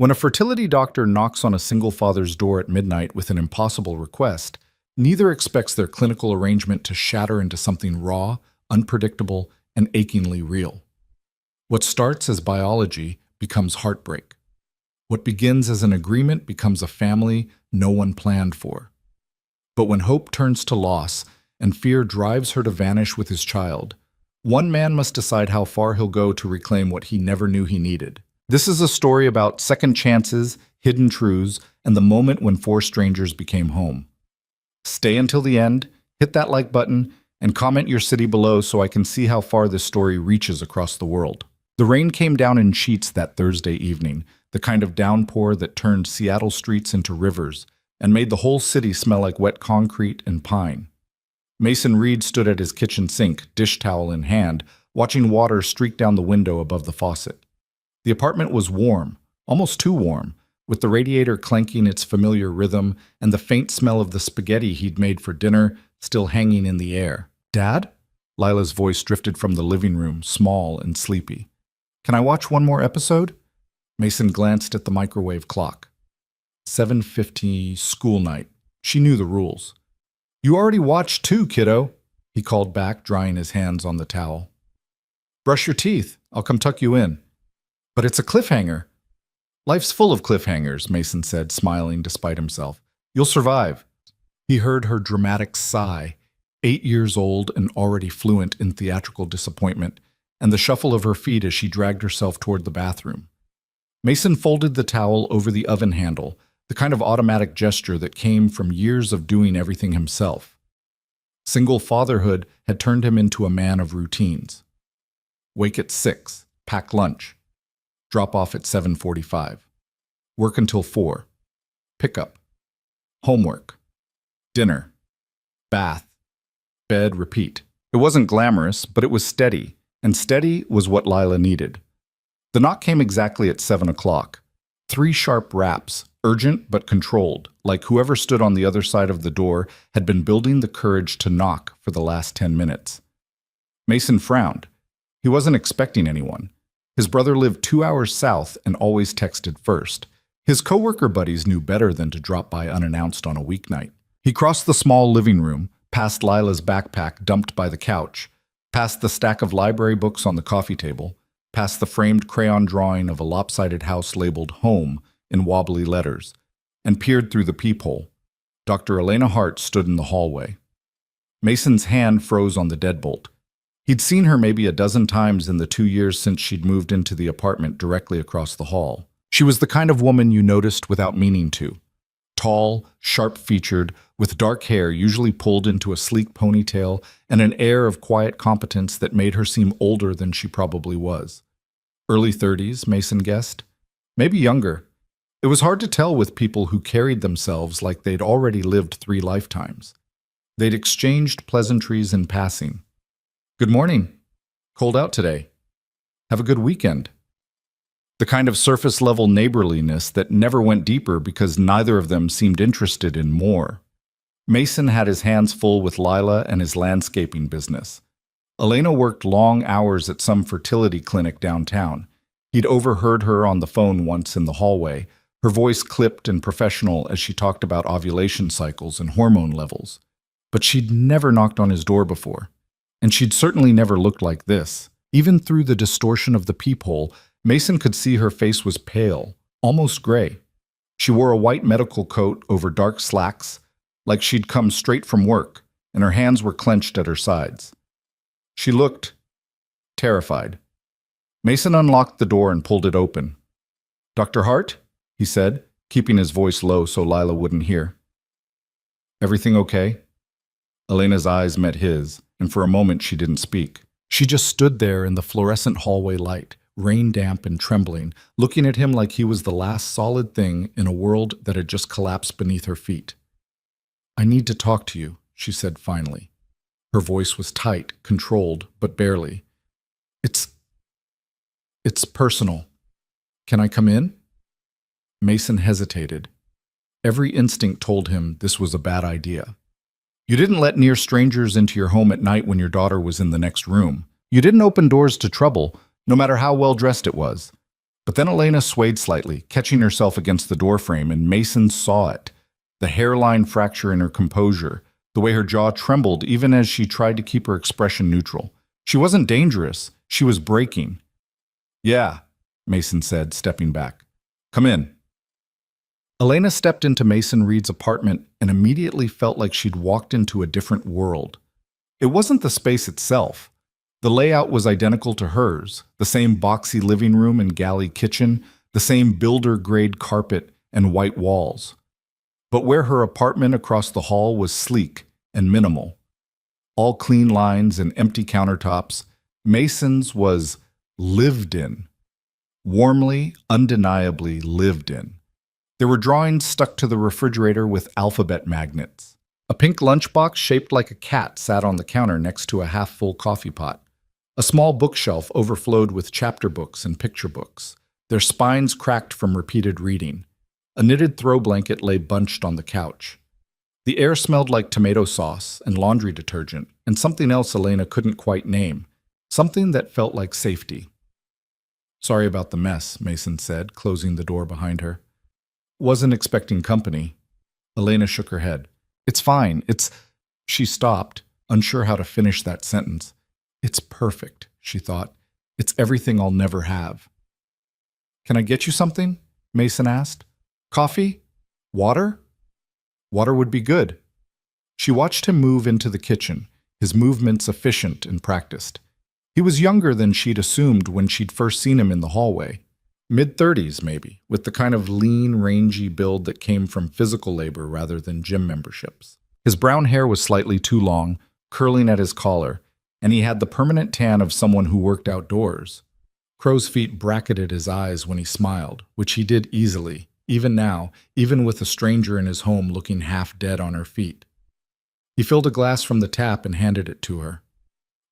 When a fertility doctor knocks on a single father's door at midnight with an impossible request, neither expects their clinical arrangement to shatter into something raw, unpredictable, and achingly real. What starts as biology becomes heartbreak. What begins as an agreement becomes a family no one planned for. But when hope turns to loss and fear drives her to vanish with his child, one man must decide how far he'll go to reclaim what he never knew he needed. This is a story about second chances, hidden truths, and the moment when four strangers became home. Stay until the end, hit that like button, and comment your city below so I can see how far this story reaches across the world. The rain came down in sheets that Thursday evening, the kind of downpour that turned Seattle streets into rivers and made the whole city smell like wet concrete and pine. Mason Reed stood at his kitchen sink, dish towel in hand, watching water streak down the window above the faucet. The apartment was warm, almost too warm, with the radiator clanking its familiar rhythm and the faint smell of the spaghetti he'd made for dinner still hanging in the air. "Dad?" Lila's voice drifted from the living room, small and sleepy. "Can I watch one more episode?" Mason glanced at the microwave clock. 7:50, school night. She knew the rules. "You already watched 2, kiddo," he called back, drying his hands on the towel. "Brush your teeth. I'll come tuck you in." "But it's a cliffhanger." "Life's full of cliffhangers," Mason said, smiling despite himself. "You'll survive." He heard her dramatic sigh, 8 years old and already fluent in theatrical disappointment, and the shuffle of her feet as she dragged herself toward the bathroom. Mason folded the towel over the oven handle, the kind of automatic gesture that came from years of doing everything himself. Single fatherhood had turned him into a man of routines. Wake at 6, pack lunch. Drop off at 7:45. Work until 4. Pickup. Homework. Dinner. Bath. Bed, repeat. It wasn't glamorous, but it was steady, and steady was what Lila needed. The knock came exactly at 7 o'clock. 3 sharp raps, urgent but controlled, like whoever stood on the other side of the door had been building the courage to knock for the last 10 minutes. Mason frowned. He wasn't expecting anyone. His brother lived 2 hours south and always texted first. His coworker buddies knew better than to drop by unannounced on a weeknight. He crossed the small living room, past Lila's backpack dumped by the couch, past the stack of library books on the coffee table, past the framed crayon drawing of a lopsided house labeled Home in wobbly letters, and peered through the peephole. Dr. Elena Hart stood in the hallway. Mason's hand froze on the deadbolt. He'd seen her maybe a dozen times in the 2 years since she'd moved into the apartment directly across the hall. She was the kind of woman you noticed without meaning to. Tall, sharp-featured, with dark hair usually pulled into a sleek ponytail and an air of quiet competence that made her seem older than she probably was. Early 30s, Mason guessed. Maybe younger. It was hard to tell with people who carried themselves like they'd already lived 3 lifetimes. They'd exchanged pleasantries in passing. "Good morning. Cold out today. Have a good weekend." The kind of surface-level neighborliness that never went deeper because neither of them seemed interested in more. Mason had his hands full with Lila and his landscaping business. Elena worked long hours at some fertility clinic downtown. He'd overheard her on the phone once in the hallway, her voice clipped and professional as she talked about ovulation cycles and hormone levels. But she'd never knocked on his door before. And she'd certainly never looked like this. Even through the distortion of the peephole, Mason could see her face was pale, almost gray. She wore a white medical coat over dark slacks, like she'd come straight from work, and her hands were clenched at her sides. She looked terrified. Mason unlocked the door and pulled it open. "Dr. Hart?" he said, keeping his voice low so Lila wouldn't hear. "Everything okay?" Elena's eyes met his, and for a moment she didn't speak. She just stood there in the fluorescent hallway light, rain-damp and trembling, looking at him like he was the last solid thing in a world that had just collapsed beneath her feet. "I need to talk to you," she said finally. Her voice was tight, controlled, but barely. It's personal. Can I come in?" Mason hesitated. Every instinct told him this was a bad idea. You didn't let near strangers into your home at night when your daughter was in the next room. You didn't open doors to trouble, no matter how well dressed it was. But then Elena swayed slightly, catching herself against the doorframe, and Mason saw it. The hairline fracture in her composure, the way her jaw trembled even as she tried to keep her expression neutral. She wasn't dangerous. She was breaking. "Yeah," Mason said, stepping back. "Come in." Elena stepped into Mason Reed's apartment and immediately felt like she'd walked into a different world. It wasn't the space itself. The layout was identical to hers, the same boxy living room and galley kitchen, the same builder-grade carpet and white walls. But where her apartment across the hall was sleek and minimal, all clean lines and empty countertops, Mason's was lived in. Warmly, undeniably lived in. There were drawings stuck to the refrigerator with alphabet magnets. A pink lunchbox shaped like a cat sat on the counter next to a half-full coffee pot. A small bookshelf overflowed with chapter books and picture books, their spines cracked from repeated reading. A knitted throw blanket lay bunched on the couch. The air smelled like tomato sauce and laundry detergent, and something else Elena couldn't quite name, something that felt like safety. "Sorry about the mess," Mason said, closing the door behind her. "Wasn't expecting company." Elena shook her head. "It's fine. She stopped, unsure how to finish that sentence. "It's perfect," she thought. "It's everything I'll never have." "Can I get you something?" Mason asked. "Coffee? Water?" "Water would be good." She watched him move into the kitchen, his movements efficient and practiced. He was younger than she'd assumed when she'd first seen him in the hallway. Mid-30s, maybe, with the kind of lean, rangy build that came from physical labor rather than gym memberships. His brown hair was slightly too long, curling at his collar, and he had the permanent tan of someone who worked outdoors. Crow's feet bracketed his eyes when he smiled, which he did easily, even now, even with a stranger in his home looking half dead on her feet. He filled a glass from the tap and handed it to her.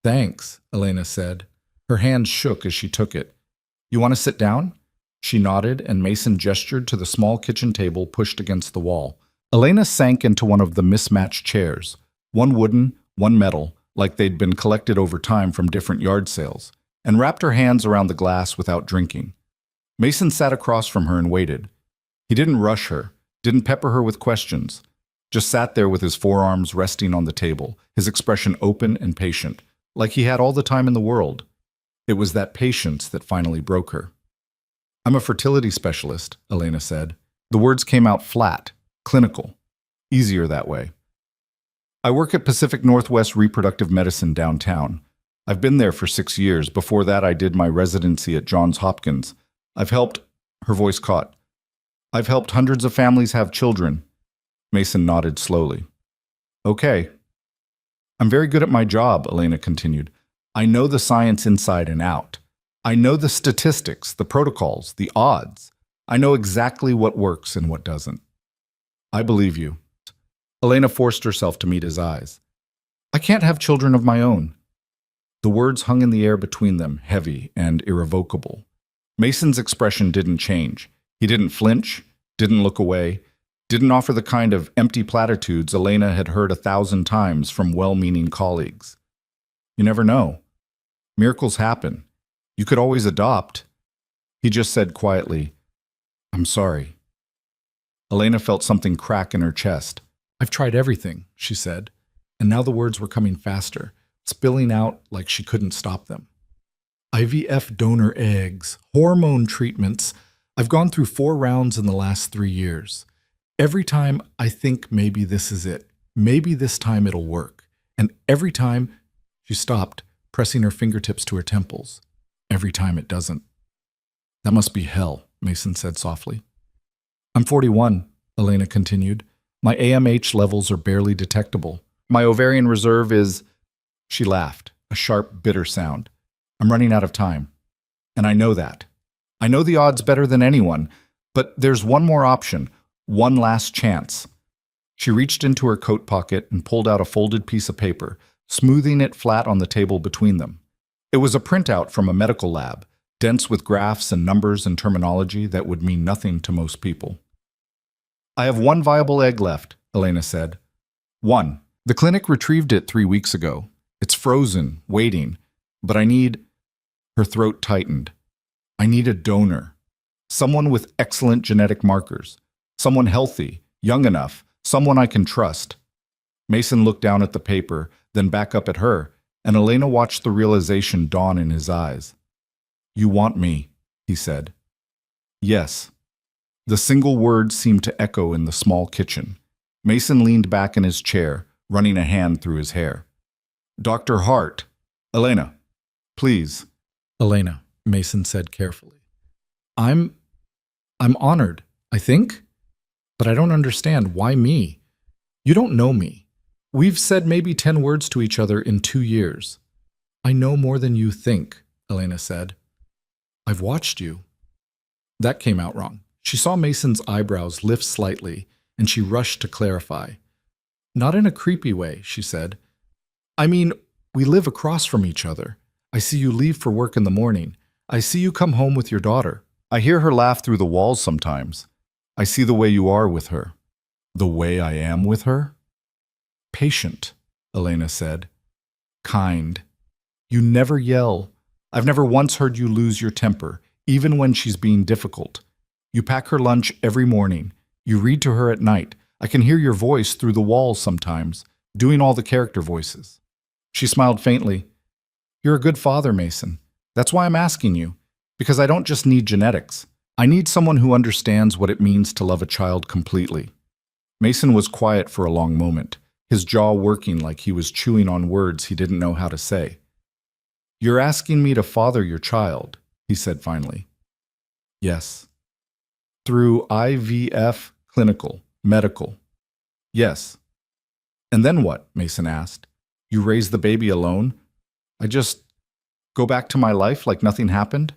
"Thanks," Elena said. Her hands shook as she took it. "You want to sit down?" She nodded, and Mason gestured to the small kitchen table pushed against the wall. Elena sank into one of the mismatched chairs, one wooden, one metal, like they'd been collected over time from different yard sales, and wrapped her hands around the glass without drinking. Mason sat across from her and waited. He didn't rush her, didn't pepper her with questions, just sat there with his forearms resting on the table, his expression open and patient, like he had all the time in the world. It was that patience that finally broke her. "I'm a fertility specialist," Elena said. The words came out flat, clinical, easier that way. "I work at Pacific Northwest Reproductive Medicine downtown. I've been there for 6 years. Before that, I did my residency at Johns Hopkins. I've helped," her voice caught. "I've helped hundreds of families have children." Mason nodded slowly. "Okay." "I'm very good at my job," Elena continued. "I know the science inside and out. I know the statistics, the protocols, the odds. I know exactly what works and what doesn't." "I believe you." Elena forced herself to meet his eyes. "I can't have children of my own." The words hung in the air between them, heavy and irrevocable. Mason's expression didn't change. He didn't flinch, didn't look away, didn't offer the kind of empty platitudes Elena had heard 1,000 times from well-meaning colleagues. "You never know. Miracles happen. You could always adopt." He just said quietly, "I'm sorry." Elena felt something crack in her chest. "I've tried everything," she said, and now the words were coming faster, spilling out like she couldn't stop them. "IVF donor eggs, hormone treatments. I've gone through 4 rounds in the last 3 years. Every time I think maybe this is it. Maybe this time it'll work. And every time," she stopped, pressing her fingertips to her temples. "Every time it doesn't." "That must be hell," Mason said softly. "I'm 41, Elena continued. "My AMH levels are barely detectable. My ovarian reserve is—" She laughed, a sharp, bitter sound. "I'm running out of time. And I know that. I know the odds better than anyone, but there's one more option, one last chance." She reached into her coat pocket and pulled out a folded piece of paper, smoothing it flat on the table between them. It was a printout from a medical lab, dense with graphs and numbers and terminology that would mean nothing to most people. "I have 1 viable egg left," Elena said. 1. The clinic retrieved it 3 weeks ago. It's frozen, waiting. But I need—" Her throat tightened. "I need a donor. Someone with excellent genetic markers. Someone healthy, young enough, someone I can trust. Mason looked down at the paper, then back up at her, and Elena watched the realization dawn in his eyes. You want me, he said. Yes. The single word seemed to echo in the small kitchen. Mason leaned back in his chair, running a hand through his hair. Dr. Hart. Elena, please. Elena, Mason said carefully. I'm honored, I think. But I don't understand. Why me? You don't know me. We've said maybe 10 words to each other in 2 years. I know more than you think, Elena said. I've watched you. That came out wrong. She saw Mason's eyebrows lift slightly, and she rushed to clarify. Not in a creepy way, she said. I mean, we live across from each other. I see you leave for work in the morning. I see you come home with your daughter. I hear her laugh through the walls sometimes. I see the way you are with her. The way I am with her? Patient, Elena said. Kind. You never yell. I've never once heard you lose your temper, even when she's being difficult. You pack her lunch every morning. You read to her at night. I can hear your voice through the walls sometimes, doing all the character voices. She smiled faintly. You're a good father, Mason. That's why I'm asking you, because I don't just need genetics. I need someone who understands what it means to love a child completely. Mason was quiet for a long moment, his jaw working like he was chewing on words he didn't know how to say. You're asking me to father your child, he said finally. Yes. Through IVF, clinical, medical. Yes. And then what? Mason asked. You raise the baby alone? I just go back to my life like nothing happened?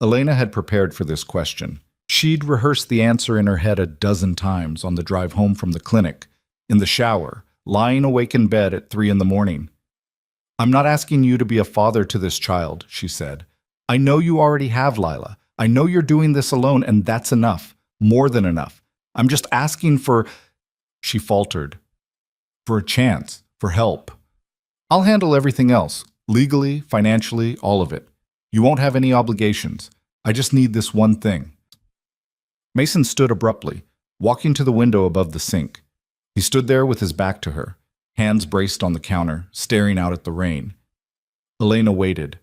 Elena had prepared for this question. She'd rehearsed the answer in her head a dozen times on the drive home from the clinic, in the shower, lying awake in bed at 3 a.m. I'm not asking you to be a father to this child, she said. I know you already have, Lila. I know you're doing this alone, and that's enough. More than enough. I'm just asking for, she faltered, for a chance, for help. I'll handle everything else, legally, financially, all of it. You won't have any obligations. I just need this one thing. Mason stood abruptly, walking to the window above the sink. He stood there with his back to her, hands braced on the counter, staring out at the rain. Elena waited.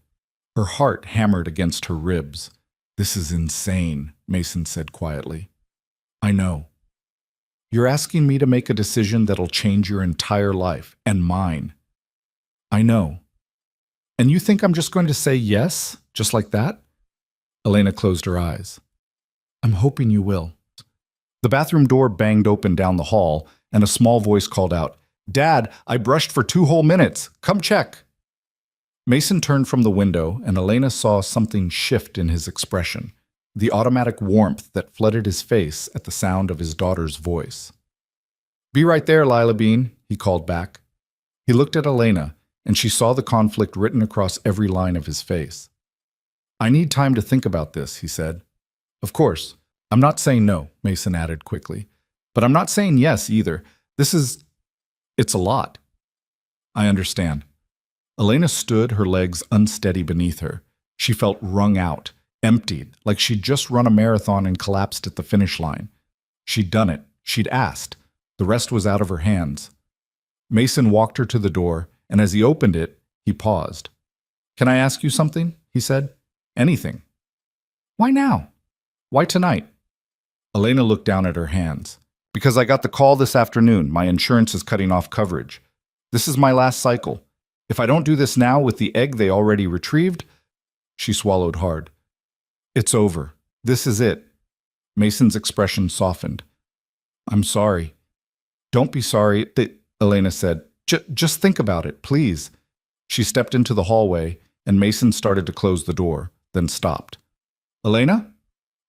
Her heart hammered against her ribs. This is insane, Mason said quietly. I know. You're asking me to make a decision that'll change your entire life, and mine. I know. And you think I'm just going to say yes, just like that? Elena closed her eyes. I'm hoping you will. The bathroom door banged open down the hall, and a small voice called out, Dad, I brushed for 2 whole minutes. Come check. Mason turned from the window, and Elena saw something shift in his expression, the automatic warmth that flooded his face at the sound of his daughter's voice. Be right there, Lila Bean, he called back. He looked at Elena, and she saw the conflict written across every line of his face. I need time to think about this, he said. Of course. I'm not saying no, Mason added quickly. But I'm not saying yes either. It's a lot. I understand. Elena stood, her legs unsteady beneath her. She felt wrung out, emptied, like she'd just run a marathon and collapsed at the finish line. She'd done it. She'd asked. The rest was out of her hands. Mason walked her to the door, and as he opened it, he paused. Can I ask you something? He said. Anything. Why now? Why tonight? Elena looked down at her hands. Because I got the call this afternoon. My insurance is cutting off coverage. This is my last cycle. If I don't do this now with the egg they already retrieved, she swallowed hard. It's over. This is it. Mason's expression softened. I'm sorry. Don't be sorry, Elena said. Just think about it, please. She stepped into the hallway, and Mason started to close the door, then stopped. Elena?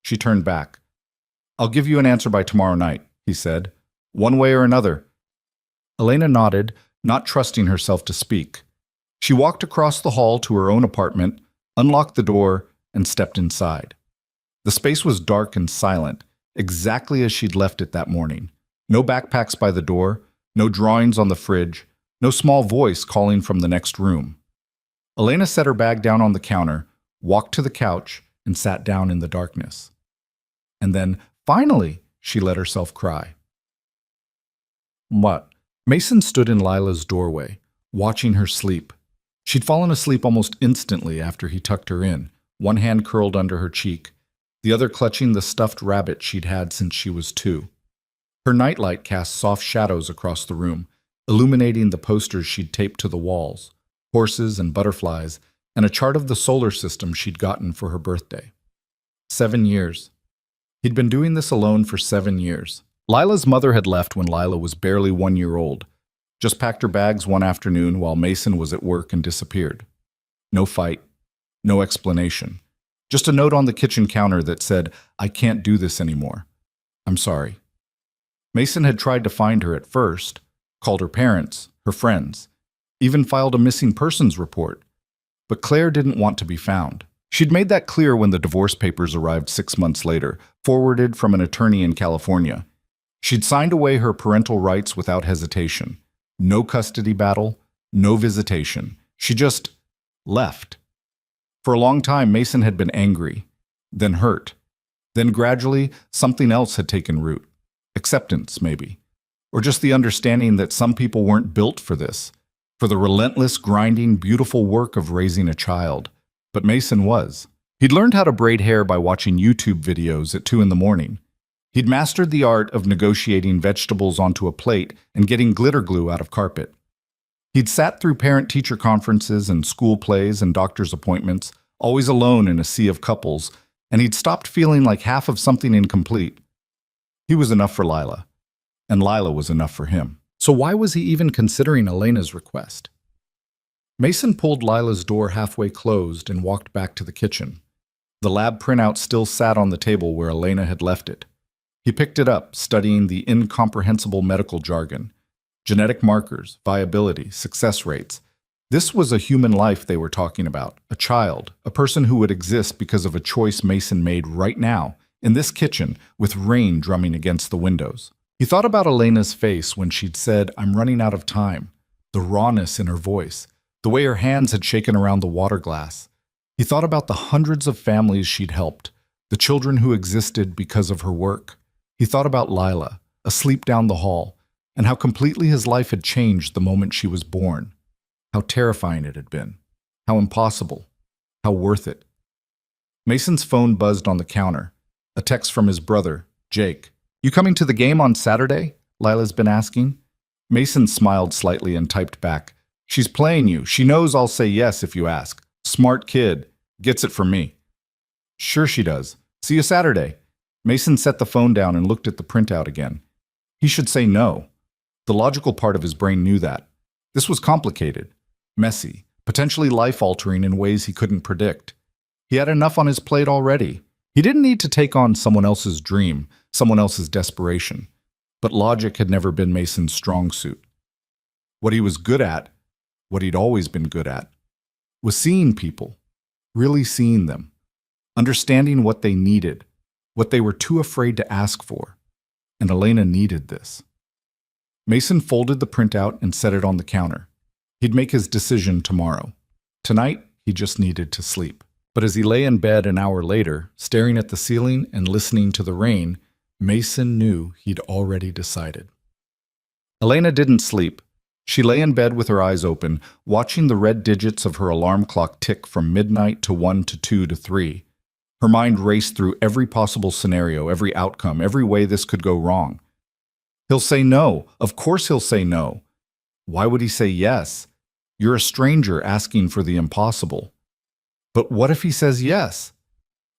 She turned back. I'll give you an answer by tomorrow night, he said. One way or another. Elena nodded, not trusting herself to speak. She walked across the hall to her own apartment, unlocked the door, and stepped inside. The space was dark and silent, exactly as she'd left it that morning. No backpacks by the door, no drawings on the fridge, no small voice calling from the next room. Elena set her bag down on the counter, walked to the couch, and sat down in the darkness. And then, finally, she let herself cry. What? Mason stood in Lila's doorway, watching her sleep. She'd fallen asleep almost instantly after he tucked her in, one hand curled under her cheek, the other clutching the stuffed rabbit she'd had since she was 2. Her nightlight cast soft shadows across the room, illuminating the posters she'd taped to the walls, horses and butterflies, and a chart of the solar system she'd gotten for her birthday. 7 years. He'd been doing this alone for 7 years. Lila's mother had left when Lila was barely 1 year old, just packed her bags one afternoon while Mason was at work and disappeared. No fight, no explanation. Just a note on the kitchen counter that said, "I can't do this anymore. I'm sorry." Mason had tried to find her at first, called her parents, her friends, even filed a missing persons report. But Claire didn't want to be found. She'd made that clear when the divorce papers arrived 6 months later, forwarded from an attorney in California. She'd signed away her parental rights without hesitation. No custody battle, no visitation. She just left. For a long time, Mason had been angry, then hurt. Then gradually, something else had taken root. Acceptance, maybe. Or just the understanding that some people weren't built for this, for the relentless, grinding, beautiful work of raising a child. But Mason was. He'd learned how to braid hair by watching YouTube videos at 2 in the morning. He'd mastered the art of negotiating vegetables onto a plate and getting glitter glue out of carpet. He'd sat through parent-teacher conferences and school plays and doctor's appointments, always alone in a sea of couples, and he'd stopped feeling like half of something incomplete. He was enough for Lila, and Lila was enough for him. So why was he even considering Elena's request? Mason pulled Lila's door halfway closed and walked back to the kitchen. The lab printout still sat on the table where Elena had left it. He picked it up, studying the incomprehensible medical jargon. Genetic markers, viability, success rates. This was a human life they were talking about, a child, a person who would exist because of a choice Mason made right now, in this kitchen, with rain drumming against the windows. He thought about Elena's face when she'd said, "I'm running out of time," the rawness in her voice, the way her hands had shaken around the water glass. He thought about the hundreds of families she'd helped, the children who existed because of her work. He thought about Lila, asleep down the hall, and how completely his life had changed the moment she was born. How terrifying it had been. How impossible. How worth it. Mason's phone buzzed on the counter. A text from his brother, Jake. "You coming to the game on Saturday?" Lila's been asking. Mason smiled slightly and typed back, "She's playing you. She knows I'll say yes if you ask. Smart kid. Gets it from me." "Sure she does. See you Saturday." Mason set the phone down and looked at the printout again. He should say no. The logical part of his brain knew that. This was complicated, messy, potentially life-altering in ways he couldn't predict. He had enough on his plate already. He didn't need to take on someone else's dream, someone else's desperation. But logic had never been Mason's strong suit. What he was good at, what he'd always been good at, was seeing people, really seeing them, understanding what they needed, what they were too afraid to ask for. And Elena needed this. Mason folded the printout and set it on the counter. He'd make his decision tomorrow. Tonight, he just needed to sleep. But as he lay in bed an hour later, staring at the ceiling and listening to the rain, Mason knew he'd already decided. Elena didn't sleep. She lay in bed with her eyes open, watching the red digits of her alarm clock tick from midnight to 1 to 2 to 3. Her mind raced through every possible scenario, every outcome, every way this could go wrong. He'll say no. Of course he'll say no. Why would he say yes? You're a stranger asking for the impossible. But what if he says yes?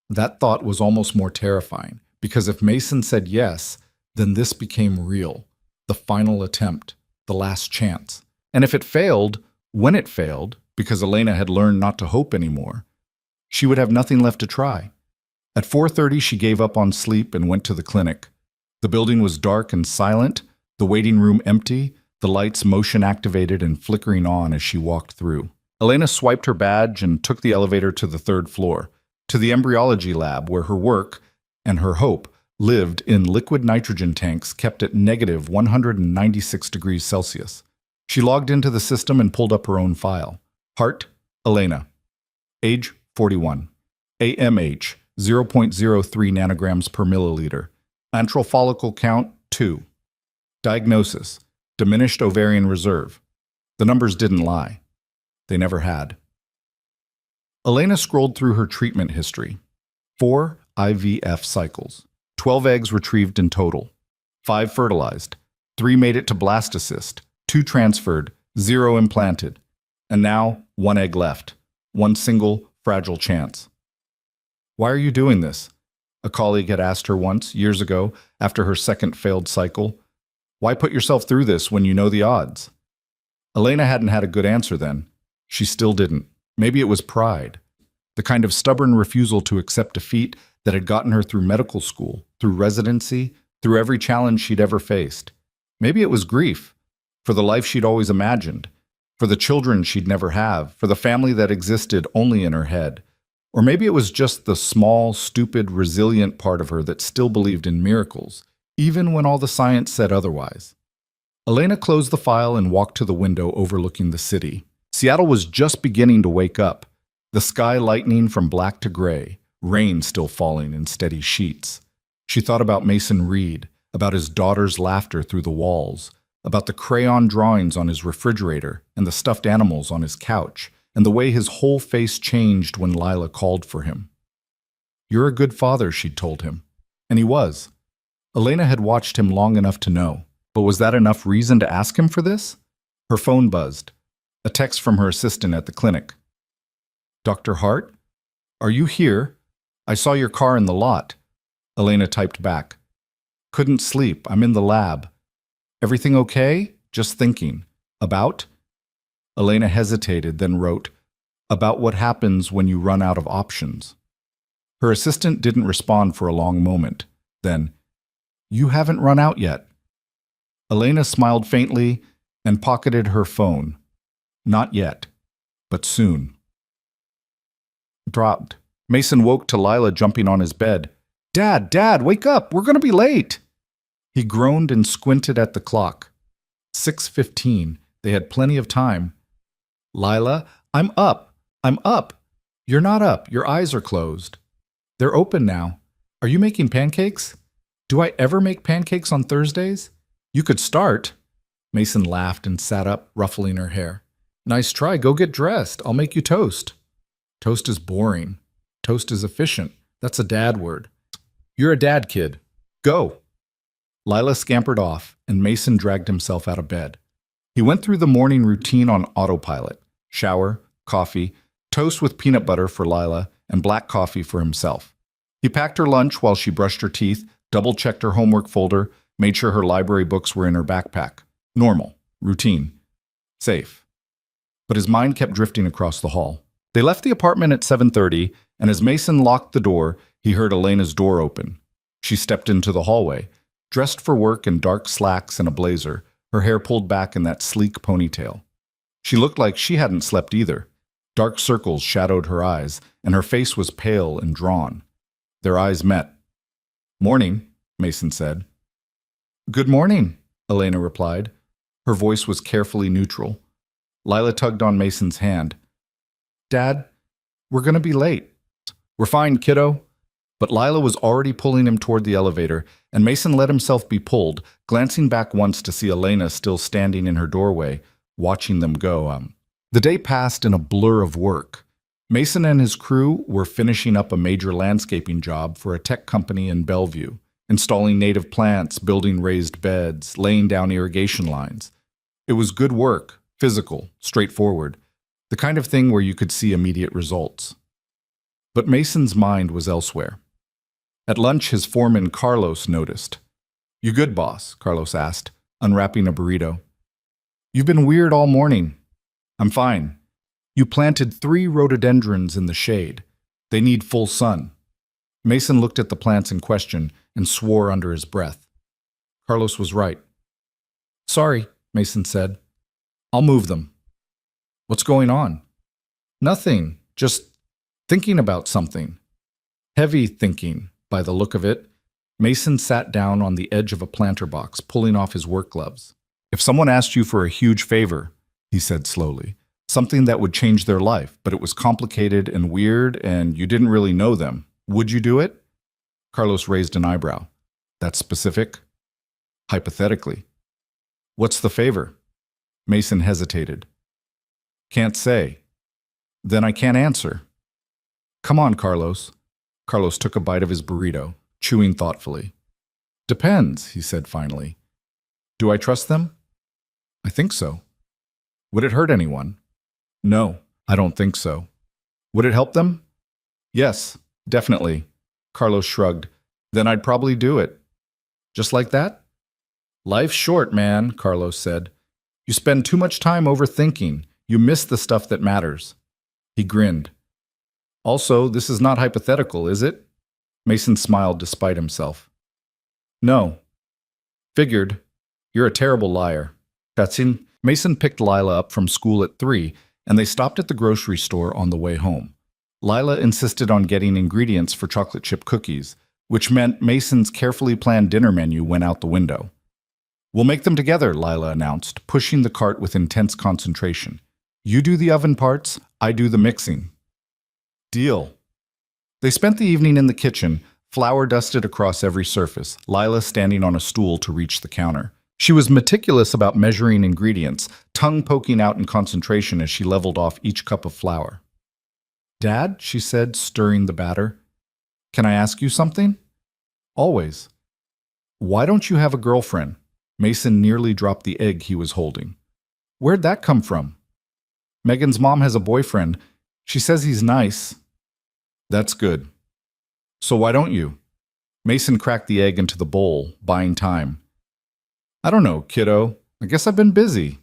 That thought was almost more terrifying, because if Mason said yes, then this became real, the final attempt, the last chance. And if it failed, when it failed, because Elena had learned not to hope anymore, she would have nothing left to try. At 4:30, she gave up on sleep and went to the clinic. The building was dark and silent, the waiting room empty, the lights motion-activated and flickering on as she walked through. Elena swiped her badge and took the elevator to the 3rd floor, to the embryology lab where her work, and her hope, lived in liquid nitrogen tanks kept at negative 196 degrees Celsius. She logged into the system and pulled up her own file. Heart, Elena. Age, 41. AMH, 0.03 nanograms per milliliter. Antral follicle count, 2. Diagnosis, diminished ovarian reserve. The numbers didn't lie. They never had. Elena scrolled through her treatment history. 4 IVF cycles. 12 eggs retrieved in total. 5 fertilized. 3 made it to blastocyst. 2 transferred. 0 implanted. And now, 1 egg left. 1 single, fragile chance. Why are you doing this? A colleague had asked her once, years ago, after her second failed cycle. Why put yourself through this when you know the odds? Elena hadn't had a good answer then. She still didn't. Maybe it was pride. The kind of stubborn refusal to accept defeat that had gotten her through medical school, through residency, through every challenge she'd ever faced. Maybe it was grief, for the life she'd always imagined, for the children she'd never have, for the family that existed only in her head. Or maybe it was just the small, stupid, resilient part of her that still believed in miracles, even when all the science said otherwise. Elena closed the file and walked to the window overlooking the city. Seattle was just beginning to wake up, the sky lightening from black to gray, rain still falling in steady sheets. She thought about Mason Reed, about his daughter's laughter through the walls, about the crayon drawings on his refrigerator and the stuffed animals on his couch, and the way his whole face changed when Lila called for him. "You're a good father," she'd told him. And he was. Elena had watched him long enough to know. But was that enough reason to ask him for this? Her phone buzzed. A text from her assistant at the clinic. "Dr. Hart? Are you here? I saw your car in the lot." Elena typed back. "Couldn't sleep. I'm in the lab. Everything okay? Just thinking. About?" Elena hesitated, then wrote, "About what happens when you run out of options." Her assistant didn't respond for a long moment. Then, "You haven't run out yet." Elena smiled faintly and pocketed her phone. Not yet, but soon. Dropped. Mason woke to Lila jumping on his bed. Dad, wake up! We're going to be late!" He groaned and squinted at the clock. 6:15. They had plenty of time. "Lila, I'm up. I'm up." "You're not up. Your eyes are closed." "They're open now. Are you making pancakes?" "Do I ever make pancakes on Thursdays?" "You could start." Mason laughed and sat up, ruffling her hair. "Nice try. Go get dressed. I'll make you toast." Toast is boring. Toast is efficient. That's a dad word. "You're a dad, kid. Go." Lila scampered off, and Mason dragged himself out of bed. He went through the morning routine on autopilot. Shower, coffee, toast with peanut butter for Lila, and black coffee for himself. He packed her lunch while she brushed her teeth, double-checked her homework folder, made sure her library books were in her backpack. Normal. Routine. Safe. But his mind kept drifting across the hall. They left the apartment at 7:30, and as Mason locked the door, he heard Elena's door open. She stepped into the hallway, dressed for work in dark slacks and a blazer, her hair pulled back in that sleek ponytail. She looked like she hadn't slept either. Dark circles shadowed her eyes, and her face was pale and drawn. Their eyes met. "Morning," Mason said. "Good morning," Elena replied. Her voice was carefully neutral. Lila tugged on Mason's hand. "Dad, we're going to be late." "We're fine, kiddo." But Lila was already pulling him toward the elevator, and Mason let himself be pulled, glancing back once to see Elena still standing in her doorway, watching them go. The day passed in a blur of work. Mason and his crew were finishing up a major landscaping job for a tech company in Bellevue, installing native plants, building raised beds, laying down irrigation lines. It was good work, physical, straightforward, the kind of thing where you could see immediate results. But Mason's mind was elsewhere. At lunch, his foreman Carlos noticed. "You good, boss?" Carlos asked, unwrapping a burrito. "You've been weird all morning." "I'm fine." "You planted 3 rhododendrons in the shade. They need full sun." Mason looked at the plants in question and swore under his breath. Carlos was right. "Sorry," Mason said. "I'll move them." "What's going on?" "Nothing. Just thinking about something." Heavy thinking, by the look of it. Mason sat down on the edge of a planter box, pulling off his work gloves. "If someone asked you for a huge favor," he said slowly, "something that would change their life, but it was complicated and weird and you didn't really know them, Would you do it? Carlos raised an eyebrow. That's specific? Hypothetically. What's the favor? Mason hesitated. Can't say. Then I can't answer. Come on, Carlos. Carlos took a bite of his burrito, chewing thoughtfully. Depends, he said finally. Do I trust them? I think so. Would it hurt anyone? No, I don't think so. Would it help them? Yes, definitely. Carlos shrugged. Then I'd probably do it. Just like that? Life's short, man, Carlos said. You spend too much time overthinking. You miss the stuff that matters. He grinned. Also, this is not hypothetical, is it? Mason smiled despite himself. No. Figured. You're a terrible liar. Katsin. Mason picked Lila up from school at 3, and they stopped at the grocery store on the way home. Lila insisted on getting ingredients for chocolate chip cookies, which meant Mason's carefully planned dinner menu went out the window. We'll make them together, Lila announced, pushing the cart with intense concentration. You do the oven parts, I do the mixing. Deal. They spent the evening in the kitchen, flour dusted across every surface, Lila standing on a stool to reach the counter. She was meticulous about measuring ingredients, tongue poking out in concentration as she leveled off each cup of flour. Dad, she said, stirring the batter, can I ask you something? Always. Why don't you have a girlfriend? Mason nearly dropped the egg he was holding. Where'd that come from? Megan's mom has a boyfriend. She says he's nice. That's good. So why don't you? Mason cracked the egg into the bowl, buying time. I don't know, kiddo. I guess I've been busy.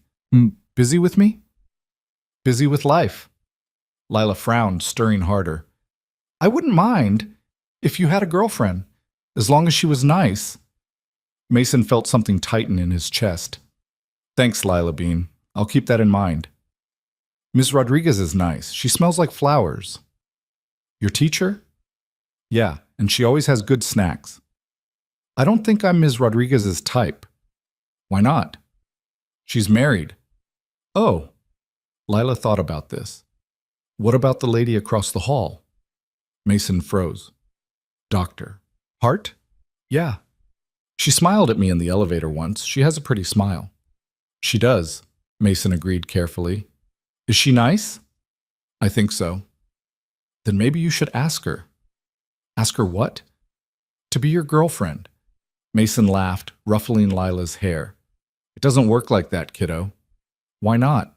Busy with me? Busy with life. Lila frowned, stirring harder. I wouldn't mind if you had a girlfriend, as long as she was nice. Mason felt something tighten in his chest. Thanks, Lila Bean. I'll keep that in mind. Ms. Rodriguez is nice. She smells like flowers. Your teacher? Yeah, and she always has good snacks. I don't think I'm Ms. Rodriguez's type. Why not? She's married. Oh. Lila thought about this. What about the lady across the hall? Mason froze. Doctor. Hart? Yeah. She smiled at me in the elevator once. She has a pretty smile. She does, Mason agreed carefully. Is she nice? I think so. Then maybe you should ask her. Ask her what? To be your girlfriend. Mason laughed, ruffling Lila's hair. It doesn't work like that, kiddo. Why not?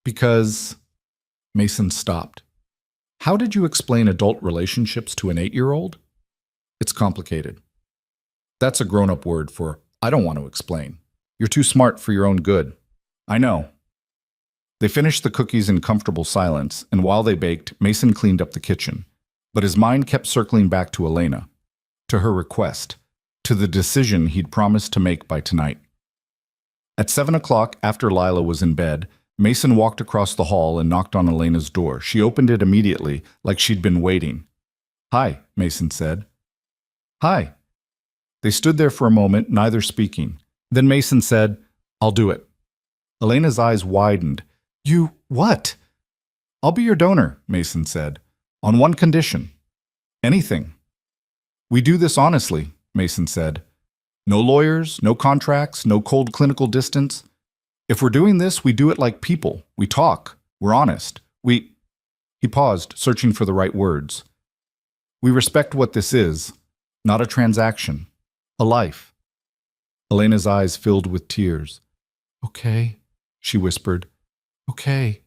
Because... Mason stopped. How did you explain adult relationships to an 8-year-old? It's complicated. That's a grown-up word for, I don't want to explain. You're too smart for your own good. I know. They finished the cookies in comfortable silence, and while they baked, Mason cleaned up the kitchen. But his mind kept circling back to Elena, to her request, to the decision he'd promised to make by tonight. At 7 o'clock, after Lila was in bed, Mason walked across the hall and knocked on Elena's door. She opened it immediately, like she'd been waiting. Hi, Mason said. Hi. They stood there for a moment, neither speaking. Then Mason said, I'll do it. Elena's eyes widened. You what? I'll be your donor, Mason said, on one condition. Anything. We do this honestly, Mason said. No lawyers, no contracts, no cold clinical distance. If we're doing this, we do it like people. We talk. We're honest. He paused, searching for the right words. We respect what this is, not a transaction, a life. Elena's eyes filled with tears. Okay, she whispered. Okay.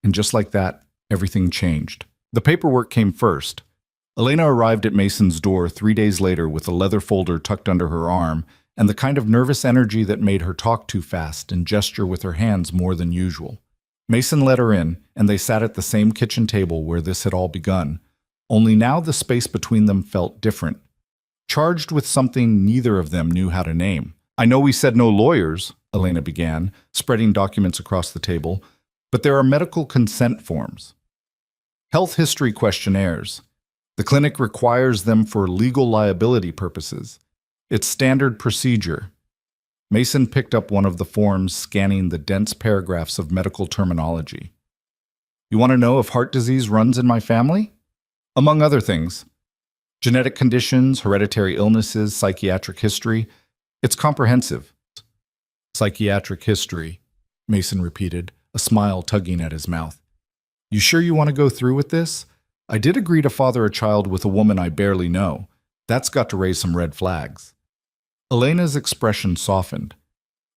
And just like that, everything changed. The paperwork came first. Elena arrived at Mason's door 3 days later with a leather folder tucked under her arm and the kind of nervous energy that made her talk too fast and gesture with her hands more than usual. Mason let her in, and they sat at the same kitchen table where this had all begun, only now the space between them felt different, charged with something neither of them knew how to name. I know we said no lawyers, Elena began, spreading documents across the table, but there are medical consent forms. Health history questionnaires. The clinic requires them for legal liability purposes. It's standard procedure. Mason picked up one of the forms, scanning the dense paragraphs of medical terminology. You want to know if heart disease runs in my family? Among other things, genetic conditions, hereditary illnesses, psychiatric history. It's comprehensive. Psychiatric history, Mason repeated, a smile tugging at his mouth. You sure you want to go through with this? I did agree to father a child with a woman I barely know. That's got to raise some red flags. Elena's expression softened.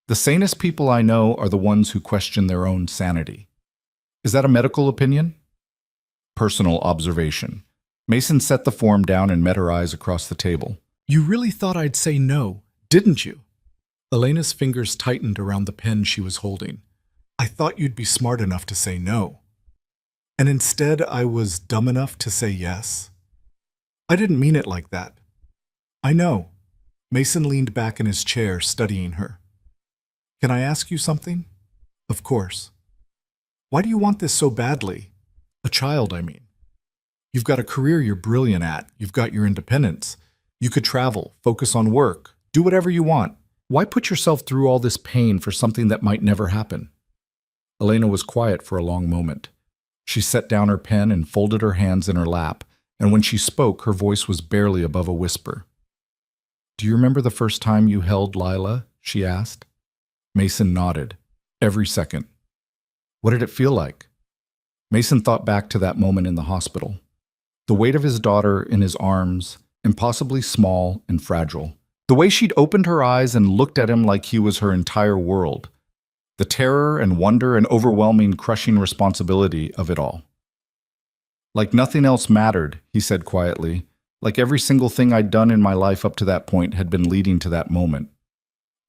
The sanest people I know are the ones who question their own sanity. Is that a medical opinion? Personal observation. Mason set the form down and met her eyes across the table. You really thought I'd say no, didn't you? Elena's fingers tightened around the pen she was holding. I thought you'd be smart enough to say no. And instead I was dumb enough to say yes. I didn't mean it like that. I know. Mason leaned back in his chair, studying her. Can I ask you something? Of course. Why do you want this so badly? A child, I mean. You've got a career you're brilliant at. You've got your independence. You could travel, focus on work, do whatever you want. Why put yourself through all this pain for something that might never happen? Elena was quiet for a long moment. She set down her pen and folded her hands in her lap, and when she spoke, her voice was barely above a whisper. Do you remember the first time you held Lila? She asked. Mason nodded. Every second. What did it feel like? Mason thought back to that moment in the hospital. The weight of his daughter in his arms, impossibly small and fragile. The way she'd opened her eyes and looked at him like he was her entire world. The terror and wonder and overwhelming, crushing responsibility of it all. Like nothing else mattered, he said quietly. Like every single thing I'd done in my life up to that point had been leading to that moment.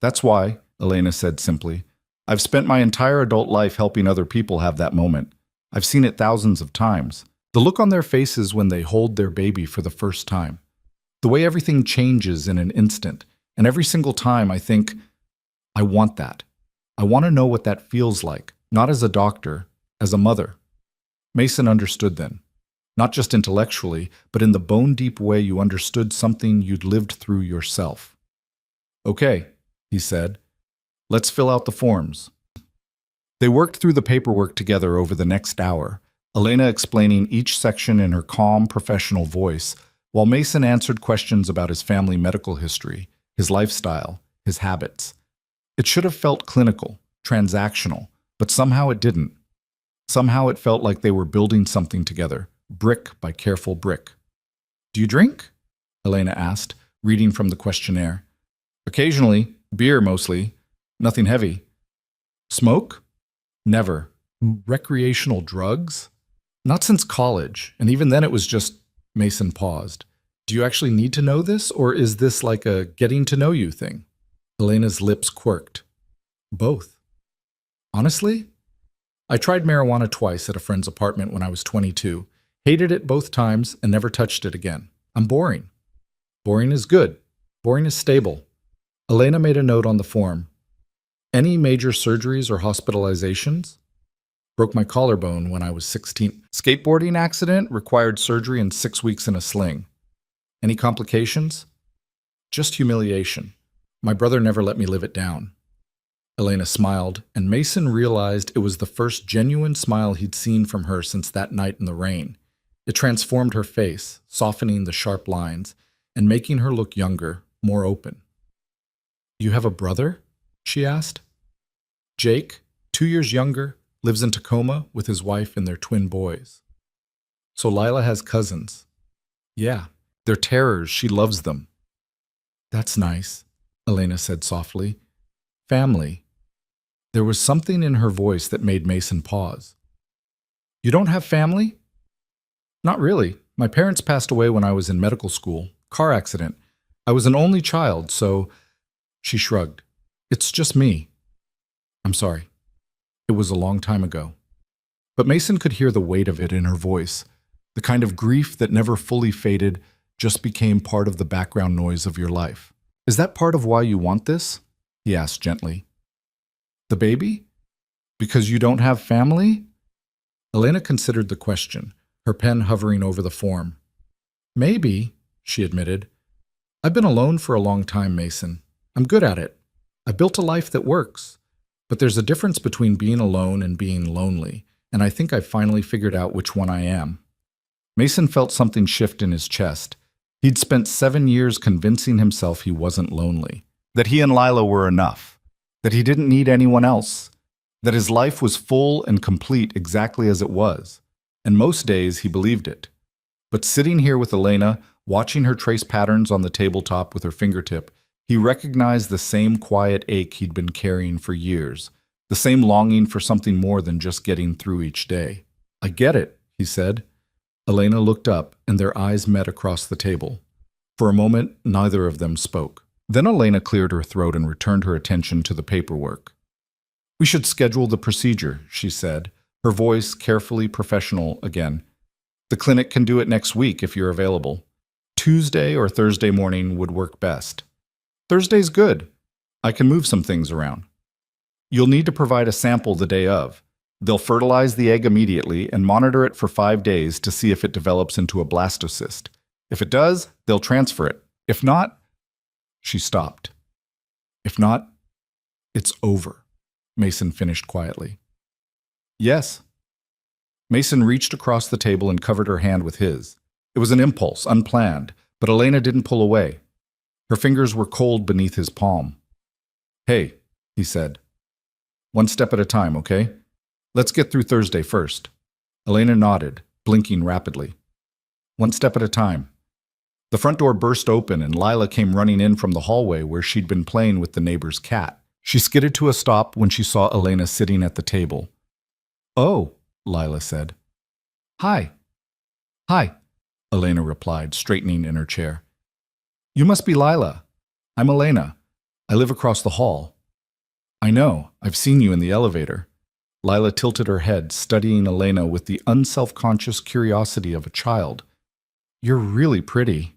That's why, Elena said simply, I've spent my entire adult life helping other people have that moment. I've seen it thousands of times. The look on their faces when they hold their baby for the first time. The way everything changes in an instant. And every single time I think, I want that. I want to know what that feels like, not as a doctor, as a mother. Mason understood then. Not just intellectually, but in the bone-deep way you understood something you'd lived through yourself. Okay, he said. Let's fill out the forms. They worked through the paperwork together over the next hour, Elena explaining each section in her calm, professional voice, while Mason answered questions about his family medical history, his lifestyle, his habits. It should have felt clinical, transactional, but somehow it didn't. Somehow it felt like they were building something together, brick by careful brick. Do you drink? Elena asked, reading from the questionnaire. Occasionally, beer mostly, nothing heavy. Smoke? Never. Recreational drugs? Not since college, and even then it was just, Mason paused. Do you actually need to know this, or is this like a getting to know you thing? Elena's lips quirked. Both. Honestly? I tried marijuana twice at a friend's apartment when I was 22, hated it both times, and never touched it again. I'm boring. Boring is good. Boring is stable. Elena made a note on the form. Any major surgeries or hospitalizations? Broke my collarbone when I was 16. Skateboarding accident, required surgery and 6 weeks in a sling. Any complications? Just humiliation. My brother never let me live it down. Elena smiled, and Mason realized it was the first genuine smile he'd seen from her since that night in the rain. It transformed her face, softening the sharp lines, and making her look younger, more open. You have a brother? She asked. Jake, 2 years younger, lives in Tacoma with his wife and their twin boys. So Lila has cousins. Yeah, they're terrors. She loves them. That's nice, Elena said softly. Family. There was something in her voice that made Mason pause. You don't have family? Not really. My parents passed away when I was in medical school. Car accident. I was an only child, so... She shrugged. It's just me. I'm sorry. It was a long time ago. But Mason could hear the weight of it in her voice. The kind of grief that never fully faded, just became part of the background noise of your life. Is that part of why you want this? He asked gently. The baby? Because you don't have family? Elena considered the question, her pen hovering over the form. Maybe, she admitted. I've been alone for a long time, Mason. I'm good at it. I built a life that works. But there's a difference between being alone and being lonely, and I think I've finally figured out which one I am. Mason felt something shift in his chest. He'd spent 7 years convincing himself he wasn't lonely, that he and Lila were enough, that he didn't need anyone else, that his life was full and complete exactly as it was. And most days he believed it. But sitting here with Elena, watching her trace patterns on the tabletop with her fingertip, he recognized the same quiet ache he'd been carrying for years, the same longing for something more than just getting through each day. "I get it," he said. Elena looked up, and their eyes met across the table. For a moment, neither of them spoke. Then Elena cleared her throat and returned her attention to the paperwork. "We should schedule the procedure," she said, her voice carefully professional again. "The clinic can do it next week if you're available. Tuesday or Thursday morning would work best." "Thursday's good. I can move some things around." "You'll need to provide a sample the day of. They'll fertilize the egg immediately and monitor it for 5 days to see if it develops into a blastocyst. If it does, they'll transfer it. If not—" She stopped. "If not, it's over," Mason finished quietly. "Yes." Mason reached across the table and covered her hand with his. It was an impulse, unplanned, but Elena didn't pull away. Her fingers were cold beneath his palm. "Hey," he said. "One step at a time, okay? Let's get through Thursday first." Elena nodded, blinking rapidly. "One step at a time." The front door burst open and Lila came running in from the hallway where she'd been playing with the neighbor's cat. She skidded to a stop when she saw Elena sitting at the table. "Oh," Lila said. "Hi." "Hi," Elena replied, straightening in her chair. "You must be Lila. I'm Elena. I live across the hall." "I know. I've seen you in the elevator." Lila tilted her head, studying Elena with the unselfconscious curiosity of a child. "You're really pretty."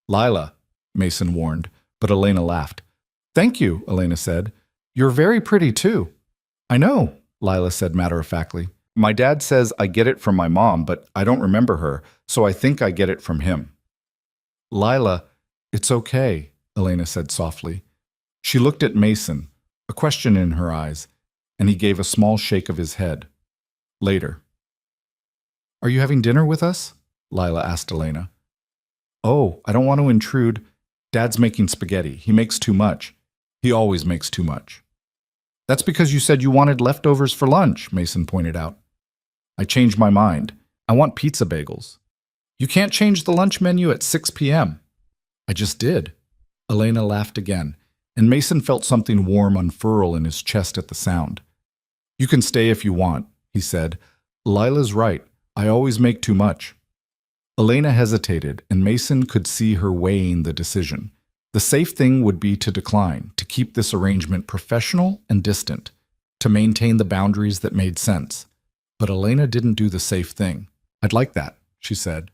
"Lila," Mason warned, but Elena laughed. "Thank you," Elena said. "You're very pretty, too." "I know," Lila said matter-of-factly. "My dad says I get it from my mom, but I don't remember her, so I think I get it from him." "Lila, it's okay," Elena said softly. She looked at Mason, a question in her eyes, and he gave a small shake of his head. "Later." "Are you having dinner with us?" Lila asked Elena. "Oh, I don't want to intrude. Dad's making spaghetti. He makes too much. He always makes too much." "That's because you said you wanted leftovers for lunch," Mason pointed out. "I changed my mind. I want pizza bagels." "You can't change the lunch menu at 6 p.m. "I just did." Elena laughed again, and Mason felt something warm unfurl in his chest at the sound. "You can stay if you want," he said. "Lila's right. I always make too much." Elena hesitated, and Mason could see her weighing the decision. The safe thing would be to decline, to keep this arrangement professional and distant, to maintain the boundaries that made sense. But Elena didn't do the safe thing. "I'd like that," she said.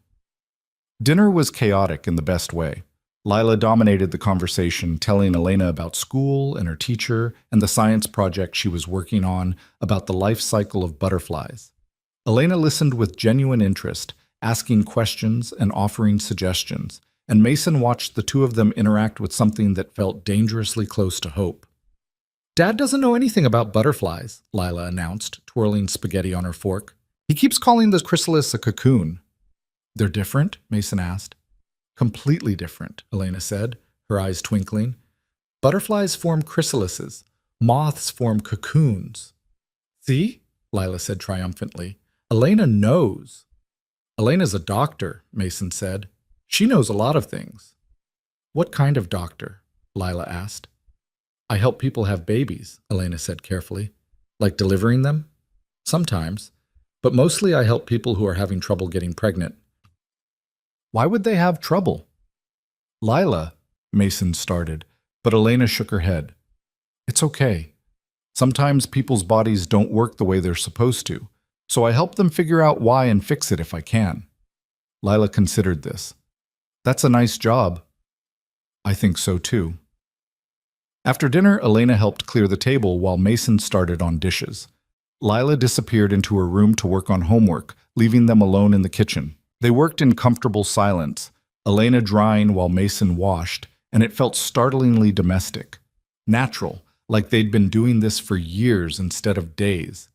Dinner was chaotic in the best way. Lila dominated the conversation, telling Elena about school and her teacher and the science project she was working on about the life cycle of butterflies. Elena listened with genuine interest, asking questions and offering suggestions, and Mason watched the two of them interact with something that felt dangerously close to hope. "Dad doesn't know anything about butterflies," Lila announced, twirling spaghetti on her fork. "He keeps calling the chrysalis a cocoon." "They're different?" Mason asked. "Completely different," Elena said, her eyes twinkling. "Butterflies form chrysalises. Moths form cocoons." "See?" Lila said triumphantly. "Elena knows." "Elena's a doctor," Mason said. "She knows a lot of things." "What kind of doctor?" Lila asked. "I help people have babies," Elena said carefully. "Like delivering them?" "Sometimes. But mostly I help people who are having trouble getting pregnant." "Why would they have trouble?" "Lila," Mason started, but Elena shook her head. "It's okay. Sometimes people's bodies don't work the way they're supposed to, so I help them figure out why and fix it if I can." Lila considered this. "That's a nice job." "I think so too." After dinner, Elena helped clear the table while Mason started on dishes. Lila disappeared into her room to work on homework, leaving them alone in the kitchen. They worked in comfortable silence, Elena drying while Mason washed, and it felt startlingly domestic. Natural, like they'd been doing this for years instead of days.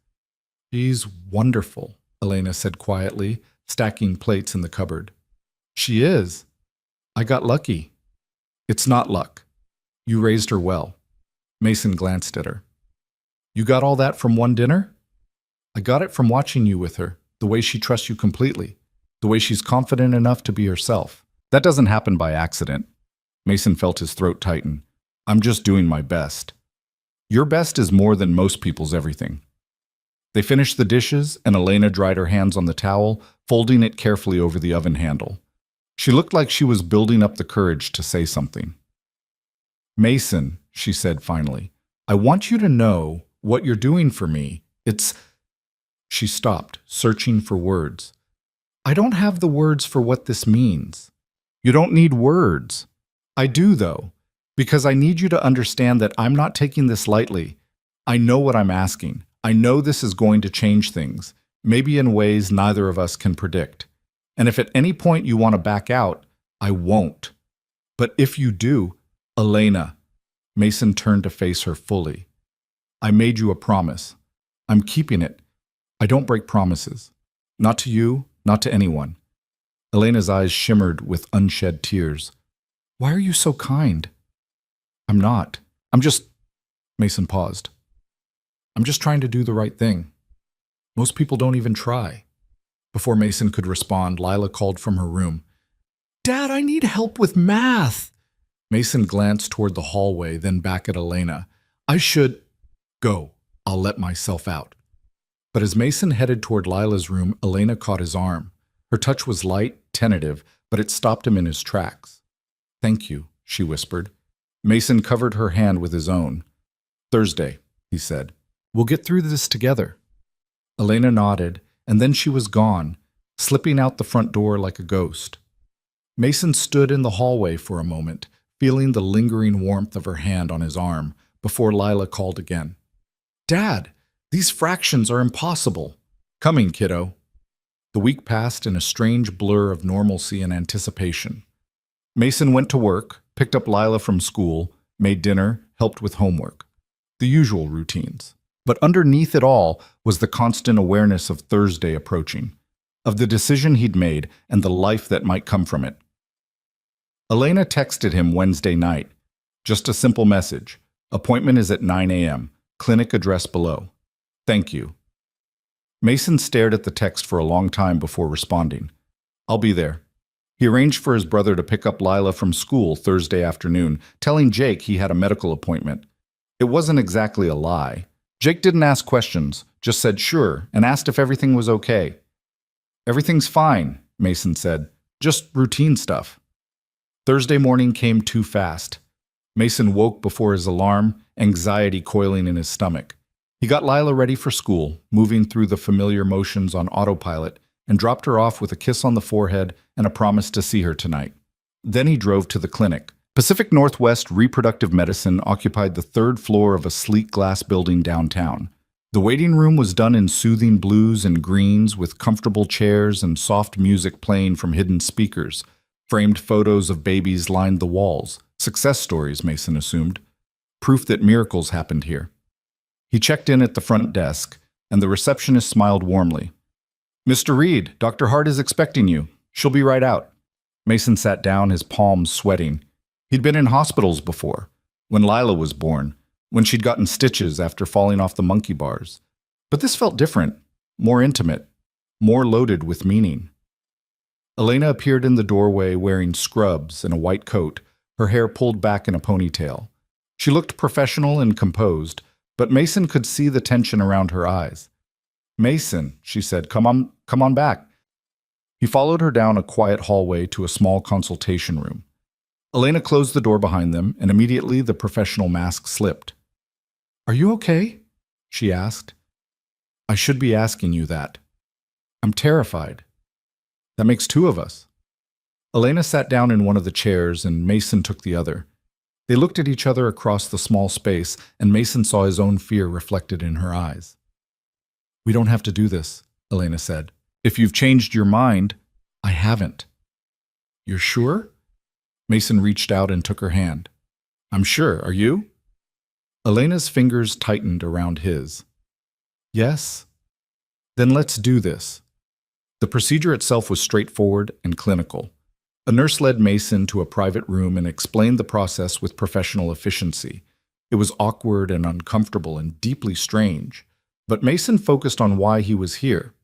"She's wonderful," Elena said quietly, stacking plates in the cupboard. She is. I got lucky. It's not luck. You raised her well. Mason glanced at her. You got all that from one dinner? I got it from watching you with her, the way she trusts you completely, the way she's confident enough to be herself. That doesn't happen by accident. Mason felt his throat tighten. I'm just doing my best. Your best is more than most people's everything. They finished the dishes, and Elena dried her hands on the towel, folding it carefully over the oven handle. She looked like she was building up the courage to say something. Mason, she said finally, I want you to know what you're doing for me. It's... She stopped, searching for words. I don't have the words for what this means. You don't need words. I do, though, because I need you to understand that I'm not taking this lightly. I know what I'm asking. I know this is going to change things, maybe in ways neither of us can predict. And if at any point you want to back out, I won't. But if you do, Elena, Mason turned to face her fully. I made you a promise. I'm keeping it. I don't break promises. Not to you, not to anyone. Elena's eyes shimmered with unshed tears. Why are you so kind? I'm not. I'm just... Mason paused. I'm just trying to do the right thing. Most people don't even try. Before Mason could respond, Lila called from her room. Dad, I need help with math. Mason glanced toward the hallway, then back at Elena. I should... Go. I'll let myself out. But as Mason headed toward Lila's room, Elena caught his arm. Her touch was light, tentative, but it stopped him in his tracks. Thank you, she whispered. Mason covered her hand with his own. Thursday, he said. We'll get through this together. Elena nodded, and then she was gone, slipping out the front door like a ghost. Mason stood in the hallway for a moment, feeling the lingering warmth of her hand on his arm, before Lila called again. Dad, these fractions are impossible. Coming, kiddo. The week passed in a strange blur of normalcy and anticipation. Mason went to work, picked up Lila from school, made dinner, helped with homework. The usual routines. But underneath it all was the constant awareness of Thursday approaching, of the decision he'd made and the life that might come from it. Elena texted him Wednesday night. Just a simple message. Appointment is at 9 a.m. Clinic address below. Thank you. Mason stared at the text for a long time before responding. I'll be there. He arranged for his brother to pick up Lila from school Thursday afternoon, telling Jake he had a medical appointment. It wasn't exactly a lie. Jake didn't ask questions, just said sure, and asked if everything was okay. Everything's fine, Mason said. Just routine stuff. Thursday morning came too fast. Mason woke before his alarm, anxiety coiling in his stomach. He got Lila ready for school, moving through the familiar motions on autopilot, and dropped her off with a kiss on the forehead and a promise to see her tonight. Then he drove to the clinic. Pacific Northwest Reproductive Medicine occupied the third floor of a sleek glass building downtown. The waiting room was done in soothing blues and greens with comfortable chairs and soft music playing from hidden speakers. Framed photos of babies lined the walls. Success stories, Mason assumed. Proof that miracles happened here. He checked in at the front desk, and the receptionist smiled warmly. Mr. Reed, Dr. Hart is expecting you. She'll be right out. Mason sat down, his palms sweating. He'd been in hospitals before, when Lila was born, when she'd gotten stitches after falling off the monkey bars. But this felt different, more intimate, more loaded with meaning. Elena appeared in the doorway wearing scrubs and a white coat, her hair pulled back in a ponytail. She looked professional and composed, but Mason could see the tension around her eyes. Mason, she said, come on back. He followed her down a quiet hallway to a small consultation room. Elena closed the door behind them, and immediately the professional mask slipped. Are you okay? She asked. I should be asking you that. I'm terrified. That makes two of us. Elena sat down in one of the chairs, and Mason took the other. They looked at each other across the small space, and Mason saw his own fear reflected in her eyes. We don't have to do this, Elena said. If you've changed your mind, I haven't. You're sure? Mason reached out and took her hand. I'm sure. Are you? Elena's fingers tightened around his. Yes? Then let's do this. The procedure itself was straightforward and clinical. A nurse led Mason to a private room and explained the process with professional efficiency. It was awkward and uncomfortable and deeply strange, but Mason focused on why he was here,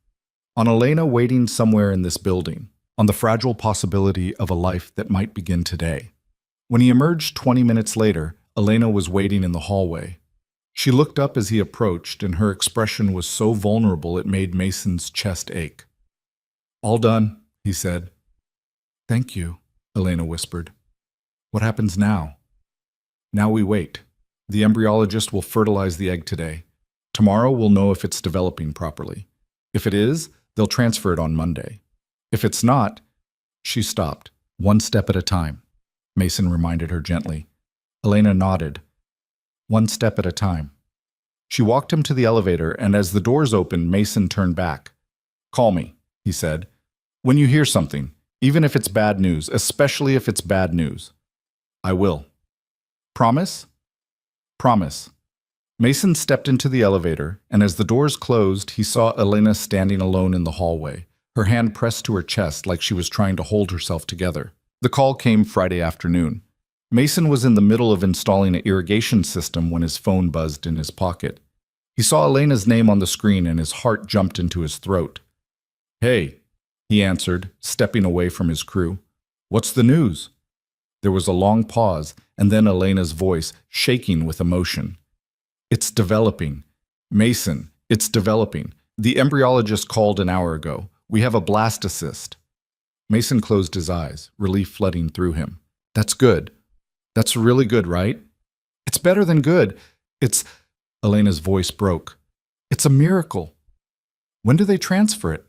on Elena waiting somewhere in this building, on the fragile possibility of a life that might begin today. When he emerged 20 minutes later, Elena was waiting in the hallway. She looked up as he approached, and her expression was so vulnerable it made Mason's chest ache. "All done," he said. "Thank you," Elena whispered. "What happens now?" "Now we wait. The embryologist will fertilize the egg today. Tomorrow we'll know if it's developing properly. If it is, they'll transfer it on Monday. If it's not—" She stopped. "One step at a time," Mason reminded her gently. Elena nodded. "One step at a time." She walked him to the elevator, and as the doors opened, Mason turned back. "Call me," he said, "when you hear something, even if it's bad news, especially if it's bad news." "I will." "Promise?" "Promise." Mason stepped into the elevator, and as the doors closed, he saw Elena standing alone in the hallway, her hand pressed to her chest like she was trying to hold herself together. The call came Friday afternoon. Mason was in the middle of installing an irrigation system when his phone buzzed in his pocket. He saw Elena's name on the screen and his heart jumped into his throat. "Hey," he answered, stepping away from his crew. "What's the news?" There was a long pause, and then Elena's voice, shaking with emotion. "It's developing. Mason, it's developing. The embryologist called an hour ago. We have a blastocyst." Mason closed his eyes, relief flooding through him. "That's good. That's really good, right?" "It's better than good. It's—" Elena's voice broke. "It's a miracle." "When do they transfer it?"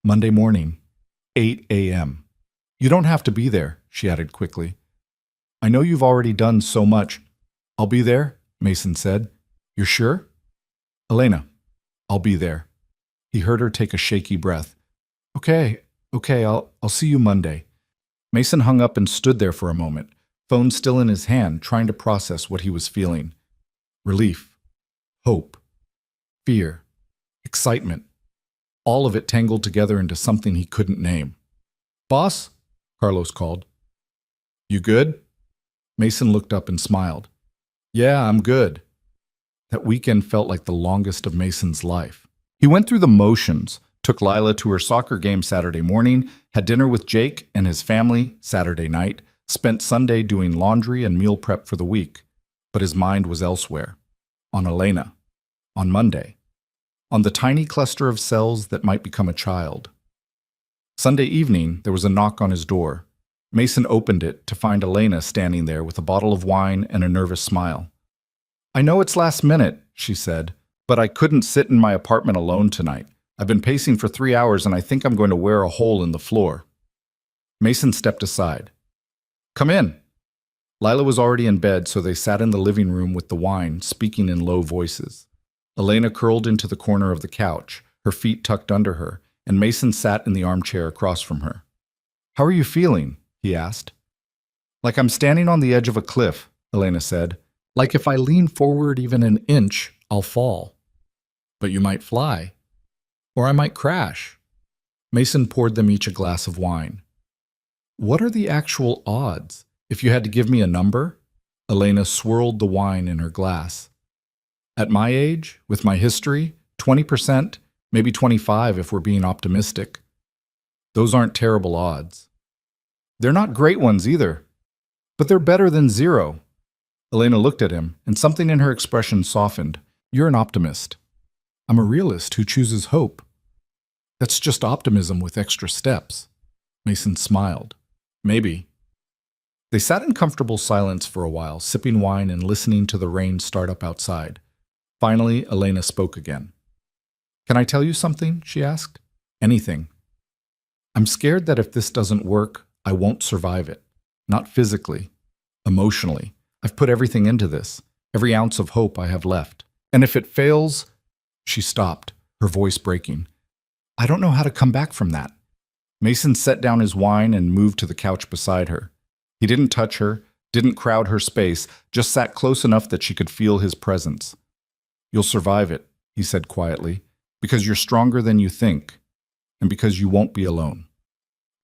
"Monday morning, 8 a.m. You don't have to be there," she added quickly. "I know you've already done so much." "I'll be there," Mason said. "You're sure?" "Elena, I'll be there." He heard her take a shaky breath. Okay, I'll see you Monday." Mason hung up and stood there for a moment, phone still in his hand, trying to process what he was feeling. Relief, hope, fear, excitement. All of it tangled together into something he couldn't name. "Boss?" Carlos called. "You good?" Mason looked up and smiled. "Yeah, I'm good." That weekend felt like the longest of Mason's life. He went through the motions, took Lila to her soccer game Saturday morning, had dinner with Jake and his family Saturday night, spent Sunday doing laundry and meal prep for the week. But his mind was elsewhere. On Elena. On Monday. On the tiny cluster of cells that might become a child. Sunday evening, there was a knock on his door. Mason opened it to find Elena standing there with a bottle of wine and a nervous smile. "I know it's last minute," she said, "but I couldn't sit in my apartment alone tonight. I've been pacing for 3 hours and I think I'm going to wear a hole in the floor." Mason stepped aside. "Come in." Lila was already in bed, so they sat in the living room with the wine, speaking in low voices. Elena curled into the corner of the couch, her feet tucked under her, and Mason sat in the armchair across from her. "How are you feeling?" he asked. "Like I'm standing on the edge of a cliff," Elena said. "Like if I lean forward even an inch, I'll fall." "But you might fly. Or I might crash." Mason poured them each a glass of wine. "What are the actual odds? If you had to give me a number?" Elena swirled the wine in her glass. "At my age, with my history, 20%, maybe 25% if we're being optimistic. Those aren't terrible odds. They're not great ones either, but they're better than zero." Elena looked at him, and something in her expression softened. "You're an optimist. I'm a realist who chooses hope." "That's just optimism with extra steps." Mason smiled. "Maybe." They sat in comfortable silence for a while, sipping wine and listening to the rain start up outside. Finally, Elena spoke again. "Can I tell you something?" she asked. "Anything." "I'm scared that if this doesn't work, I won't survive it. Not physically, emotionally. I've put everything into this, every ounce of hope I have left. And if it fails—" She stopped, her voice breaking. "I don't know how to come back from that." Mason set down his wine and moved to the couch beside her. He didn't touch her, didn't crowd her space, just sat close enough that she could feel his presence. "You'll survive it," he said quietly, "because you're stronger than you think. and because you won't be alone.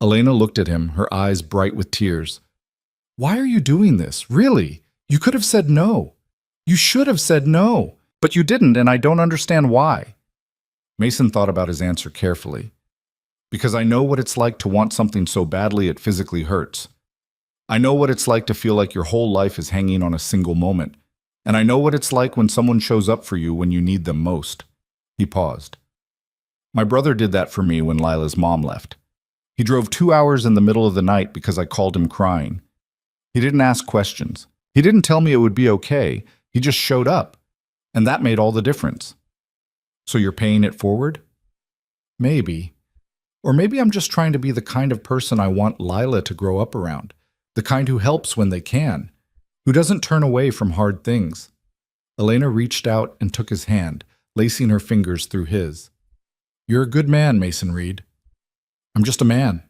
Elena looked at him, her eyes bright with tears. Why are you doing this? Really? You could have said no. You should have said no. But you didn't, and I don't understand why. Mason thought about his answer carefully. Because I know what it's like to want something so badly it physically hurts. I know what it's like to feel like your whole life is hanging on a single moment. And I know what it's like when someone shows up for you when you need them most. He paused. My brother did that for me when Lila's mom left. He drove 2 hours in the middle of the night because I called him crying. He didn't ask questions. He didn't tell me it would be okay. He just showed up. And that made all the difference. So you're paying it forward? Maybe. Or maybe I'm just trying to be the kind of person I want Lila to grow up around. The kind who helps when they can. Who doesn't turn away from hard things. Elena reached out and took his hand, lacing her fingers through his. You're a good man, Mason Reed. I'm just a man.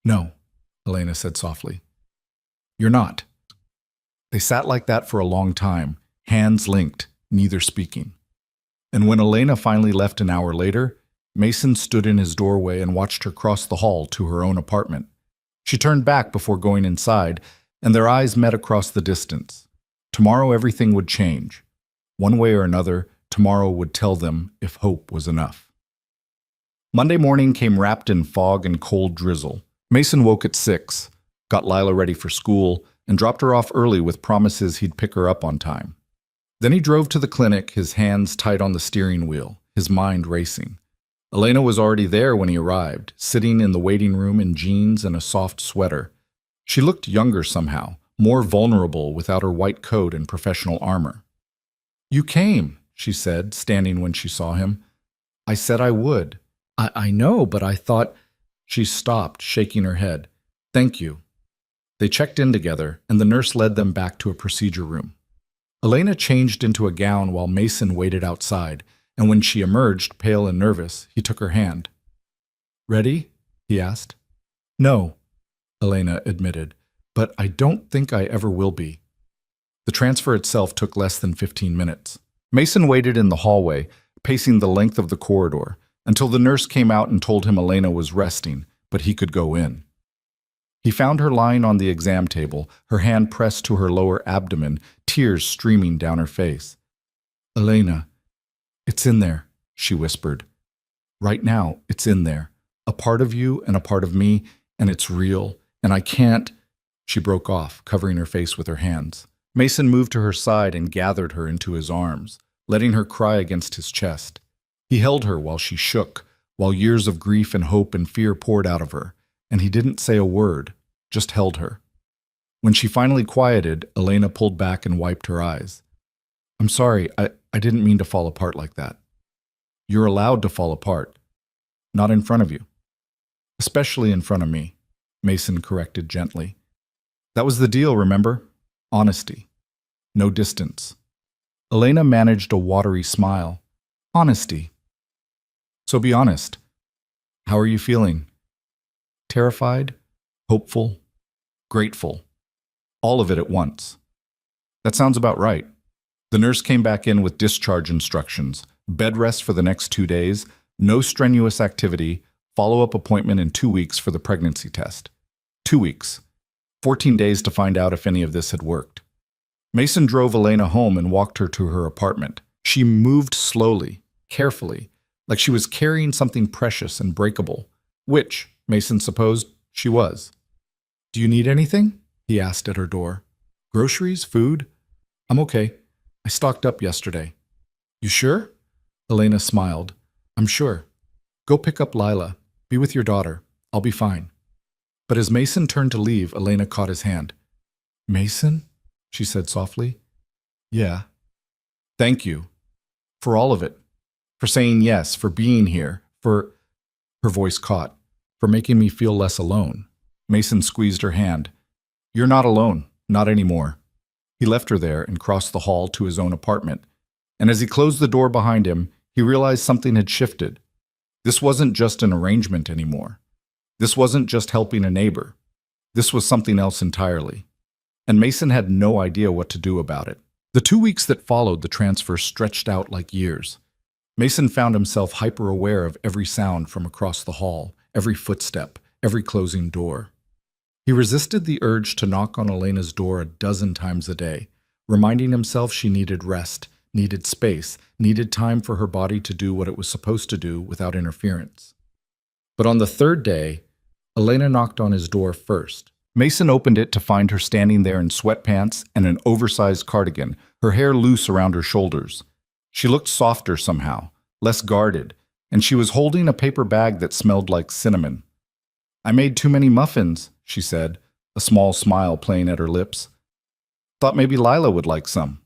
No, Elena said softly. You're not. They sat like that for a long time, hands linked, neither speaking. And when Elena finally left an hour later, Mason stood in his doorway and watched her cross the hall to her own apartment. She turned back before going inside, and their eyes met across the distance. Tomorrow everything would change. One way or another, tomorrow would tell them if hope was enough. Monday morning came wrapped in fog and cold drizzle. Mason woke at 6, got Lila ready for school, and dropped her off early with promises he'd pick her up on time. Then he drove to the clinic, his hands tight on the steering wheel, his mind racing. Elena was already there when he arrived, sitting in the waiting room in jeans and a soft sweater. She looked younger somehow, more vulnerable without her white coat and professional armor. You came, she said, standing when she saw him. I said I would. I know, but I thought... She stopped, shaking her head. Thank you. They checked in together, and the nurse led them back to a procedure room. Elena changed into a gown while Mason waited outside, and when she emerged, pale and nervous, he took her hand. Ready? He asked. No, Elena admitted, but I don't think I ever will be. The transfer itself took less than 15 minutes. Mason waited in the hallway, pacing the length of the corridor, until the nurse came out and told him Elena was resting, but he could go in. He found her lying on the exam table, her hand pressed to her lower abdomen, tears streaming down her face. Elena, it's in there, she whispered. Right now, it's in there. A part of you and a part of me, and it's real, and I can't... She broke off, covering her face with her hands. Mason moved to her side and gathered her into his arms, letting her cry against his chest. He held her while she shook, while years of grief and hope and fear poured out of her, and he didn't say a word, just held her. When she finally quieted, Elena pulled back and wiped her eyes. I'm sorry, I didn't mean to fall apart like that. You're allowed to fall apart. Not in front of you. Especially in front of me, Mason corrected gently. That was the deal, remember? Honesty. No distance. Elena managed a watery smile. Honesty. So be honest. How are you feeling? Terrified? Hopeful? Grateful? All of it at once. That sounds about right. The nurse came back in with discharge instructions, bed rest for the next 2 days, no strenuous activity, follow-up appointment in 2 weeks for the pregnancy test. 2 weeks. 14 days to find out if any of this had worked. Mason drove Elena home and walked her to her apartment. She moved slowly, carefully, like she was carrying something precious and breakable, which, Mason supposed, she was. Do you need anything? He asked at her door. Groceries? Food? I'm okay. I stocked up yesterday. You sure? Elena smiled. I'm sure. Go pick up Lila. Be with your daughter. I'll be fine. But as Mason turned to leave, Elena caught his hand. Mason? She said softly. Yeah. Thank you. For all of it. For saying yes, for being here, for... Her voice caught. For making me feel less alone. Mason squeezed her hand. You're not alone. Not anymore. He left her there and crossed the hall to his own apartment. And as he closed the door behind him, he realized something had shifted. This wasn't just an arrangement anymore. This wasn't just helping a neighbor. This was something else entirely. And Mason had no idea what to do about it. The 2 weeks that followed the transfer stretched out like years. Mason found himself hyper-aware of every sound from across the hall, every footstep, every closing door. He resisted the urge to knock on Elena's door a dozen times a day, reminding himself she needed rest, needed space, needed time for her body to do what it was supposed to do without interference. But on the third day, Elena knocked on his door first. Mason opened it to find her standing there in sweatpants and an oversized cardigan, her hair loose around her shoulders. She looked softer somehow, less guarded, and she was holding a paper bag that smelled like cinnamon. "I made too many muffins," she said, a small smile playing at her lips. "Thought maybe Lila would like some."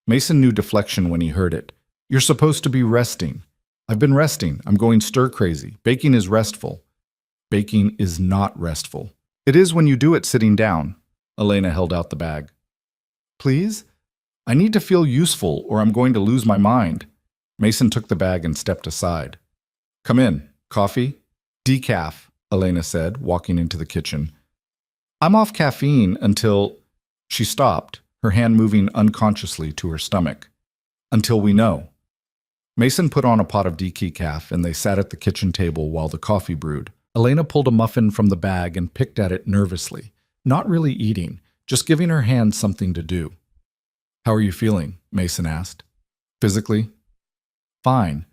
Mason knew deflection when he heard it. "You're supposed to be resting." "I've been resting. I'm going stir-crazy. Baking is restful." "Baking is not restful." "It is when you do it sitting down." Elena held out the bag. "Please? I need to feel useful or I'm going to lose my mind." Mason took the bag and stepped aside. "Come in. Coffee?" "Decaf," Elena said, walking into the kitchen. "I'm off caffeine until—" She stopped, her hand moving unconsciously to her stomach. "Until we know." Mason put on a pot of decaf and they sat at the kitchen table while the coffee brewed. Elena pulled a muffin from the bag and picked at it nervously, not really eating, just giving her hand something to do. "How are you feeling?" Mason asked. "Physically?" "Fine.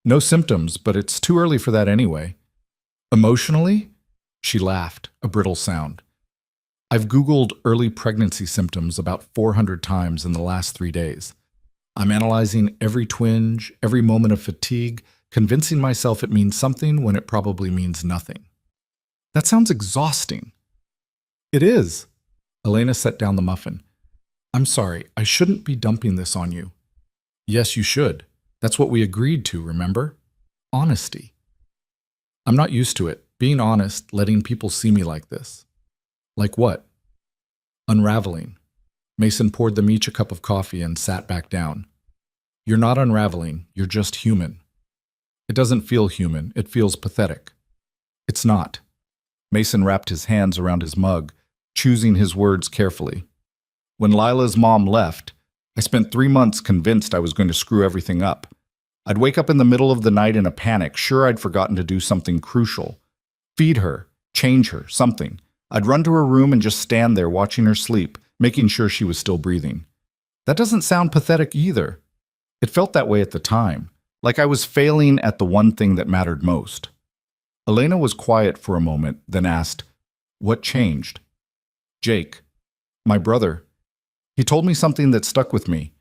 No symptoms, but it's too early for that anyway." "Emotionally?" She laughed, a brittle sound. "I've Googled early pregnancy symptoms about 400 times in the last 3 days. I'm analyzing every twinge, every moment of fatigue, convincing myself it means something when it probably means nothing." "That sounds exhausting." "It is." Elena set down the muffin. "I'm sorry, I shouldn't be dumping this on you." "Yes, you should. That's what we agreed to, remember? Honesty." "I'm not used to it, being honest, letting people see me like this." "Like what?" "Unraveling." Mason poured them each a cup of coffee and sat back down. "You're not unraveling, you're just human." "It doesn't feel human, it feels pathetic." "It's not." Mason wrapped his hands around his mug, choosing his words carefully. "When Lila's mom left, I spent 3 months convinced I was going to screw everything up. I'd wake up in the middle of the night in a panic, sure I'd forgotten to do something crucial. Feed her, change her, something. I'd run to her room and just stand there watching her sleep, making sure she was still breathing. That doesn't sound pathetic either. It felt that way at the time, like I was failing at the one thing that mattered most." Elena was quiet for a moment, then asked, "What changed?" "Jake, my brother. He told me something that stuck with me.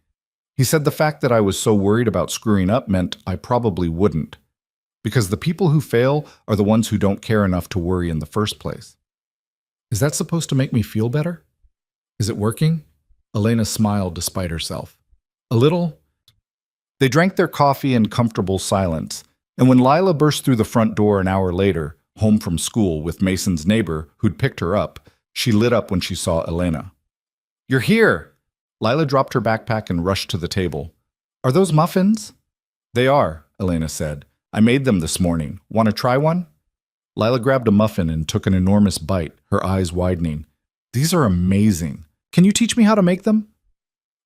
He said the fact that I was so worried about screwing up meant I probably wouldn't. Because the people who fail are the ones who don't care enough to worry in the first place." "Is that supposed to make me feel better? Is it working?" Elena smiled despite herself. "A little." They drank their coffee in comfortable silence, and when Lila burst through the front door an hour later, home from school with Mason's neighbor who'd picked her up, she lit up when she saw Elena. "You're here!" Lila dropped her backpack and rushed to the table. "Are those muffins?" "They are," Elena said. "I made them this morning. Want to try one?" Lila grabbed a muffin and took an enormous bite, her eyes widening. "These are amazing. Can you teach me how to make them?"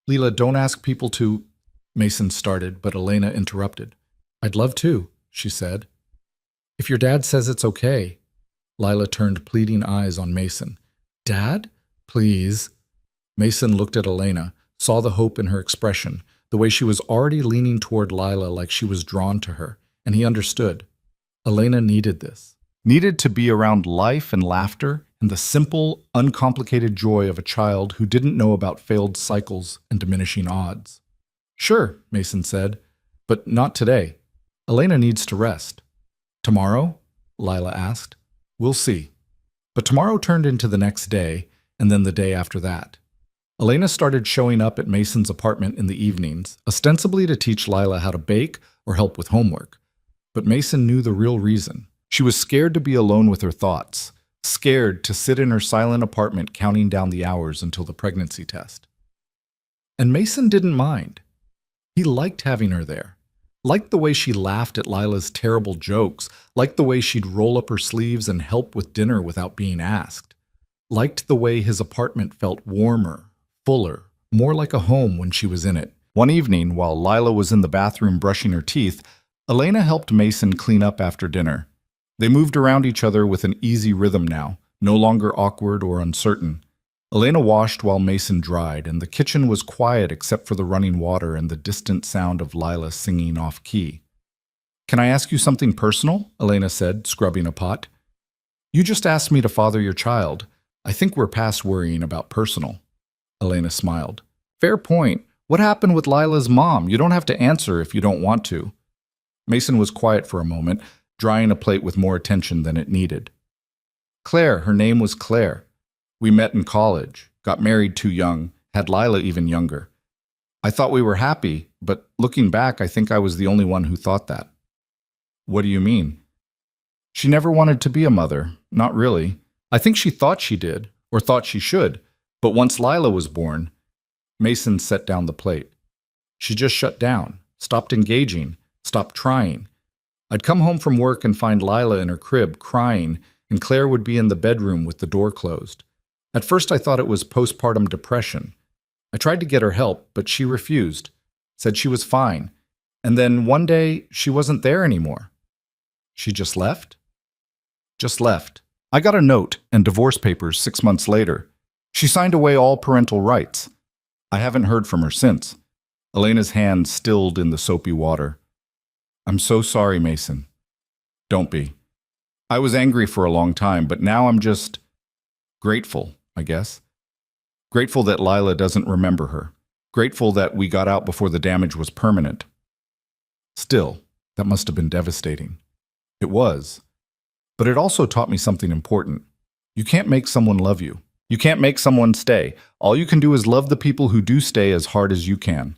"Lila, don't ask people to—" Mason started, but Elena interrupted. "I'd love to," she said. "If your dad says it's okay." Lila turned pleading eyes on Mason. "Dad? Please." Mason looked at Elena, saw the hope in her expression, the way she was already leaning toward Lila like she was drawn to her, and he understood. Elena needed this. Needed to be around life and laughter and the simple, uncomplicated joy of a child who didn't know about failed cycles and diminishing odds. "Sure," Mason said, "but not today. Elena needs to rest." "Tomorrow?" Lila asked. "We'll see." But tomorrow turned into the next day, and then the day after that. Elena started showing up at Mason's apartment in the evenings, ostensibly to teach Lila how to bake or help with homework. But Mason knew the real reason. She was scared to be alone with her thoughts, scared to sit in her silent apartment counting down the hours until the pregnancy test. And Mason didn't mind. He liked having her there. Liked the way she laughed at Lila's terrible jokes, liked the way she'd roll up her sleeves and help with dinner without being asked. Liked the way his apartment felt warmer, fuller, more like a home when she was in it, One evening, while Lila was in the bathroom brushing her teeth, Elena helped Mason clean up after dinner. They moved around each other with an easy rhythm now, no longer awkward or uncertain. Elena washed while Mason dried, and the kitchen was quiet except for the running water and the distant sound of Lila singing off-key. "Can I ask you something personal?" Elena said, scrubbing a pot. "You just asked me to father your child. I think we're past worrying about personal." Elena smiled. "Fair point. What happened with Lila's mom? You don't have to answer if you don't want to." Mason was quiet for a moment, drying a plate with more attention than it needed. "Claire, her name was Claire. We met in college, got married too young, had Lila even younger. I thought we were happy, but looking back, I think I was the only one who thought that." "What do you mean?" "She never wanted to be a mother, not really. I think she thought she did, or thought she should, but once Lila was born..." Mason set down the plate. "She just shut down, stopped engaging, stopped trying. I'd come home from work and find Lila in her crib crying, and Claire would be in the bedroom with the door closed. At first I thought it was postpartum depression. I tried to get her help, but she refused, said she was fine, and then one day she wasn't there anymore." "She just left?" "Just left. I got a note and divorce papers 6 months later. She signed away all parental rights. I haven't heard from her since." Elena's hand stilled in the soapy water. "I'm so sorry, Mason." "Don't be. I was angry for a long time, but now I'm just grateful, I guess. Grateful that Lila doesn't remember her. Grateful that we got out before the damage was permanent." Still, that must have been devastating. It was. But it also taught me something important. You can't make someone love you. You can't make someone stay. All you can do is love the people who do stay as hard as you can.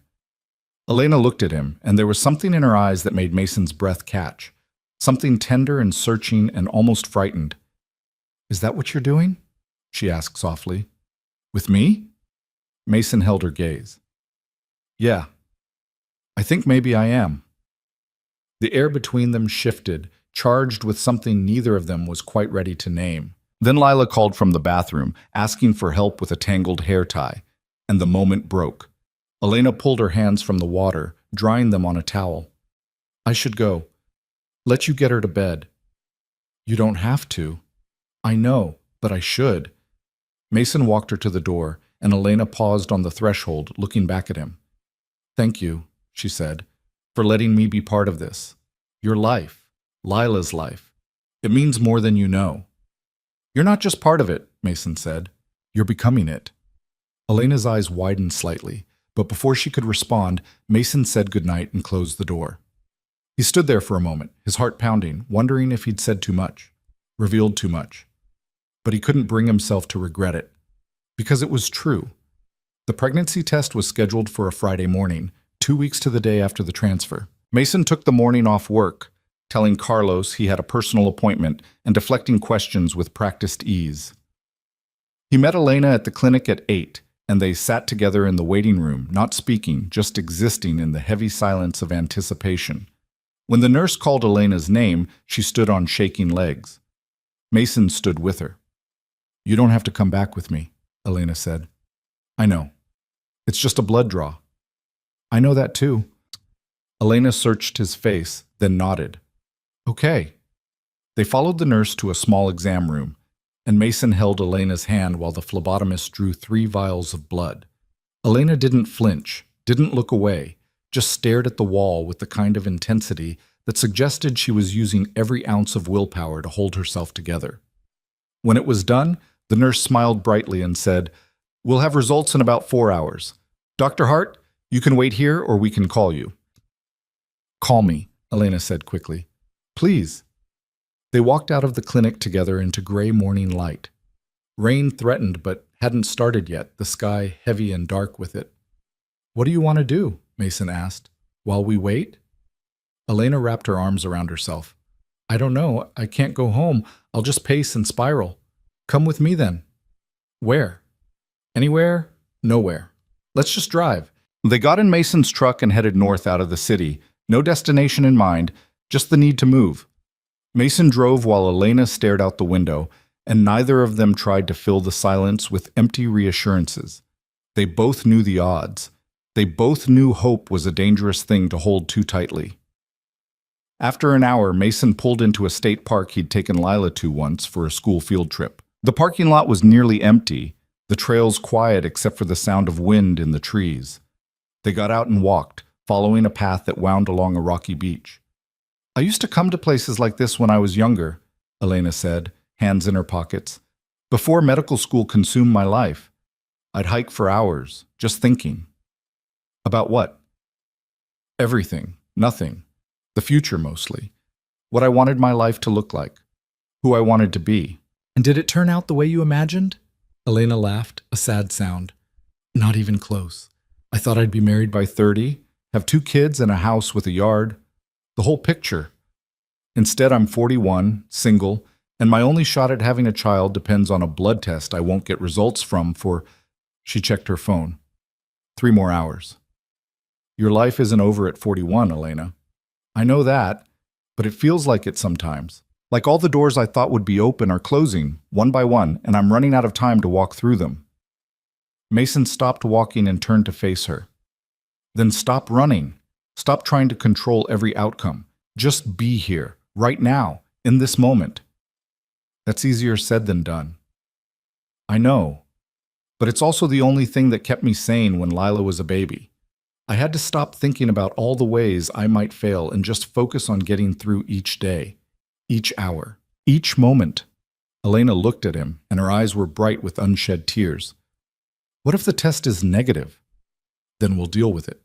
Elena looked at him, and there was something in her eyes that made Mason's breath catch. Something tender and searching and almost frightened. "Is that what you're doing?" she asked softly. "With me?" Mason held her gaze. "Yeah. I think maybe I am." The air between them shifted, charged with something neither of them was quite ready to name. Then Lila called from the bathroom, asking for help with a tangled hair tie, and the moment broke. Elena pulled her hands from the water, drying them on a towel. "I should go. Let you get her to bed." "You don't have to." "I know, but I should." Mason walked her to the door, and Elena paused on the threshold, looking back at him. "Thank you," she said, "for letting me be part of this. Your life, Lila's life. It means more than you know." "You're not just part of it," Mason said. "You're becoming it." Elena's eyes widened slightly, but before she could respond, Mason said goodnight and closed the door. He stood there for a moment, his heart pounding, wondering if he'd said too much, revealed too much. But he couldn't bring himself to regret it, because it was true. The pregnancy test was scheduled for a Friday morning, 2 weeks to the day after the transfer. Mason took the morning off work, telling Carlos he had a personal appointment and deflecting questions with practiced ease. He met Elena at the clinic at 8, and they sat together in the waiting room, not speaking, just existing in the heavy silence of anticipation. When the nurse called Elena's name, she stood on shaking legs. Mason stood with her. "You don't have to come back with me," Elena said. "I know. It's just a blood draw." "I know that too." Elena searched his face, then nodded. "Okay." They followed the nurse to a small exam room, and Mason held Elena's hand while the phlebotomist drew 3 vials of blood. Elena didn't flinch, didn't look away, just stared at the wall with the kind of intensity that suggested she was using every ounce of willpower to hold herself together. When it was done, the nurse smiled brightly and said, "We'll have results in about 4 hours. Dr. Hart, you can wait here or we can call you." "Call me," Elena said quickly. "Please." They walked out of the clinic together into gray morning light. Rain threatened but hadn't started yet, the sky heavy and dark with it. "What do you want to do?" Mason asked. "While we wait?" Elena wrapped her arms around herself. "I don't know. I can't go home. I'll just pace and spiral. Come with me then." "Where?" "Anywhere? Nowhere. Let's just drive." They got in Mason's truck and headed north out of the city. No destination in mind, just the need to move. Mason drove while Elena stared out the window, and neither of them tried to fill the silence with empty reassurances. They both knew the odds. They both knew hope was a dangerous thing to hold too tightly. After an hour, Mason pulled into a state park he'd taken Lila to once for a school field trip. The parking lot was nearly empty, the trails quiet except for the sound of wind in the trees. They got out and walked, following a path that wound along a rocky beach. "I used to come to places like this when I was younger," Elena said, hands in her pockets. "Before medical school consumed my life. I'd hike for hours, just thinking." "About what?" "Everything. Nothing. The future mostly. What I wanted my life to look like. Who I wanted to be." "And did it turn out the way you imagined?" Elena laughed, a sad sound. "Not even close. I thought I'd be married by 30, have 2 kids and a house with a yard. The whole picture. Instead, I'm 41, single, and my only shot at having a child depends on a blood test I won't get results from for," she checked her phone, "3 more hours." "Your life isn't over at 41, Elena." "I know that, but it feels like it sometimes. Like all the doors I thought would be open are closing, one by one, and I'm running out of time to walk through them." Mason stopped walking and turned to face her. "Then stop running. Stop trying to control every outcome. Just be here, right now, in this moment." "That's easier said than done." "I know, but it's also the only thing that kept me sane when Lila was a baby. I had to stop thinking about all the ways I might fail and just focus on getting through each day, each hour, each moment." Elena looked at him, and her eyes were bright with unshed tears. "What if the test is negative? Then we'll deal with it."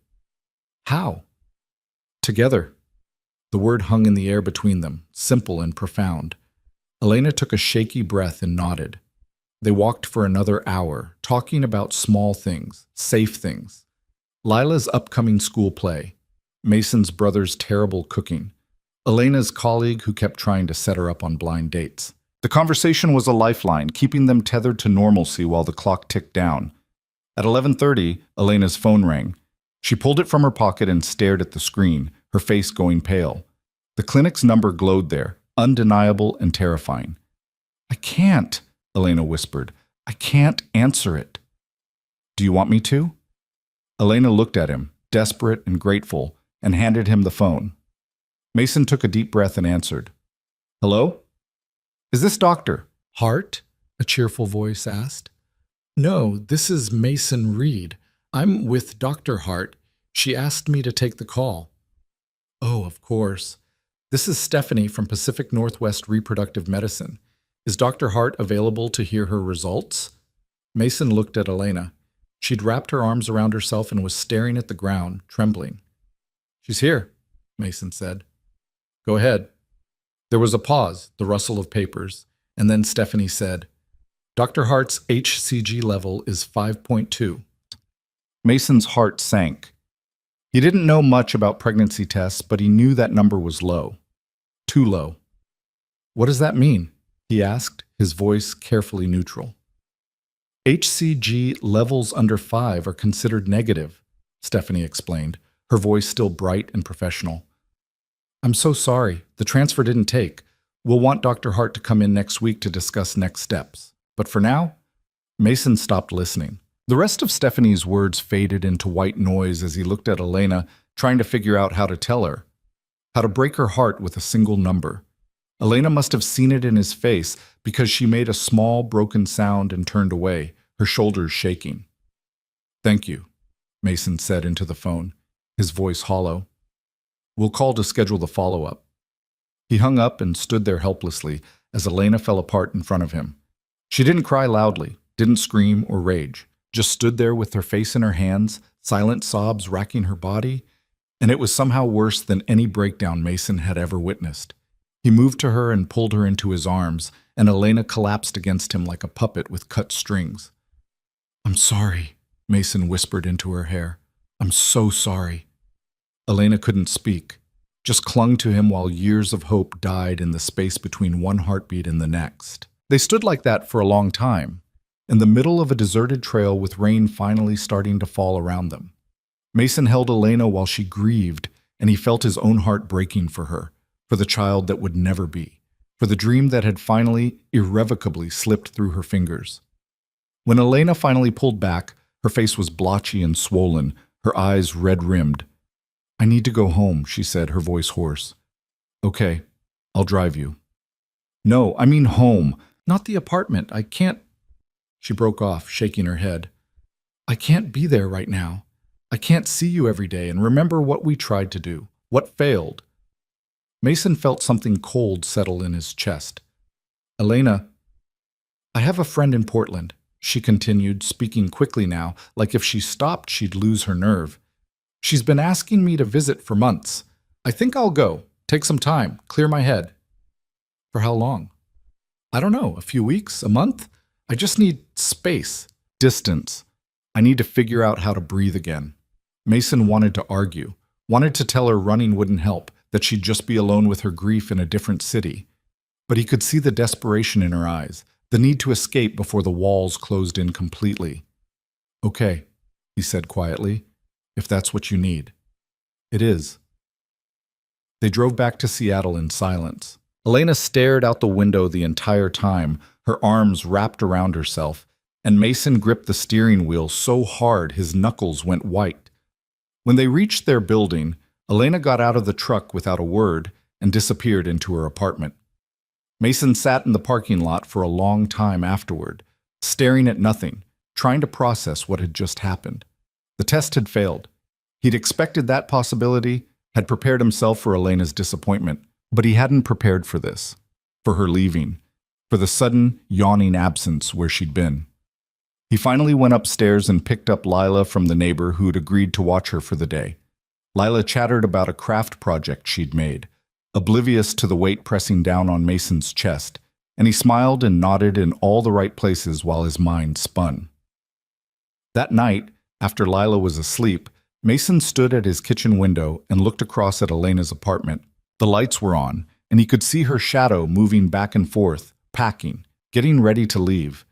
"How?" "Together." The word hung in the air between them, simple and profound. Elena took a shaky breath and nodded. They walked for another hour, talking about small things, safe things. Lila's upcoming school play, Mason's brother's terrible cooking, Elena's colleague who kept trying to set her up on blind dates. The conversation was a lifeline, keeping them tethered to normalcy while the clock ticked down. At 11:30, Elena's phone rang. She pulled it from her pocket and stared at the screen, her face going pale. The clinic's number glowed there, undeniable and terrifying. "I can't," Elena whispered. "I can't answer it." "Do you want me to?" Elena looked at him, desperate and grateful, and handed him the phone. Mason took a deep breath and answered. "Hello? Is this Dr. Hart?" a cheerful voice asked. "No, this is Mason Reed. I'm with Dr. Hart. She asked me to take the call." "Oh, of course. This is Stephanie from Pacific Northwest Reproductive Medicine. Is Dr. Hart available to hear her results?" Mason looked at Elena. She'd wrapped her arms around herself and was staring at the ground, trembling. "She's here," Mason said. "Go ahead." There was a pause, the rustle of papers, and then Stephanie said, "Dr. Hart's HCG level is 5.2. Mason's heart sank. He didn't know much about pregnancy tests, but he knew that number was low. Too low. "What does that mean?" he asked, his voice carefully neutral. "HCG levels under 5 are considered negative," Stephanie explained, her voice still bright and professional. "I'm so sorry. The transfer didn't take. We'll want Dr. Hart to come in next week to discuss next steps. But for now," Mason stopped listening. The rest of Stephanie's words faded into white noise as he looked at Elena, trying to figure out how to tell her, how to break her heart with a single number. Elena must have seen it in his face because she made a small, broken sound and turned away, her shoulders shaking. "Thank you," Mason said into the phone, his voice hollow. "We'll call to schedule the follow-up." He hung up and stood there helplessly as Elena fell apart in front of him. She didn't cry loudly, didn't scream or rage, just stood there with her face in her hands, silent sobs racking her body, and it was somehow worse than any breakdown Mason had ever witnessed. He moved to her and pulled her into his arms, and Elena collapsed against him like a puppet with cut strings. "I'm sorry," Mason whispered into her hair. "I'm so sorry." Elena couldn't speak, just clung to him while years of hope died in the space between one heartbeat and the next. They stood like that for a long time, in the middle of a deserted trail with rain finally starting to fall around them. Mason held Elena while she grieved, and he felt his own heart breaking for her, for the child that would never be, for the dream that had finally, irrevocably slipped through her fingers. When Elena finally pulled back, her face was blotchy and swollen, her eyes red-rimmed. "I need to go home," she said, her voice hoarse. "Okay, I'll drive you." "No, I mean home, not the apartment. I can't—" She broke off, shaking her head. "I can't be there right now. I can't see you every day and remember what we tried to do, what failed." Mason felt something cold settle in his chest. "Elena, I have a friend in Portland," she continued, speaking quickly now, like if she stopped she'd lose her nerve. "She's been asking me to visit for months. I think I'll go, take some time, clear my head." "For how long?" "I don't know, a few weeks, a month? I just need space, distance. I need to figure out how to breathe again." Mason wanted to argue, wanted to tell her running wouldn't help, that she'd just be alone with her grief in a different city. But he could see the desperation in her eyes, the need to escape before the walls closed in completely. "Okay," he said quietly, "if that's what you need." "It is." They drove back to Seattle in silence. Elena stared out the window the entire time, her arms wrapped around herself, and Mason gripped the steering wheel so hard his knuckles went white. When they reached their building, Elena got out of the truck without a word and disappeared into her apartment. Mason sat in the parking lot for a long time afterward, staring at nothing, trying to process what had just happened. The test had failed. He'd expected that possibility, had prepared himself for Elena's disappointment, but he hadn't prepared for this, for her leaving, for the sudden, yawning absence where she'd been. He finally went upstairs and picked up Lila from the neighbor who'd agreed to watch her for the day. Lila chattered about a craft project she'd made, oblivious to the weight pressing down on Mason's chest, and he smiled and nodded in all the right places while his mind spun. That night, after Lila was asleep, Mason stood at his kitchen window and looked across at Elena's apartment. The lights were on, and he could see her shadow moving back and forth, packing, getting ready to leave.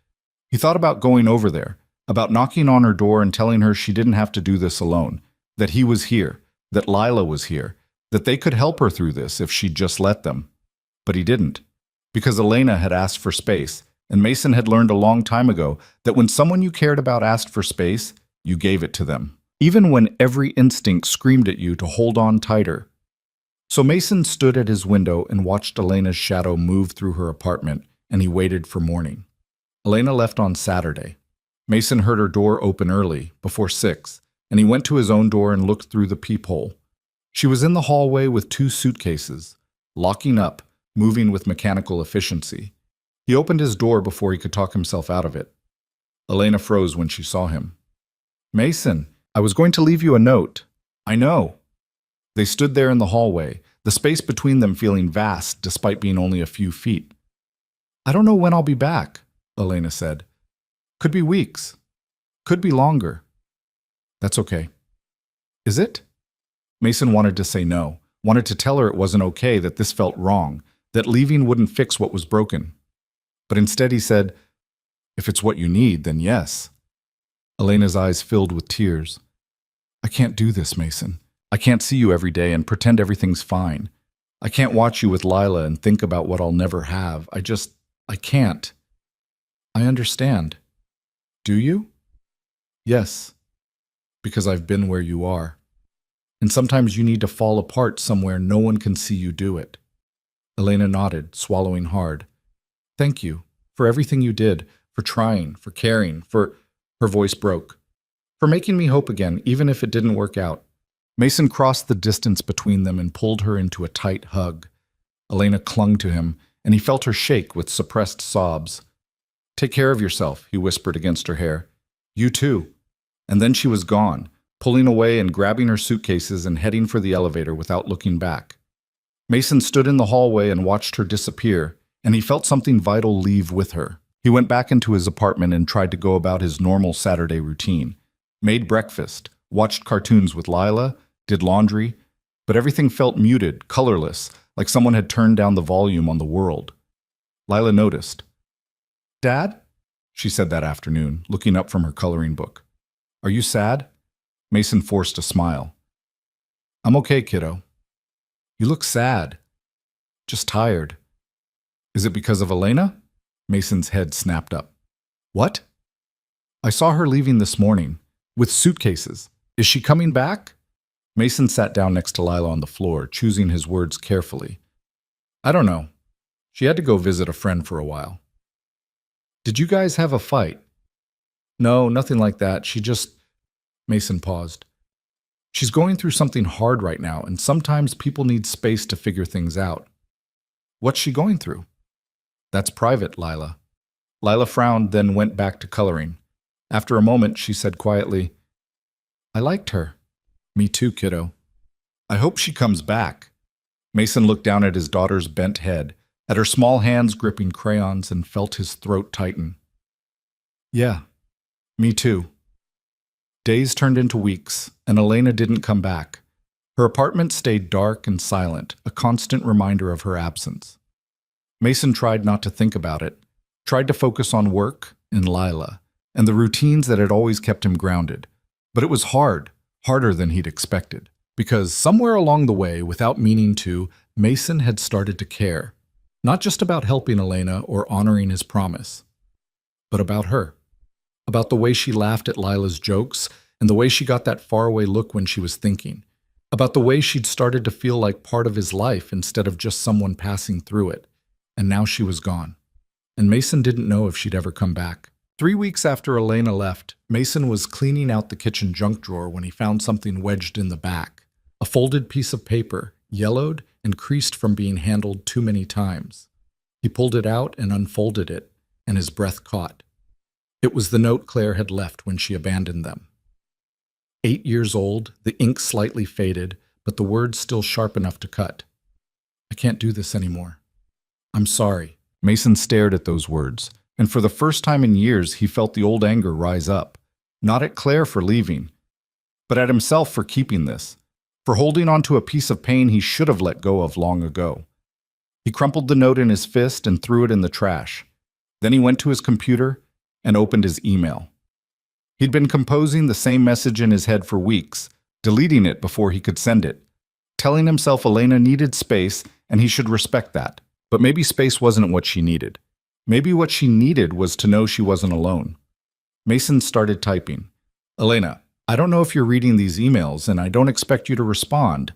He thought about going over there, about knocking on her door and telling her she didn't have to do this alone, that he was here, that Lila was here, that they could help her through this if she'd just let them. But he didn't, because Elena had asked for space, and Mason had learned a long time ago that when someone you cared about asked for space, you gave it to them, even when every instinct screamed at you to hold on tighter. So Mason stood at his window and watched Elena's shadow move through her apartment, and he waited for morning. Elena left on Saturday. Mason heard her door open early, before 6, and he went to his own door and looked through the peephole. She was in the hallway with 2 suitcases, locking up, moving with mechanical efficiency. He opened his door before he could talk himself out of it. Elena froze when she saw him. "Mason, I was going to leave you a note." "I know." They stood there in the hallway, the space between them feeling vast despite being only a few feet. "I don't know when I'll be back," Elena said. "Could be weeks. Could be longer." "That's okay." "Is it?" Mason wanted to say no, wanted to tell her it wasn't okay, that this felt wrong, that leaving wouldn't fix what was broken. But instead he said, "If it's what you need, then yes." Elena's eyes filled with tears. "I can't do this, Mason. I can't see you every day and pretend everything's fine. I can't watch you with Lila and think about what I'll never have. I can't." "I understand." "Do you?" "Yes, because I've been where you are. And sometimes you need to fall apart somewhere no one can see you do it." Elena nodded, swallowing hard. "Thank you for everything you did, for trying, for caring, for—" Her voice broke. "For making me hope again, even if it didn't work out." Mason crossed the distance between them and pulled her into a tight hug. Elena clung to him, and he felt her shake with suppressed sobs. "Take care of yourself," he whispered against her hair. "You too." And then she was gone, pulling away and grabbing her suitcases and heading for the elevator without looking back. Mason stood in the hallway and watched her disappear, and he felt something vital leave with her. He went back into his apartment and tried to go about his normal Saturday routine. Made breakfast, watched cartoons with Lila, did laundry, but everything felt muted, colorless, like someone had turned down the volume on the world. Lila noticed. "Dad?" she said that afternoon, looking up from her coloring book. "Are you sad?" Mason forced a smile. "I'm okay, kiddo." "You look sad. Just tired." "Is it because of Elena?" Mason's head snapped up. "What?" "I saw her leaving this morning, with suitcases. Is she coming back? Mason sat down next to Lila on the floor, choosing his words carefully. I don't know. She had to go visit a friend for a while. Did you guys have a fight? No, nothing like that. She just... Mason paused. She's going through something hard right now, and sometimes people need space to figure things out. What's she going through? That's private, Lila. Lila frowned, then went back to coloring. After a moment, she said quietly, I liked her. Me too, kiddo. I hope she comes back. Mason looked down at his daughter's bent head, at her small hands gripping crayons, and felt his throat tighten. Yeah, me too. Days turned into weeks, and Elena didn't come back. Her apartment stayed dark and silent, a constant reminder of her absence. Mason tried not to think about it, tried to focus on work and Lila, and the routines that had always kept him grounded. But it was hard, harder than he'd expected, because somewhere along the way, without meaning to, Mason had started to care, not just about helping Elena or honoring his promise, but about her. About the way she laughed at Lila's jokes and the way she got that faraway look when she was thinking. About the way she'd started to feel like part of his life instead of just someone passing through it. And now she was gone. And Mason didn't know if she'd ever come back. 3 weeks after Elena left, Mason was cleaning out the kitchen junk drawer when he found something wedged in the back. A folded piece of paper, yellowed and creased from being handled too many times. He pulled it out and unfolded it, and his breath caught. It was the note Claire had left when she abandoned them. 8 years old, the ink slightly faded, but the words still sharp enough to cut. I can't do this anymore. I'm sorry. Mason stared at those words, and for the first time in years he felt the old anger rise up. Not at Claire for leaving, but at himself for keeping this, for holding on to a piece of pain he should have let go of long ago. He crumpled the note in his fist and threw it in the trash. Then he went to his computer and opened his email. He'd been composing the same message in his head for weeks, deleting it before he could send it, telling himself Elena needed space and he should respect that. But maybe space wasn't what she needed. Maybe what she needed was to know she wasn't alone. Mason started typing. Elena, I don't know if you're reading these emails and I don't expect you to respond,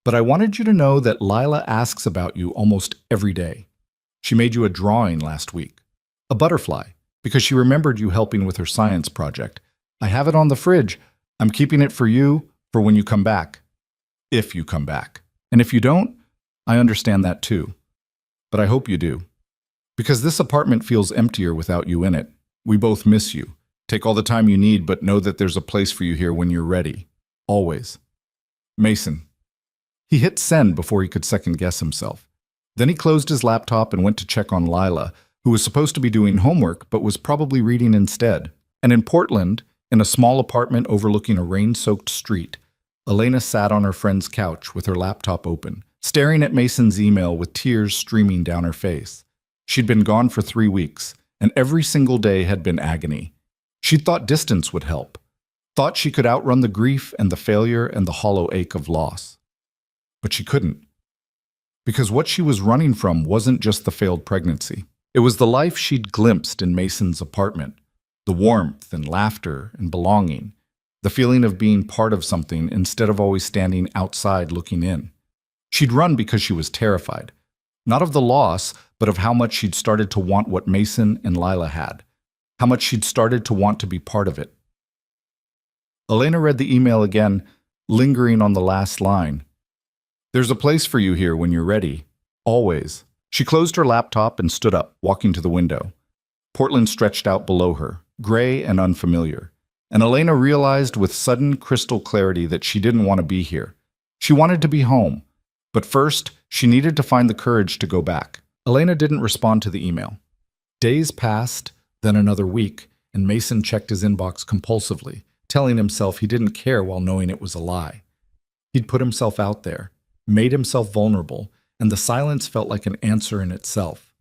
but I wanted you to know that Lila asks about you almost every day. She made you a drawing last week, a butterfly, because she remembered you helping with her science project. I have it on the fridge. I'm keeping it for you for when you come back. If you come back. And if you don't, I understand that too. But I hope you do. Because this apartment feels emptier without you in it. We both miss you. Take all the time you need, but know that there's a place for you here when you're ready. Always. Mason. He hit send before he could second-guess himself. Then he closed his laptop and went to check on Lila, who was supposed to be doing homework but was probably reading instead. And in Portland, in a small apartment overlooking a rain-soaked street, Elena sat on her friend's couch with her laptop open, staring at Mason's email with tears streaming down her face. She'd been gone for 3 weeks, and every single day had been agony. She'd thought distance would help, thought she could outrun the grief and the failure and the hollow ache of loss. But she couldn't. Because what she was running from wasn't just the failed pregnancy. It was the life she'd glimpsed in Mason's apartment, the warmth and laughter and belonging, the feeling of being part of something instead of always standing outside looking in. She'd run because she was terrified, not of the loss, but of how much she'd started to want what Mason and Lila had, how much she'd started to want to be part of it. Elena read the email again, lingering on the last line. There's a place for you here when you're ready, always. She closed her laptop and stood up, walking to the window. Portland stretched out below her, gray and unfamiliar, and Elena realized with sudden crystal clarity that she didn't want to be here. She wanted to be home, but first, she needed to find the courage to go back. Elena didn't respond to the email. Days passed, then another week, and Mason checked his inbox compulsively, telling himself he didn't care while knowing it was a lie. He'd put himself out there, made himself vulnerable, and the silence felt like an answer in itself.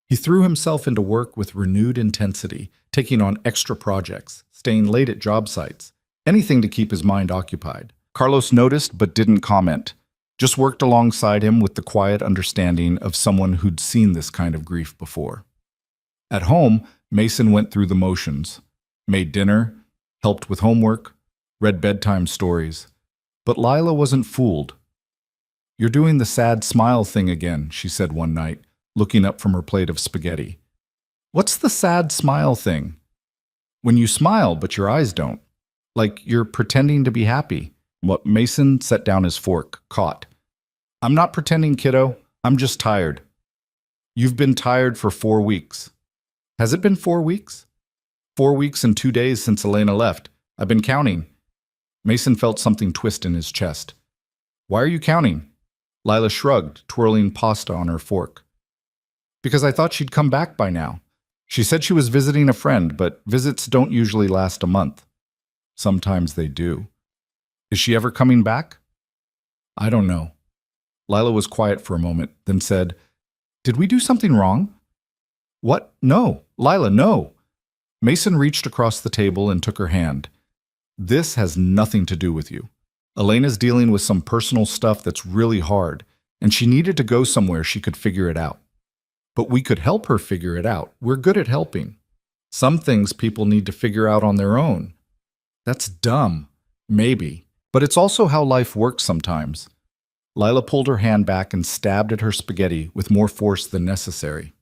He threw himself into work with renewed intensity, taking on extra projects, staying late at job sites, anything to keep his mind occupied. Carlos noticed but didn't comment, just worked alongside him with the quiet understanding of someone who'd seen this kind of grief before. At home, Mason went through the motions, made dinner, helped with homework, read bedtime stories. But Lila wasn't fooled. "You're doing the sad smile thing again," she said one night, looking up from her plate of spaghetti. "What's the sad smile thing?" "When you smile, but your eyes don't. Like you're pretending to be happy." What Mason set down his fork, caught. "I'm not pretending, kiddo. I'm just tired." "You've been tired for 4 weeks. Has it been 4 weeks? 4 weeks and 2 days since Elena left. I've been counting." Mason felt something twist in his chest. "Why are you counting?" Lila shrugged, twirling pasta on her fork. "Because I thought she'd come back by now. She said she was visiting a friend, but visits don't usually last a month." "Sometimes they do." "Is she ever coming back?" "I don't know." Lila was quiet for a moment, then said, "Did we do something wrong?" "What? No. Lila, no." Mason reached across the table and took her hand. "This has nothing to do with you. Elena's dealing with some personal stuff that's really hard, and she needed to go somewhere she could figure it out. But we could help her figure it out. We're good at helping. Some things people need to figure out on their own." "That's dumb." "Maybe. But it's also how life works sometimes." Lila pulled her hand back and stabbed at her spaghetti with more force than necessary.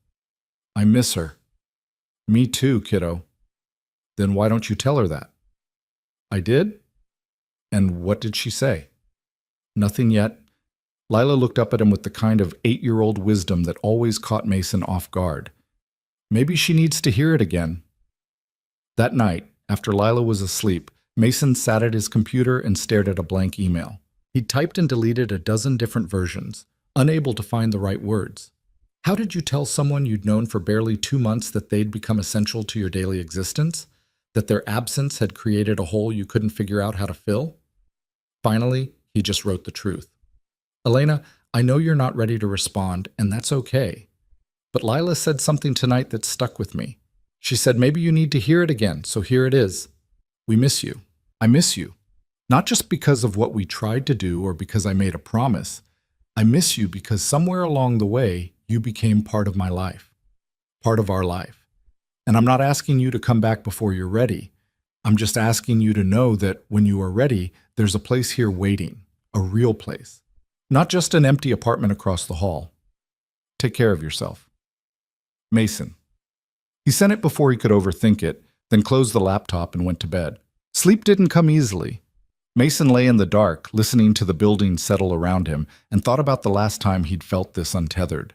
"I miss her." "Me too, kiddo." "Then why don't you tell her that?" "I did." "And what did she say?" "Nothing yet." Lila looked up at him with the kind of 8-year-old wisdom that always caught Mason off guard. Maybe she needs to hear it again. That night, after Lila was asleep, Mason sat at his computer and stared at a blank email. He'd typed and deleted a dozen different versions, unable to find the right words. How did you tell someone you'd known for barely 2 months that they'd become essential to your daily existence? That their absence had created a hole you couldn't figure out how to fill? Finally, he just wrote the truth. "Elena, I know you're not ready to respond, and that's okay. But Lila said something tonight that stuck with me. She said maybe you need to hear it again, so here it is. We miss you. I miss you. Not just because of what we tried to do or because I made a promise. I miss you because somewhere along the way, you became part of my life. Part of our life. And I'm not asking you to come back before you're ready. I'm just asking you to know that when you are ready, there's a place here waiting. A real place. Not just an empty apartment across the hall. Take care of yourself. Mason." He sent it before he could overthink it, then closed the laptop and went to bed. Sleep didn't come easily. Mason lay in the dark, listening to the building settle around him, and thought about the last time he'd felt this untethered.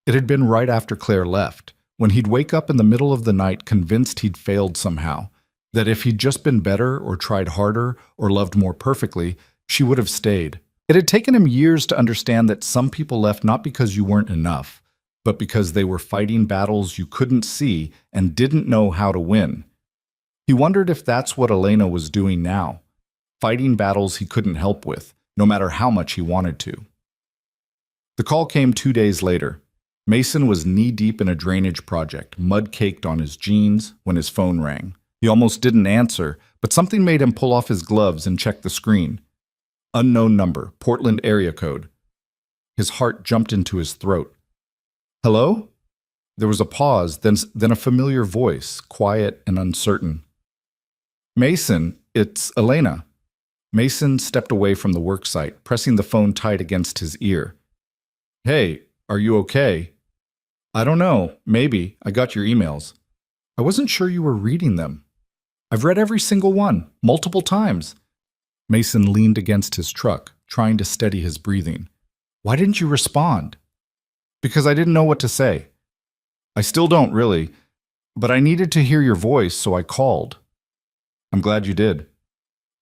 It had been right after Claire left, when he'd wake up in the middle of the night convinced he'd failed somehow, that if he'd just been better or tried harder or loved more perfectly, she would have stayed. It had taken him years to understand that some people left not because you weren't enough, but because they were fighting battles you couldn't see and didn't know how to win. He wondered if that's what Elena was doing now, fighting battles he couldn't help with, no matter how much he wanted to. The call came 2 days later. Mason was knee-deep in a drainage project, mud-caked on his jeans, when his phone rang. He almost didn't answer, but something made him pull off his gloves and check the screen. Unknown number, Portland area code. His heart jumped into his throat. "Hello?" There was a pause, then a familiar voice, quiet and uncertain. "Mason, it's Elena." Mason stepped away from the worksite, pressing the phone tight against his ear. "Hey, are you okay?" "I don't know. Maybe. I got your emails." "I wasn't sure you were reading them." "I've read every single one, multiple times." Mason leaned against his truck, trying to steady his breathing. "Why didn't you respond?" "Because I didn't know what to say. I still don't, really. But I needed to hear your voice, so I called." "I'm glad you did."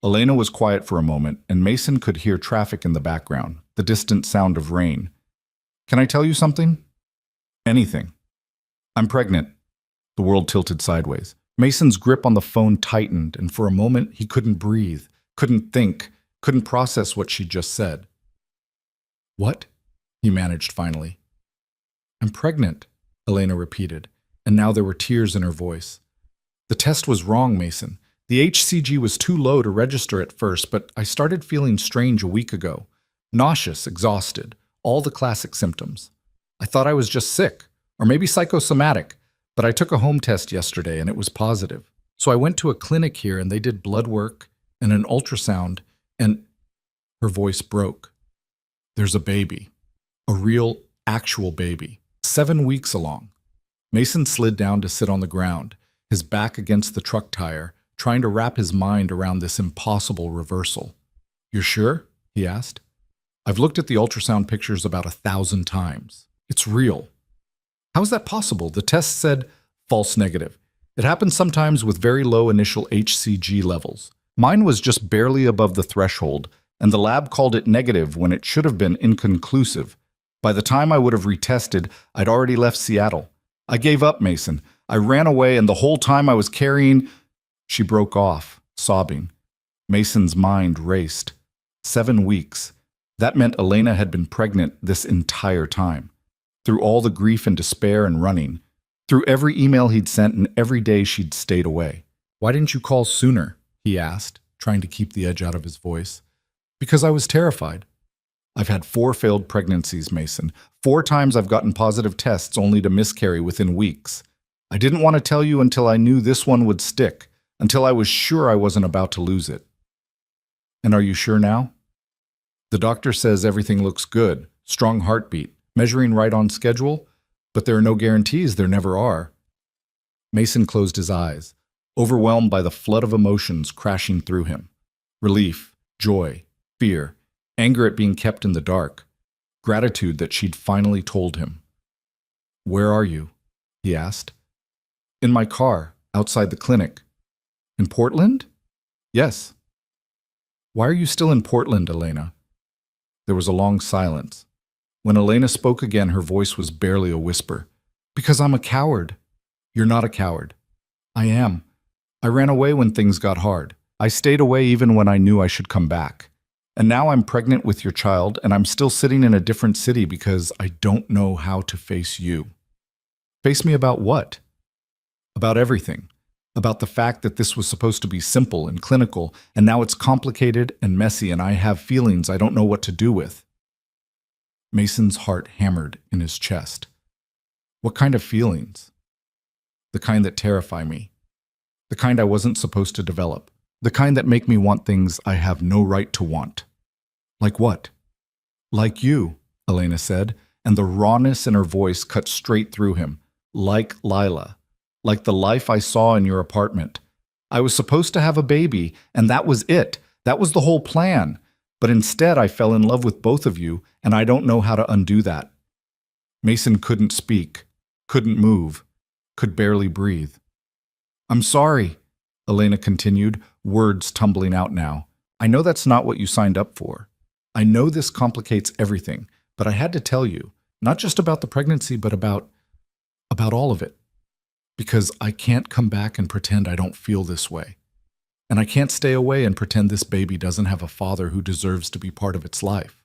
Elena was quiet for a moment, and Mason could hear traffic in the background, the distant sound of rain. "Can I tell you something?" "Anything." "I'm pregnant." The world tilted sideways. Mason's grip on the phone tightened, and for a moment he couldn't breathe, couldn't think, couldn't process what she'd just said. "What?" he managed finally. "I'm pregnant," Elena repeated, and now there were tears in her voice. "The test was wrong, Mason. The HCG was too low to register at first, but I started feeling strange a week ago. Nauseous, exhausted, all the classic symptoms. I thought I was just sick, or maybe psychosomatic, but I took a home test yesterday and it was positive. So I went to a clinic here and they did blood work, and an ultrasound, and her voice broke. There's a baby. A real, actual baby. 7 weeks along. Mason slid down to sit on the ground, his back against the truck tire, trying to wrap his mind around this impossible reversal. You're sure? He asked. I've looked at the ultrasound pictures about 1,000 times. It's real. How is that possible? The test said false negative. It happens sometimes with very low initial HCG levels. Mine was just barely above the threshold, and the lab called it negative when it should have been inconclusive. By the time I would have retested, I'd already left Seattle. I gave up, Mason. I ran away, and the whole time I was carrying... She broke off, sobbing. Mason's mind raced. 7 weeks. That meant Elena had been pregnant this entire time. Through all the grief and despair and running. Through every email he'd sent and every day she'd stayed away. Why didn't you call sooner? He asked, trying to keep the edge out of his voice. Because I was terrified. I've had 4 failed pregnancies, Mason. 4 times I've gotten positive tests only to miscarry within weeks. I didn't want to tell you until I knew this one would stick, until I was sure I wasn't about to lose it. And are you sure now? The doctor says everything looks good, strong heartbeat, measuring right on schedule, but there are no guarantees, there never are. Mason closed his eyes, overwhelmed by the flood of emotions crashing through him. Relief, joy, fear, anger at being kept in the dark, gratitude that she'd finally told him. Where are you? He asked. In my car, outside the clinic. In Portland? Yes. Why are you still in Portland, Elena? There was a long silence. When Elena spoke again, her voice was barely a whisper. Because I'm a coward. You're not a coward. I am. I ran away when things got hard. I stayed away even when I knew I should come back. And now I'm pregnant with your child, and I'm still sitting in a different city because I don't know how to face you. Face me about what? About everything. About the fact that this was supposed to be simple and clinical, and now it's complicated and messy, and I have feelings I don't know what to do with. Mason's heart hammered in his chest. What kind of feelings? The kind that terrify me. The kind I wasn't supposed to develop. The kind that make me want things I have no right to want. Like what? Like you, Elena said, and the rawness in her voice cut straight through him. Like Lila. Like the life I saw in your apartment. I was supposed to have a baby, and that was it. That was the whole plan. But instead, I fell in love with both of you, and I don't know how to undo that. Mason couldn't speak, couldn't move, could barely breathe. I'm sorry, Elena continued, words tumbling out now. I know that's not what you signed up for. I know this complicates everything, but I had to tell you, not just about the pregnancy, but about all of it. Because I can't come back and pretend I don't feel this way. And I can't stay away and pretend this baby doesn't have a father who deserves to be part of its life.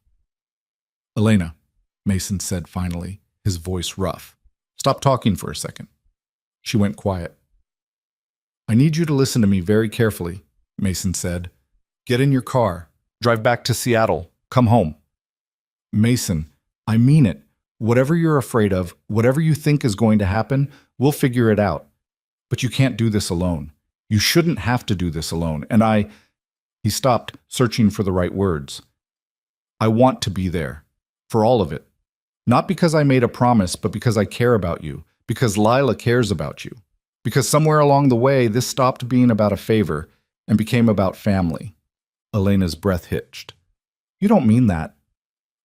Elena, Mason said finally, his voice rough. Stop talking for a second. She went quiet. I need you to listen to me very carefully, Mason said. Get in your car. Drive back to Seattle. Come home. Mason, I mean it. Whatever you're afraid of, whatever you think is going to happen, we'll figure it out. But you can't do this alone. You shouldn't have to do this alone. And He stopped, searching for the right words. I want to be there. For all of it. Not because I made a promise, but because I care about you. Because Lila cares about you. Because somewhere along the way, this stopped being about a favor and became about family. Elena's breath hitched. You don't mean that.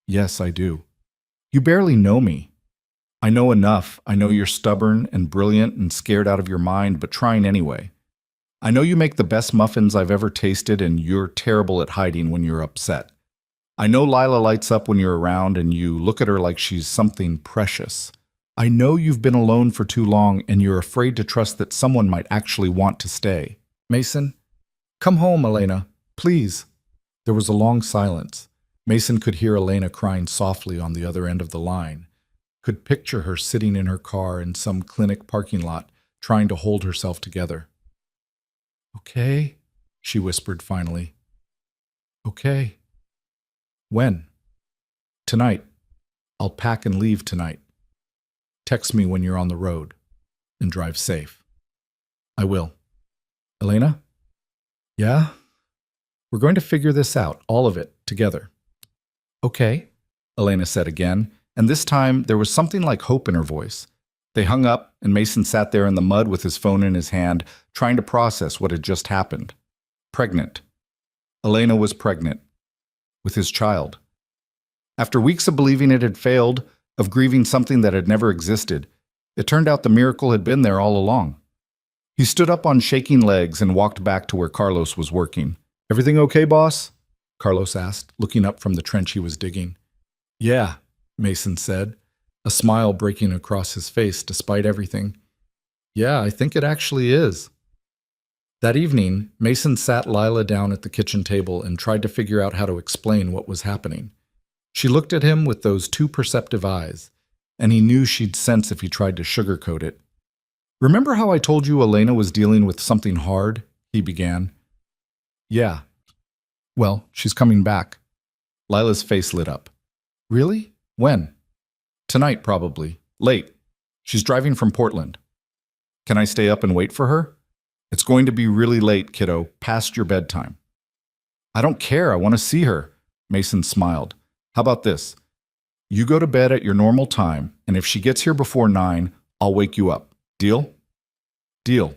Yes, I do. You barely know me. I know enough. I know you're stubborn and brilliant and scared out of your mind, but trying anyway. I know you make the best muffins I've ever tasted, and you're terrible at hiding when you're upset. I know Lila lights up when you're around, and you look at her like she's something precious. I know you've been alone for too long, and you're afraid to trust that someone might actually want to stay. Mason, come home, Elena, please. There was a long silence. Mason could hear Elena crying softly on the other end of the line, could picture her sitting in her car in some clinic parking lot, trying to hold herself together. Okay, she whispered finally. Okay. When? Tonight. I'll pack and leave tonight. Text me when you're on the road, and drive safe. I will. Elena? Yeah? We're going to figure this out, all of it, together. Okay, Elena said again, and this time there was something like hope in her voice. They hung up, and Mason sat there in the mud with his phone in his hand, trying to process what had just happened. Pregnant. Elena was pregnant. With his child. After weeks of believing it had failed, of grieving something that had never existed, it turned out the miracle had been there all along. He stood up on shaking legs and walked back to where Carlos was working. "Everything okay, boss?" Carlos asked, looking up from the trench he was digging. "Yeah," Mason said, a smile breaking across his face despite everything. "Yeah, I think it actually is." That evening, Mason sat Lila down at the kitchen table and tried to figure out how to explain what was happening. She looked at him with those two perceptive eyes, and he knew she'd sense if he tried to sugarcoat it. "Remember how I told you Elena was dealing with something hard?" he began. "Yeah." "Well, she's coming back." Lila's face lit up. "Really? When?" "Tonight, probably. Late. She's driving from Portland." "Can I stay up and wait for her?" "It's going to be really late, kiddo, past your bedtime." "I don't care, I want to see her." Mason smiled. "How about this? You go to bed at your normal time, and if she gets here before 9, I'll wake you up. Deal?" "Deal."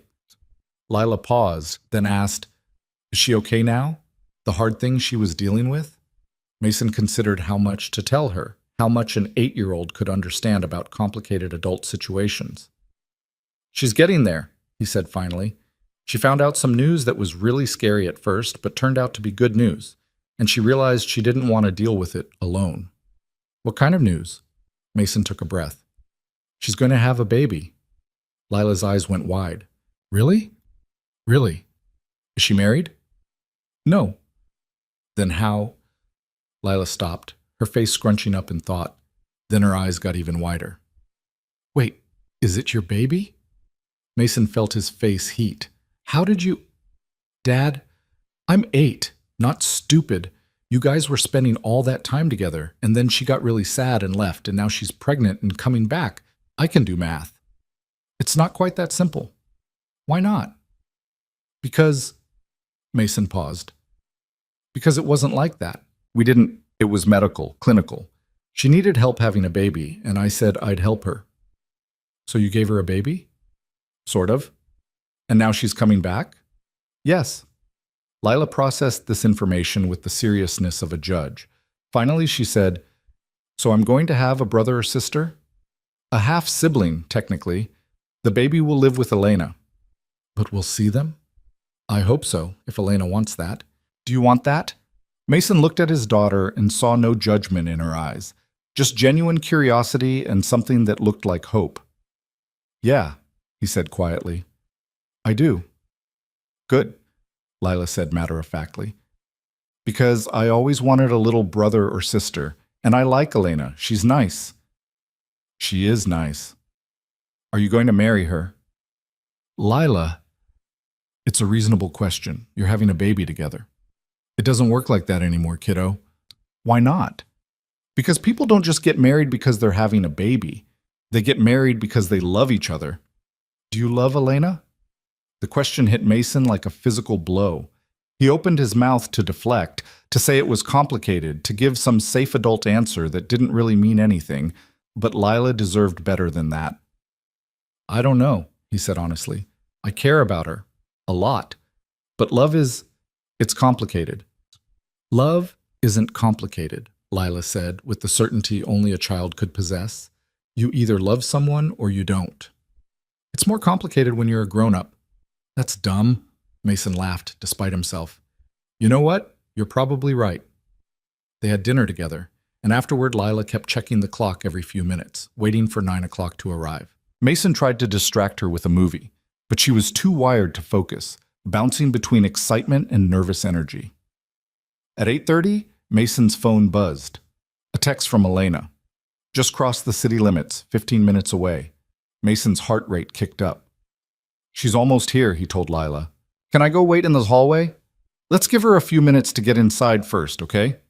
Lila paused, then asked, "Is she okay now? The hard things she was dealing with?" Mason considered how much to tell her, how much an 8-year-old could understand about complicated adult situations. "She's getting there," he said finally. She found out some news that was really scary at first, but turned out to be good news, and she realized she didn't want to deal with it alone. "What kind of news?" Mason took a breath. "She's going to have a baby." Lila's eyes went wide. "Really? Really? Is she married?" "No." "Then how?" Lila stopped, her face scrunching up in thought. Then her eyes got even wider. "Wait, is it your baby?" Mason felt his face heat. "How did you—" "Dad, I'm 8, not stupid. You guys were spending all that time together, and then she got really sad and left, and now she's pregnant and coming back. I can do math." "It's not quite that simple." "Why not?" "Because—" Mason paused. "Because it wasn't like that. It was medical, clinical. She needed help having a baby, and I said I'd help her." "So you gave her a baby?" "Sort of. And now she's coming back?" "Yes." Lila processed this information with the seriousness of a judge. Finally, she said, "So I'm going to have a brother or sister?" "A half-sibling, technically. The baby will live with Elena." "But we'll see them?" "I hope so, if Elena wants that." "Do you want that?" Mason looked at his daughter and saw no judgment in her eyes, just genuine curiosity and something that looked like hope. "Yeah," he said quietly. "I do." "Good," Lila said matter-of-factly. "Because I always wanted a little brother or sister, and I like Elena. She's nice." "She is nice." "Are you going to marry her?" "Lila, it's a reasonable question. You're having a baby together." "It doesn't work like that anymore, kiddo." "Why not?" "Because people don't just get married because they're having a baby. They get married because they love each other." "Do you love Elena?" The question hit Mason like a physical blow. He opened his mouth to deflect, to say it was complicated, to give some safe adult answer that didn't really mean anything, but Lila deserved better than that. "I don't know," he said honestly. "I care about her. A lot. But it's complicated." "Love isn't complicated," Lila said, with the certainty only a child could possess. "You either love someone or you don't. It's more complicated when you're a grown-up." "That's dumb," Mason laughed, despite himself. "You know what? You're probably right." They had dinner together, and afterward Lila kept checking the clock every few minutes, waiting for 9 o'clock to arrive. Mason tried to distract her with a movie, but she was too wired to focus, bouncing between excitement and nervous energy. At 8:30, Mason's phone buzzed. A text from Elena. "Just crossed the city limits, 15 minutes away." Mason's heart rate kicked up. "She's almost here," he told Lila. "Can I go wait in the hallway? Let's give her a few minutes to get inside first, okay?"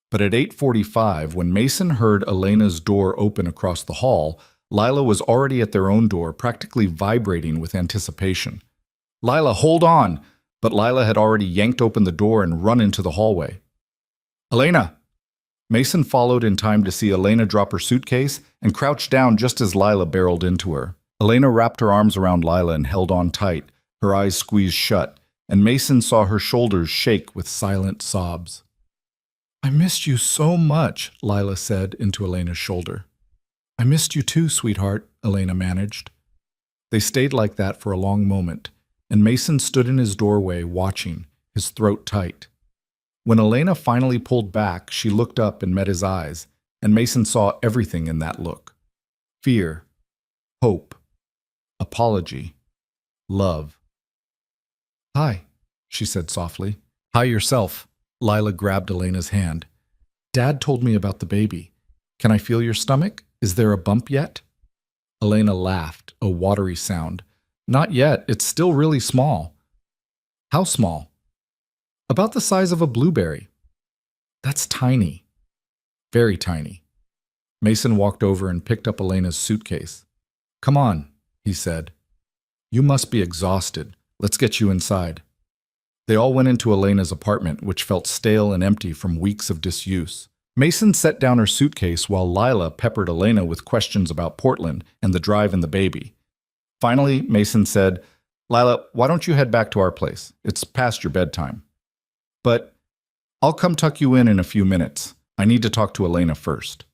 But at 8:45, when Mason heard Elena's door open across the hall, Lila was already at their own door, practically vibrating with anticipation. "Lila, hold on!" but Lila had already yanked open the door and run into the hallway. "Elena!" Mason followed in time to see Elena drop her suitcase and crouch down just as Lila barreled into her. Elena wrapped her arms around Lila and held on tight, her eyes squeezed shut, and Mason saw her shoulders shake with silent sobs. "I missed you so much," Lila said into Elena's shoulder. "I missed you too, sweetheart," Elena managed. They stayed like that for a long moment, and Mason stood in his doorway watching, his throat tight. When Elena finally pulled back, she looked up and met his eyes, and Mason saw everything in that look. Fear, hope, apology, love. "Hi," she said softly. "Hi yourself." Lila grabbed Elena's hand. "Dad told me about the baby. Can I feel your stomach? Is there a bump yet?" Elena laughed, a watery sound. "Not yet. It's still really small." "How small?" "About the size of a blueberry." "That's tiny." "Very tiny." Mason walked over and picked up Elena's suitcase. "Come on," he said. "You must be exhausted. Let's get you inside." They all went into Elena's apartment, which felt stale and empty from weeks of disuse. Mason set down her suitcase while Lila peppered Elena with questions about Portland and the drive and the baby. Finally, Mason said, "Lila, why don't you head back to our place? It's past your bedtime." "But I'll come tuck you in a few minutes. I need to talk to Elena first."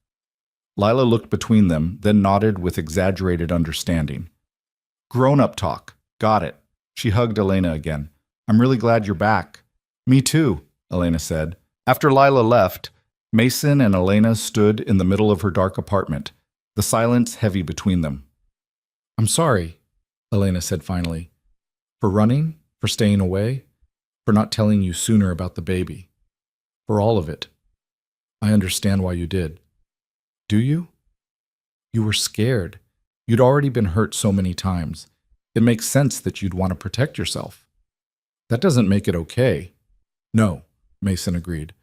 Lila looked between them, then nodded with exaggerated understanding. "Grown-up talk. Got it." She hugged Elena again. "I'm really glad you're back." "Me too," Elena said. After Lila left, Mason and Elena stood in the middle of her dark apartment, the silence heavy between them. "I'm sorry," Elena said finally. "For running, for staying away, for not telling you sooner about the baby. For all of it. I understand why you did." "Do you?" "You were scared. You'd already been hurt so many times. It makes sense that you'd want to protect yourself." "That doesn't make it okay." "No," Mason agreed.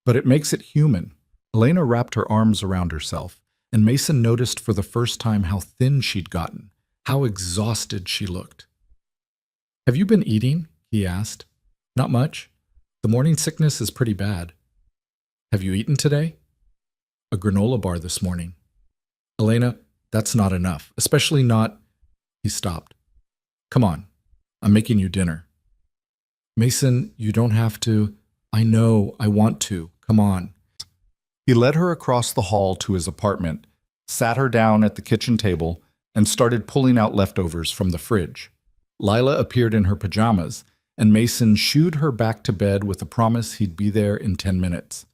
"But it makes it human." Elena wrapped her arms around herself, and Mason noticed for the first time how thin she'd gotten, how exhausted she looked. "Have you been eating?" he asked. "Not much. The morning sickness is pretty bad." "Have you eaten today?" "A granola bar this morning." "Elena, that's not enough, especially not—" He stopped. "Come on, I'm making you dinner." "Mason, you don't have to." "I know, I want to. Come on." He led her across the hall to his apartment, sat her down at the kitchen table, and started pulling out leftovers from the fridge. Lila appeared in her pajamas, and Mason shooed her back to bed with a promise he'd be there in 10 minutes.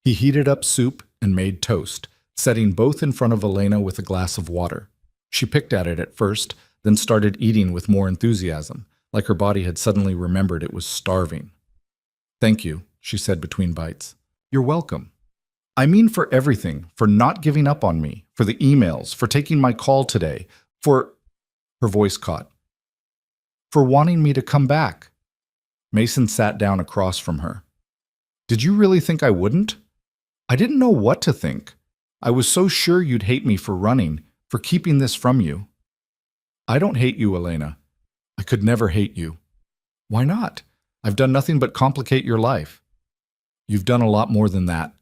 He heated up soup and made toast, setting both in front of Elena with a glass of water. She picked at it at first, then started eating with more enthusiasm, like her body had suddenly remembered it was starving. "Thank you," she said between bites. "You're welcome. I mean for everything, for not giving up on me, for the emails, for taking my call today, for—" Her voice caught. "For wanting me to come back." Mason sat down across from her. "Did you really think I wouldn't? I didn't know what to think. I was so sure you'd hate me for running, for keeping this from you." "I don't hate you, Elena. I could never hate you." "Why not? I've done nothing but complicate your life." "You've done a lot more than that."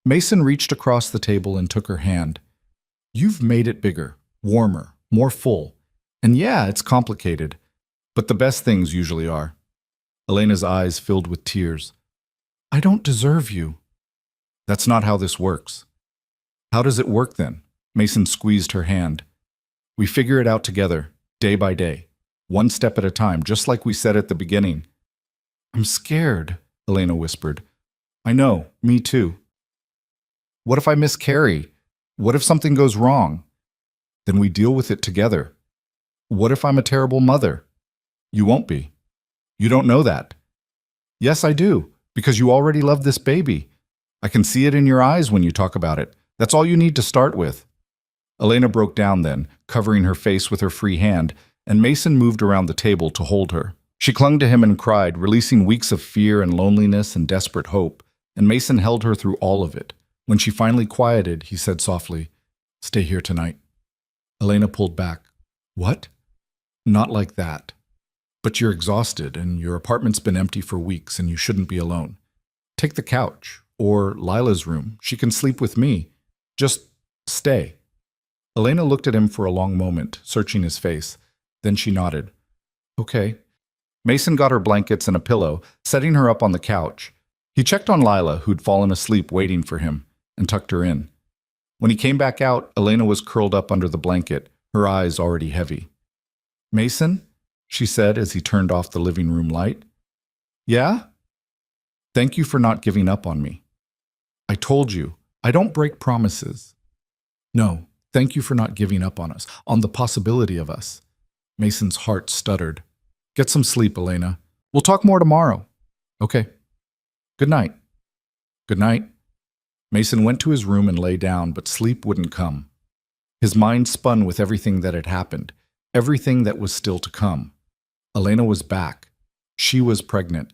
Mason reached across the table and took her hand. "You've made it bigger, warmer, more full. And yeah, it's complicated, but the best things usually are." Elena's eyes filled with tears. "I don't deserve you." "That's not how this works." "How does it work then?" Mason squeezed her hand. "We figure it out together, day by day, one step at a time, just like we said at the beginning." "I'm scared," Elena whispered. "I know, me too." "What if I miscarry? What if something goes wrong?" "Then we deal with it together." "What if I'm a terrible mother?" "You won't be." "You don't know that." "Yes, I do, because you already love this baby. I can see it in your eyes when you talk about it. That's all you need to start with." Elena broke down then, covering her face with her free hand, and Mason moved around the table to hold her. She clung to him and cried, releasing weeks of fear and loneliness and desperate hope, and Mason held her through all of it. When she finally quieted, he said softly, "Stay here tonight." Elena pulled back. "What?" "Not like that." But you're exhausted, and your apartment's been empty for weeks, and you shouldn't be alone. Take the couch, or Lila's room. She can sleep with me. Just stay. Elena looked at him for a long moment, searching his face. Then she nodded. Okay. Mason got her blankets and a pillow, setting her up on the couch. He checked on Lila, who'd fallen asleep waiting for him, and tucked her in. When he came back out, Elena was curled up under the blanket, her eyes already heavy. Mason? She said as he turned off the living room light. Yeah? Thank you for not giving up on me. I told you, I don't break promises. No, thank you for not giving up on us, on the possibility of us. Mason's heart stuttered. Get some sleep, Elena. We'll talk more tomorrow. Okay. Good night. Good night. Mason went to his room and lay down, but sleep wouldn't come. His mind spun with everything that had happened, everything that was still to come. Elena was back. She was pregnant.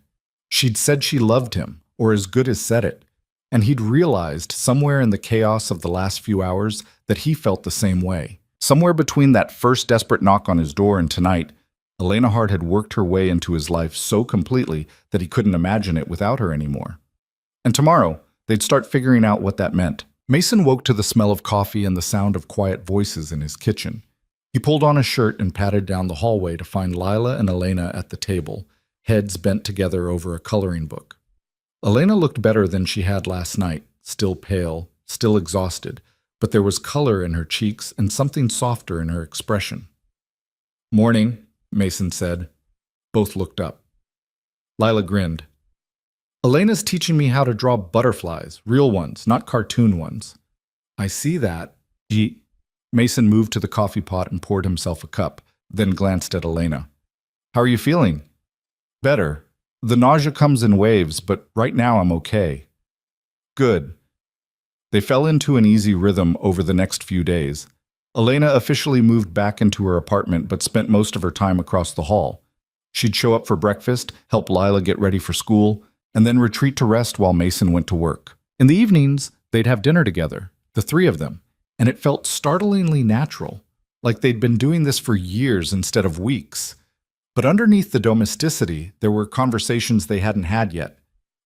She'd said she loved him, or as good as said it, and he'd realized somewhere in the chaos of the last few hours that he felt the same way. Somewhere between that first desperate knock on his door and tonight, Elena Hart had worked her way into his life so completely that he couldn't imagine it without her anymore. And tomorrow, they'd start figuring out what that meant. Mason woke to the smell of coffee and the sound of quiet voices in his kitchen. He pulled on a shirt and padded down the hallway to find Lila and Elena at the table, heads bent together over a coloring book. Elena looked better than she had last night, still pale, still exhausted, but there was color in her cheeks and something softer in her expression. Morning, Mason said. Both looked up. Lila grinned. Elena's teaching me how to draw butterflies, real ones, not cartoon ones. I see that. Mason moved to the coffee pot and poured himself a cup, then glanced at Elena. How are you feeling? Better. The nausea comes in waves, but right now I'm okay. Good. They fell into an easy rhythm over the next few days. Elena officially moved back into her apartment but spent most of her time across the hall. She'd show up for breakfast, help Lila get ready for school, and then retreat to rest while Mason went to work. In the evenings, they'd have dinner together, the three of them, and it felt startlingly natural, like they'd been doing this for years instead of weeks. But underneath the domesticity, there were conversations they hadn't had yet,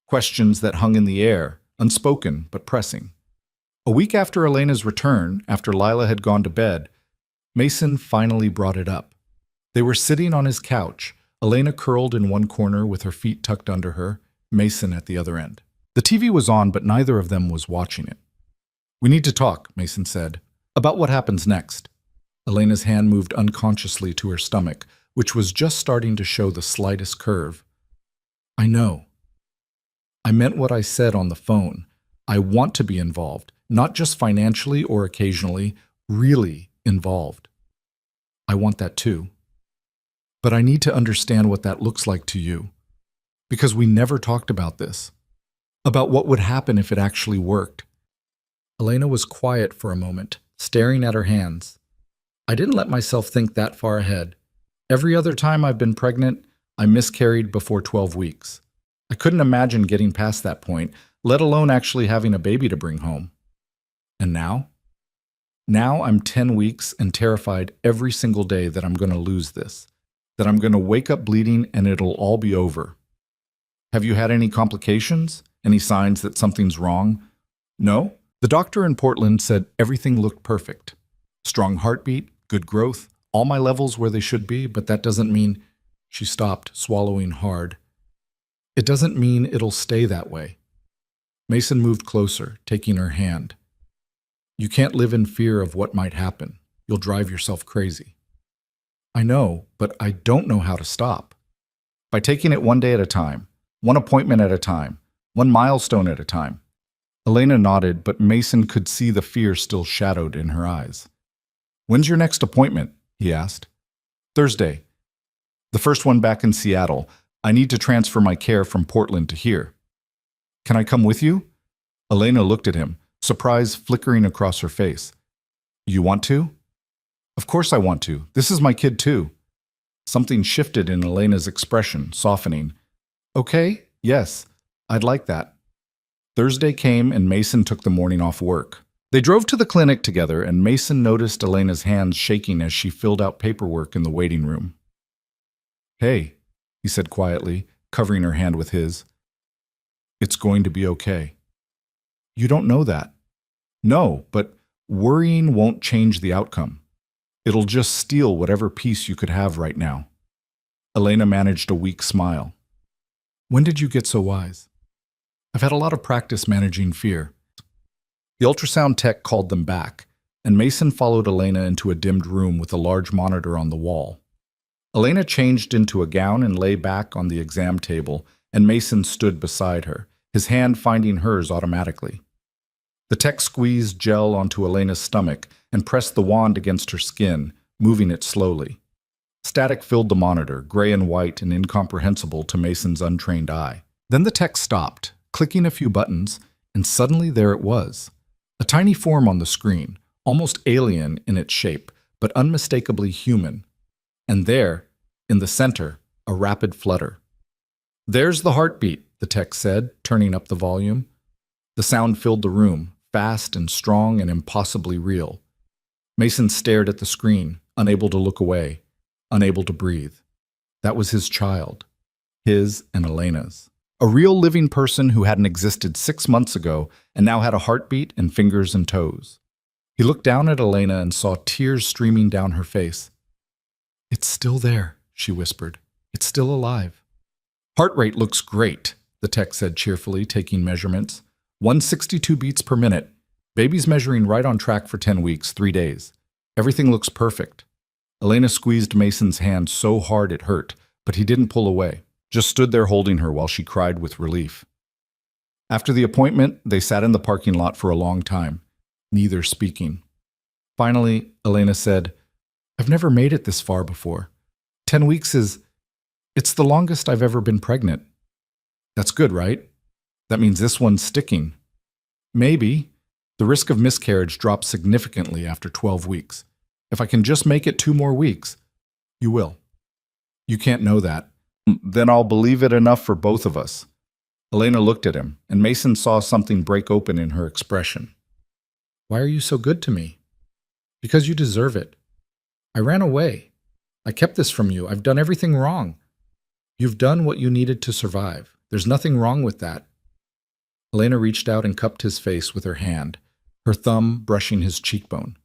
questions that hung in the air, unspoken but pressing. A week after Elena's return, after Lila had gone to bed, Mason finally brought it up. They were sitting on his couch, Elena curled in one corner with her feet tucked under her, Mason at the other end. The TV was on, but neither of them was watching it. We need to talk, Mason said, about what happens next. Elena's hand moved unconsciously to her stomach, which was just starting to show the slightest curve. I know. I meant what I said on the phone. I want to be involved, not just financially or occasionally, really involved. I want that too. But I need to understand what that looks like to you. Because we never talked about this. About what would happen if it actually worked. Elena was quiet for a moment, staring at her hands. I didn't let myself think that far ahead. Every other time I've been pregnant, I miscarried before 12 weeks. I couldn't imagine getting past that point, let alone actually having a baby to bring home. And now? Now I'm 10 weeks and terrified every single day that I'm going to lose this, that I'm going to wake up bleeding and it'll all be over. Have you had any complications? Any signs that something's wrong? No? The doctor in Portland said everything looked perfect. Strong heartbeat, good growth, all my levels where they should be, but that doesn't mean... She stopped, swallowing hard. It doesn't mean it'll stay that way. Mason moved closer, taking her hand. You can't live in fear of what might happen. You'll drive yourself crazy. I know, but I don't know how to stop. By taking it one day at a time, one appointment at a time, one milestone at a time. Elena nodded, but Mason could see the fear still shadowed in her eyes. When's your next appointment? He asked. Thursday. The first one back in Seattle. I need to transfer my care from Portland to here. Can I come with you? Elena looked at him, surprise flickering across her face. You want to? Of course I want to. This is my kid too. Something shifted in Elena's expression, softening. Okay, yes, I'd like that. Thursday came and Mason took the morning off work. They drove to the clinic together and Mason noticed Elena's hands shaking as she filled out paperwork in the waiting room. Hey, he said quietly, covering her hand with his. It's going to be okay. You don't know that. No, but worrying won't change the outcome. It'll just steal whatever peace you could have right now. Elena managed a weak smile. When did you get so wise? I've had a lot of practice managing fear. The ultrasound tech called them back, and Mason followed Elena into a dimmed room with a large monitor on the wall. Elena changed into a gown and lay back on the exam table, and Mason stood beside her, his hand finding hers automatically. The tech squeezed gel onto Elena's stomach and pressed the wand against her skin, moving it slowly. Static filled the monitor, gray and white and incomprehensible to Mason's untrained eye. Then the tech stopped, clicking a few buttons, and suddenly there it was. A tiny form on the screen, almost alien in its shape, but unmistakably human. And there, in the center, a rapid flutter. There's the heartbeat, the tech said, turning up the volume. The sound filled the room, fast and strong and impossibly real. Mason stared at the screen, unable to look away, unable to breathe. That was his child, his and Elena's. A real living person who hadn't existed 6 months ago and now had a heartbeat and fingers and toes. He looked down at Elena and saw tears streaming down her face. It's still there, she whispered. It's still alive. Heart rate looks great, the tech said cheerfully, taking measurements. 162 beats per minute. Baby's measuring right on track for 10 weeks, 3 days. Everything looks perfect. Elena squeezed Mason's hand so hard it hurt, but he didn't pull away, just stood there holding her while she cried with relief. After the appointment, they sat in the parking lot for a long time, neither speaking. Finally, Elena said, I've never made it this far before. 10 weeks it's the longest I've ever been pregnant. That's good, right? That means this one's sticking. Maybe. The risk of miscarriage drops significantly after 12 weeks. If I can just make it 2 more weeks, you will. You can't know that. Then I'll believe it enough for both of us. Elena looked at him, and Mason saw something break open in her expression. Why are you so good to me? Because you deserve it. I ran away. I kept this from you. I've done everything wrong. You've done what you needed to survive. There's nothing wrong with that. Elena reached out and cupped his face with her hand, her thumb brushing his cheekbone.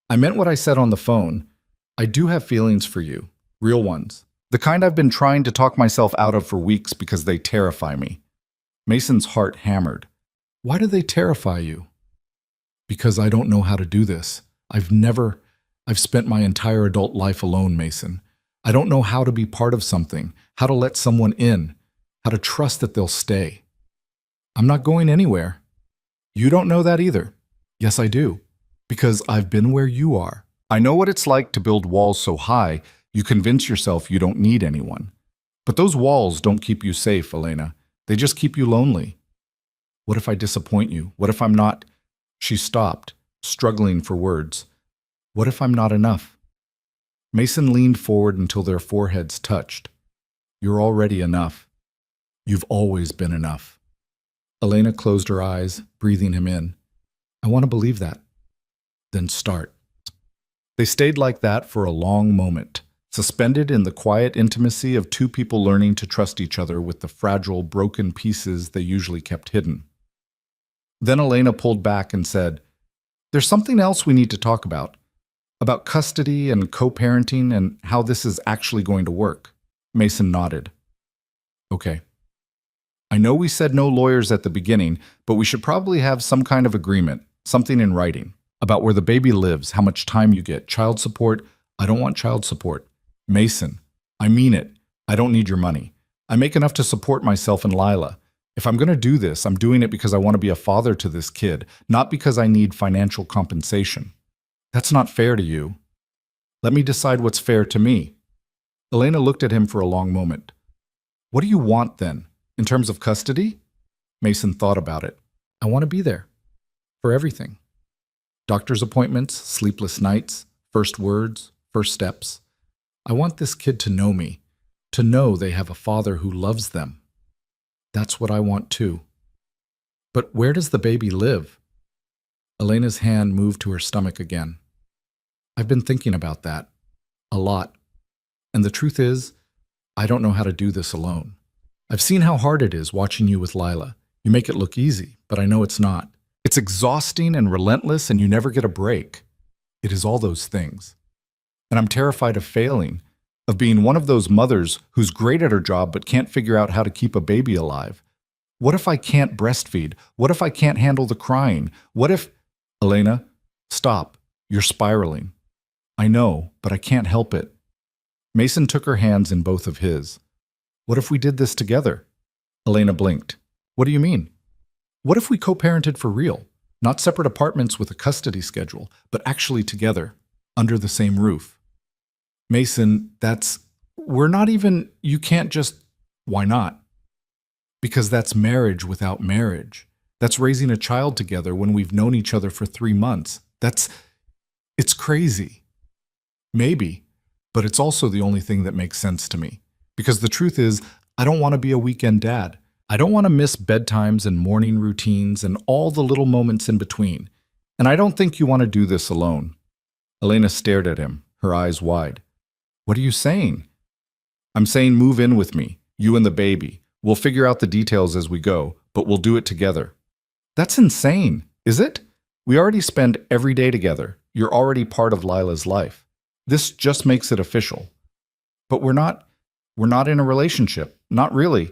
I meant what I said on the phone. I do have feelings for you, real ones. The kind I've been trying to talk myself out of for weeks because they terrify me. Mason's heart hammered. Why do they terrify you? Because I don't know how to do this. I've spent my entire adult life alone, Mason. I don't know how to be part of something, how to let someone in, how to trust that they'll stay. I'm not going anywhere. You don't know that either. Yes, I do. Because I've been where you are. I know what it's like to build walls so high you convince yourself you don't need anyone. But those walls don't keep you safe, Elena. They just keep you lonely. What if I disappoint you? What if I'm not? She stopped, struggling for words. What if I'm not enough? Mason leaned forward until their foreheads touched. You're already enough. You've always been enough. Elena closed her eyes, breathing him in. I want to believe that. Then start. They stayed like that for a long moment, suspended in the quiet intimacy of two people learning to trust each other with the fragile, broken pieces they usually kept hidden. Then Elena pulled back and said, There's something else we need to talk about custody and co-parenting and how this is actually going to work. Mason nodded. Okay. I know we said no lawyers at the beginning, but we should probably have some kind of agreement, something in writing, about where the baby lives, how much time you get, child support. I don't want child support. Mason, I mean it. I don't need your money. I make enough to support myself and Lila. If I'm going to do this, I'm doing it because I want to be a father to this kid, not because I need financial compensation. That's not fair to you. Let me decide what's fair to me. Elena looked at him for a long moment. What do you want then, in terms of custody? Mason thought about it. I want to be there. For everything. Doctor's appointments, sleepless nights, first words, first steps. I want this kid to know me, to know they have a father who loves them. That's what I want too. But where does the baby live? Elena's hand moved to her stomach again. I've been thinking about that. A lot. And the truth is, I don't know how to do this alone. I've seen how hard it is watching you with Lila. You make it look easy, but I know it's not. It's exhausting and relentless, and you never get a break. It is all those things. And I'm terrified of failing, of being one of those mothers who's great at her job but can't figure out how to keep a baby alive. What if I can't breastfeed? What if I can't handle the crying? What if... Elena, stop. You're spiraling. I know, but I can't help it. Mason took her hands in both of his. What if we did this together? Elena blinked. What do you mean? What if we co-parented for real? Not separate apartments with a custody schedule, but actually together, under the same roof. Mason, we're not even, you can't just, why not? Because that's marriage without marriage. That's raising a child together when we've known each other for 3 months. It's crazy. Maybe, but it's also the only thing that makes sense to me. Because the truth is, I don't want to be a weekend dad. I don't want to miss bedtimes and morning routines and all the little moments in between. And I don't think you want to do this alone. Elena stared at him, her eyes wide. What are you saying? I'm saying move in with me, you and the baby. We'll figure out the details as we go, but we'll do it together. That's insane, is it? We already spend every day together. You're already part of Lila's life. This just makes it official. But we're not in a relationship. Not really.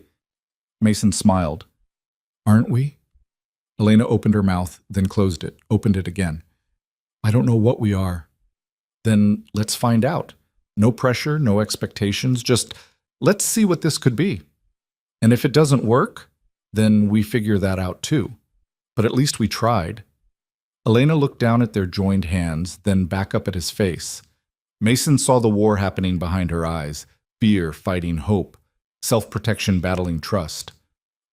Mason smiled. Aren't we? Elena opened her mouth, then closed it, opened it again. I don't know what we are. Then let's find out. No pressure, no expectations, just let's see what this could be. And if it doesn't work, then we figure that out too. But at least we tried. Elena looked down at their joined hands, then back up at his face. Mason saw the war happening behind her eyes, fear fighting hope, self-protection battling trust.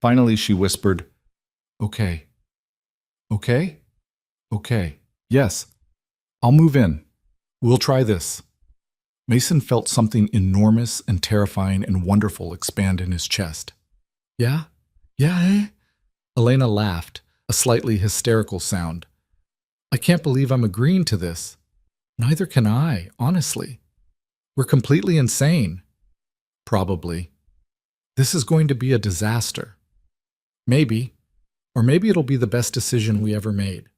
Finally, she whispered, Okay. Okay? Okay. Yes. I'll move in. We'll try this. Mason felt something enormous and terrifying and wonderful expand in his chest. Yeah? Yeah, eh? Elena laughed, a slightly hysterical sound. I can't believe I'm agreeing to this. Neither can I, honestly. We're completely insane. Probably. This is going to be a disaster. Maybe. Or maybe it'll be the best decision we ever made.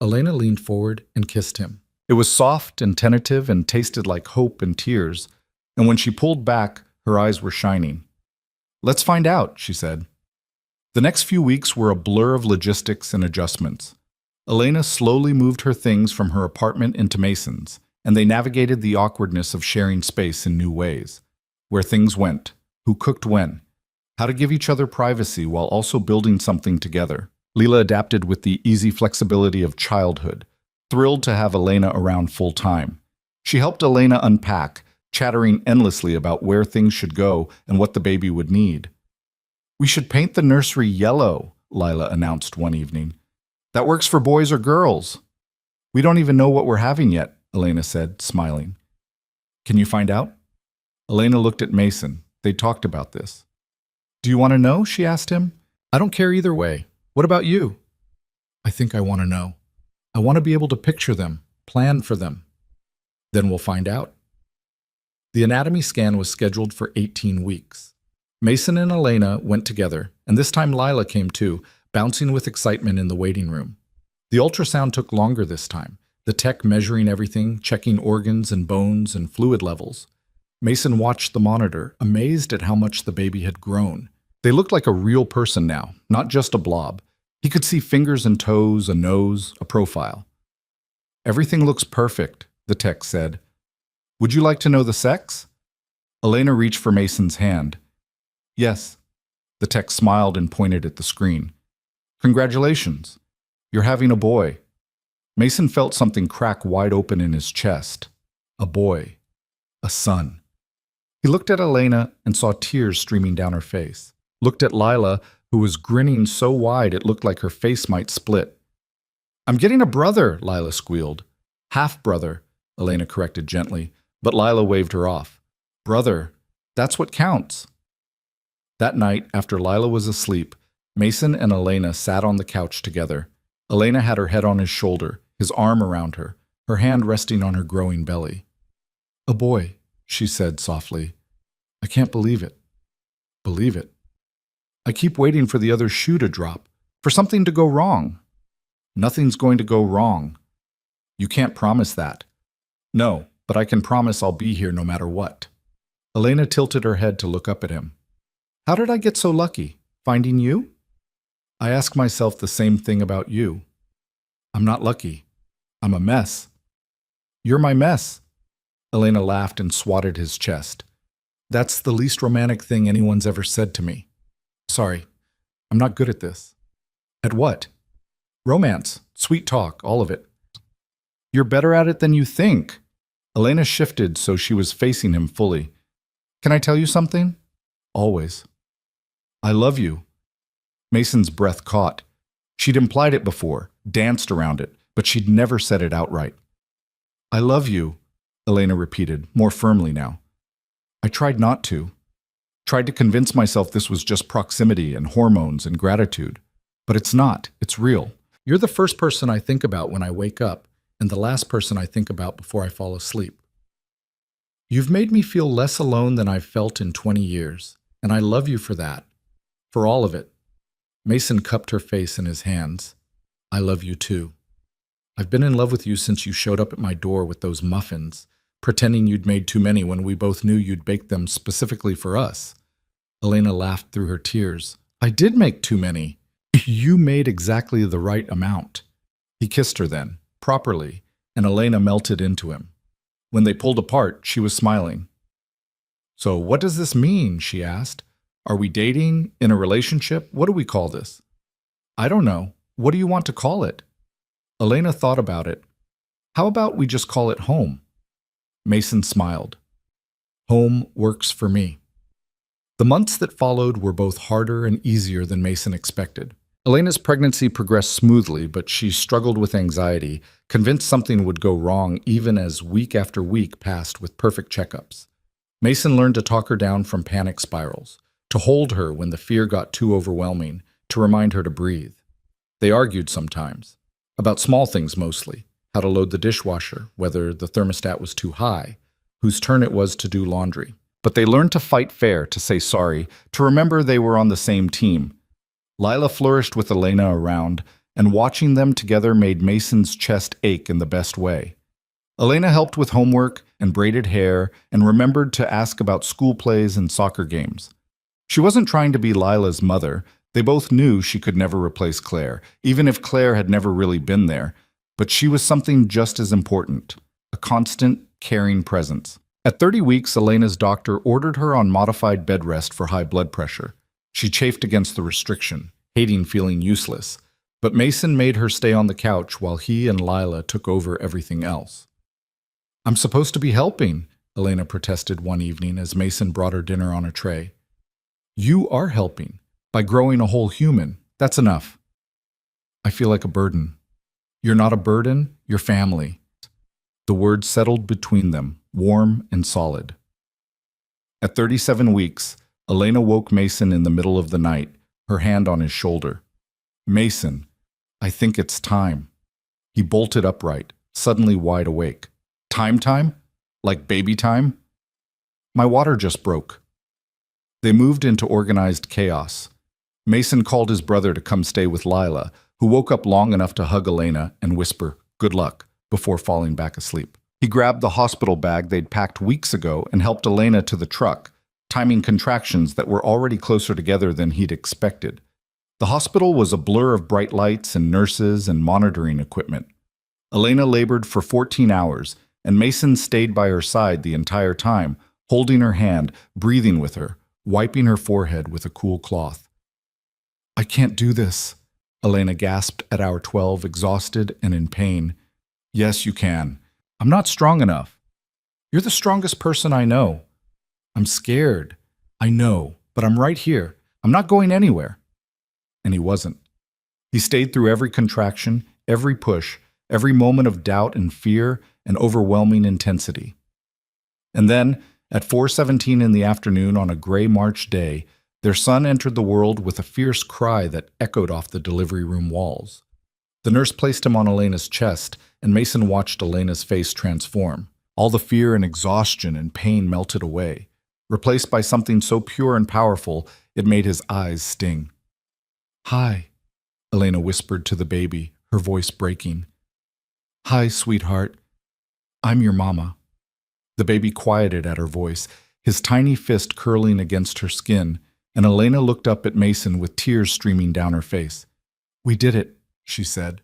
Elena leaned forward and kissed him. It was soft and tentative and tasted like hope and tears, and when she pulled back, her eyes were shining. Let's find out, she said. The next few weeks were a blur of logistics and adjustments. Elena slowly moved her things from her apartment into Mason's, and they navigated the awkwardness of sharing space in new ways. Where things went, who cooked when, how to give each other privacy while also building something together. Lila adapted with the easy flexibility of childhood, thrilled to have Elena around full-time. She helped Elena unpack, chattering endlessly about where things should go and what the baby would need. We should paint the nursery yellow, Lila announced one evening. That works for boys or girls. We don't even know what we're having yet, Elena said, smiling. Can you find out? Elena looked at Mason. They talked about this. Do you want to know? She asked him. I don't care either way. What about you? I think I want to know. I want to be able to picture them, plan for them. Then we'll find out. The anatomy scan was scheduled for 18 weeks. Mason and Elena went together, and this time Lila came too, bouncing with excitement in the waiting room. The ultrasound took longer this time, the tech measuring everything, checking organs and bones and fluid levels. Mason watched the monitor, amazed at how much the baby had grown. They looked like a real person now, not just a blob. He could see fingers and toes, a nose, a profile. Everything looks perfect, the tech said. Would you like to know the sex? Elena reached for Mason's hand. Yes. The tech smiled and pointed at the screen. Congratulations. You're having a boy. Mason felt something crack wide open in his chest. A boy. A son. He looked at Elena and saw tears streaming down her face. Looked at Lila, who was grinning so wide it looked like her face might split. I'm getting a brother, Lila squealed. Half-brother, Elena corrected gently, but Lila waved her off. Brother, that's what counts. That night, after Lila was asleep, Mason and Elena sat on the couch together. Elena had her head on his shoulder, his arm around her, her hand resting on her growing belly. A boy, she said softly. I can't believe it. Believe it. I keep waiting for the other shoe to drop, for something to go wrong. Nothing's going to go wrong. You can't promise that. No, but I can promise I'll be here no matter what. Elena tilted her head to look up at him. How did I get so lucky? Finding you? I ask myself the same thing about you. I'm not lucky. I'm a mess. You're my mess. Elena laughed and swatted his chest. That's the least romantic thing anyone's ever said to me. Sorry, I'm not good at this. At what? Romance, sweet talk, all of it. You're better at it than you think. Elena shifted so she was facing him fully. Can I tell you something? Always. I love you. Mason's breath caught. She'd implied it before, danced around it, but she'd never said it outright. I love you, Elena repeated, more firmly now. I tried not to. Tried to convince myself this was just proximity and hormones and gratitude. But it's not. It's real. You're the first person I think about when I wake up, and the last person I think about before I fall asleep. You've made me feel less alone than I've felt in 20 years, and I love you for that. For all of it. Mason cupped her face in his hands. I love you too. I've been in love with you since you showed up at my door with those muffins, pretending you'd made too many when we both knew you'd baked them specifically for us. Elena laughed through her tears. I did make too many. You made exactly the right amount. He kissed her then, properly, and Elena melted into him. When they pulled apart, she was smiling. So what does this mean? She asked. Are we dating? In a relationship? What do we call this? I don't know. What do you want to call it? Elena thought about it. How about we just call it home? Mason smiled. Home works for me. The months that followed were both harder and easier than Mason expected. Elena's pregnancy progressed smoothly, but she struggled with anxiety, convinced something would go wrong even as week after week passed with perfect checkups. Mason learned to talk her down from panic spirals, to hold her when the fear got too overwhelming, to remind her to breathe. They argued sometimes, about small things mostly, how to load the dishwasher, whether the thermostat was too high, whose turn it was to do laundry. But they learned to fight fair, to say sorry, to remember they were on the same team. Lila flourished with Elena around, and watching them together made Mason's chest ache in the best way. Elena helped with homework and braided hair and remembered to ask about school plays and soccer games. She wasn't trying to be Lila's mother. They both knew she could never replace Claire, even if Claire had never really been there. But she was something just as important, a constant, caring presence. At 30 weeks, Elena's doctor ordered her on modified bed rest for high blood pressure. She chafed against the restriction, hating feeling useless. But Mason made her stay on the couch while he and Lila took over everything else. I'm supposed to be helping, Elena protested one evening as Mason brought her dinner on a tray. You are helping. By growing a whole human. That's enough. I feel like a burden. You're not a burden, you're family. The words settled between them, warm and solid. At 37 weeks, Elena woke Mason in the middle of the night, her hand on his shoulder. Mason, I think it's time. He bolted upright, suddenly wide awake. Time? Like baby time? My water just broke. They moved into organized chaos. Mason called his brother to come stay with Lila, who woke up long enough to hug Elena and whisper, "Good luck," before falling back asleep. He grabbed the hospital bag they'd packed weeks ago and helped Elena to the truck, timing contractions that were already closer together than he'd expected. The hospital was a blur of bright lights and nurses and monitoring equipment. Elena labored for 14 hours, and Mason stayed by her side the entire time, holding her hand, breathing with her, wiping her forehead with a cool cloth. I can't do this, Elena gasped at hour 12, exhausted and in pain. Yes, you can. I'm not strong enough. You're the strongest person I know. I'm scared. I know, but I'm right here. I'm not going anywhere. And he wasn't. He stayed through every contraction, every push, every moment of doubt and fear and overwhelming intensity. And then, at 4:17 in the afternoon on a gray March day, their son entered the world with a fierce cry that echoed off the delivery room walls. The nurse placed him on Elena's chest, and Mason watched Elena's face transform. All the fear and exhaustion and pain melted away. replaced by something so pure and powerful it made his eyes sting. "Hi," Elena whispered to the baby, her voice breaking. "Hi, sweetheart. I'm your mama." The baby quieted at her voice, his tiny fist curling against her skin, and Elena looked up at Mason with tears streaming down her face. "We did it," she said.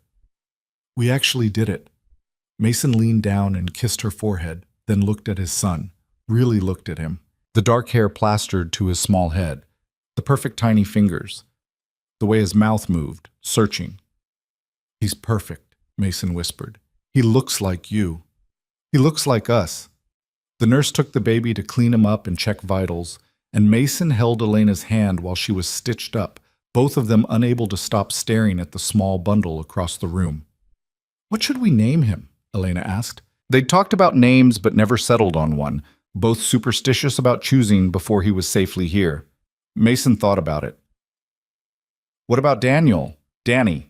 "We actually did it." Mason leaned down and kissed her forehead, then looked at his son, really looked at him. The dark hair plastered to his small head, the perfect tiny fingers, the way his mouth moved, searching. "He's perfect," Mason whispered. "He looks like you. He looks like us." The nurse took the baby to clean him up and check vitals, and Mason held Elena's hand while she was stitched up, both of them unable to stop staring at the small bundle across the room. "What should we name him?" Elena asked. They'd talked about names but never settled on one, both superstitious about choosing before he was safely here. Mason thought about it. "What about Daniel? Danny?"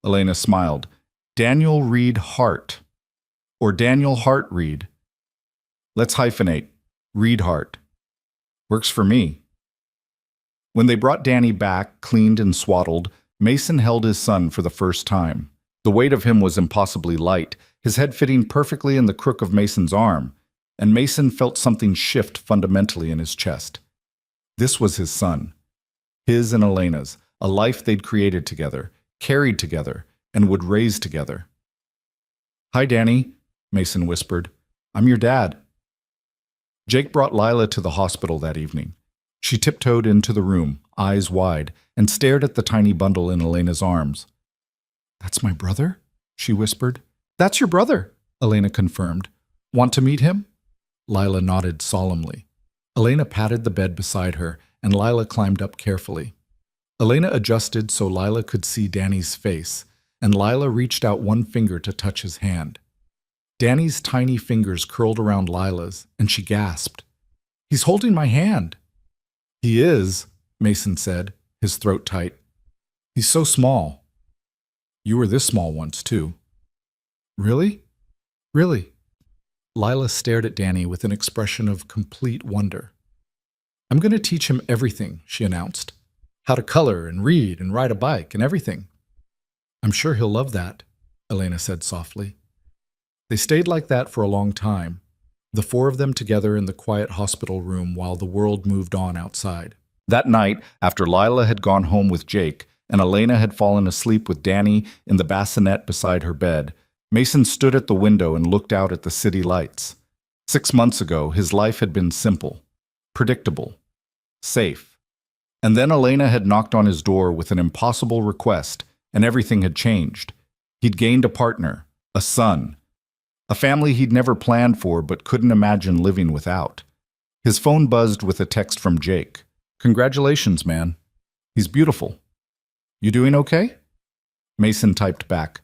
Elena smiled. "Daniel Reed Hart. Or Daniel Hart Reed. Let's hyphenate. Reed Hart. Works for me." When they brought Danny back, cleaned and swaddled, Mason held his son for the first time. The weight of him was impossibly light, his head fitting perfectly in the crook of Mason's arm, and Mason felt something shift fundamentally in his chest. This was his son. His and Elena's, a life they'd created together, carried together, and would raise together. "Hi, Danny," Mason whispered. "I'm your dad." Jake brought Lila to the hospital that evening. She tiptoed into the room, eyes wide, and stared at the tiny bundle in Elena's arms. "That's my brother?" she whispered. "That's your brother," Elena confirmed. "Want to meet him?" Lila nodded solemnly. Elena patted the bed beside her, and Lila climbed up carefully. Elena adjusted so Lila could see Danny's face, and Lila reached out one finger to touch his hand. Danny's tiny fingers curled around Lila's, and she gasped. "He's holding my hand." "He is," Mason said, his throat tight. "He's so small." "You were this small once, too." "Really? Really?" Lila stared at Danny with an expression of complete wonder. "I'm going to teach him everything," she announced. "How to color and read and ride a bike and everything." "I'm sure he'll love that," Elena said softly. They stayed like that for a long time, the four of them together in the quiet hospital room while the world moved on outside. That night, after Lila had gone home with Jake, and Elena had fallen asleep with Danny in the bassinet beside her bed, Mason stood at the window and looked out at the city lights. 6 months ago, his life had been simple, predictable, safe. And then Elena had knocked on his door with an impossible request, and everything had changed. He'd gained a partner, a son, a family he'd never planned for but couldn't imagine living without. His phone buzzed with a text from Jake. "Congratulations, man. He's beautiful. You doing okay?" Mason typed back,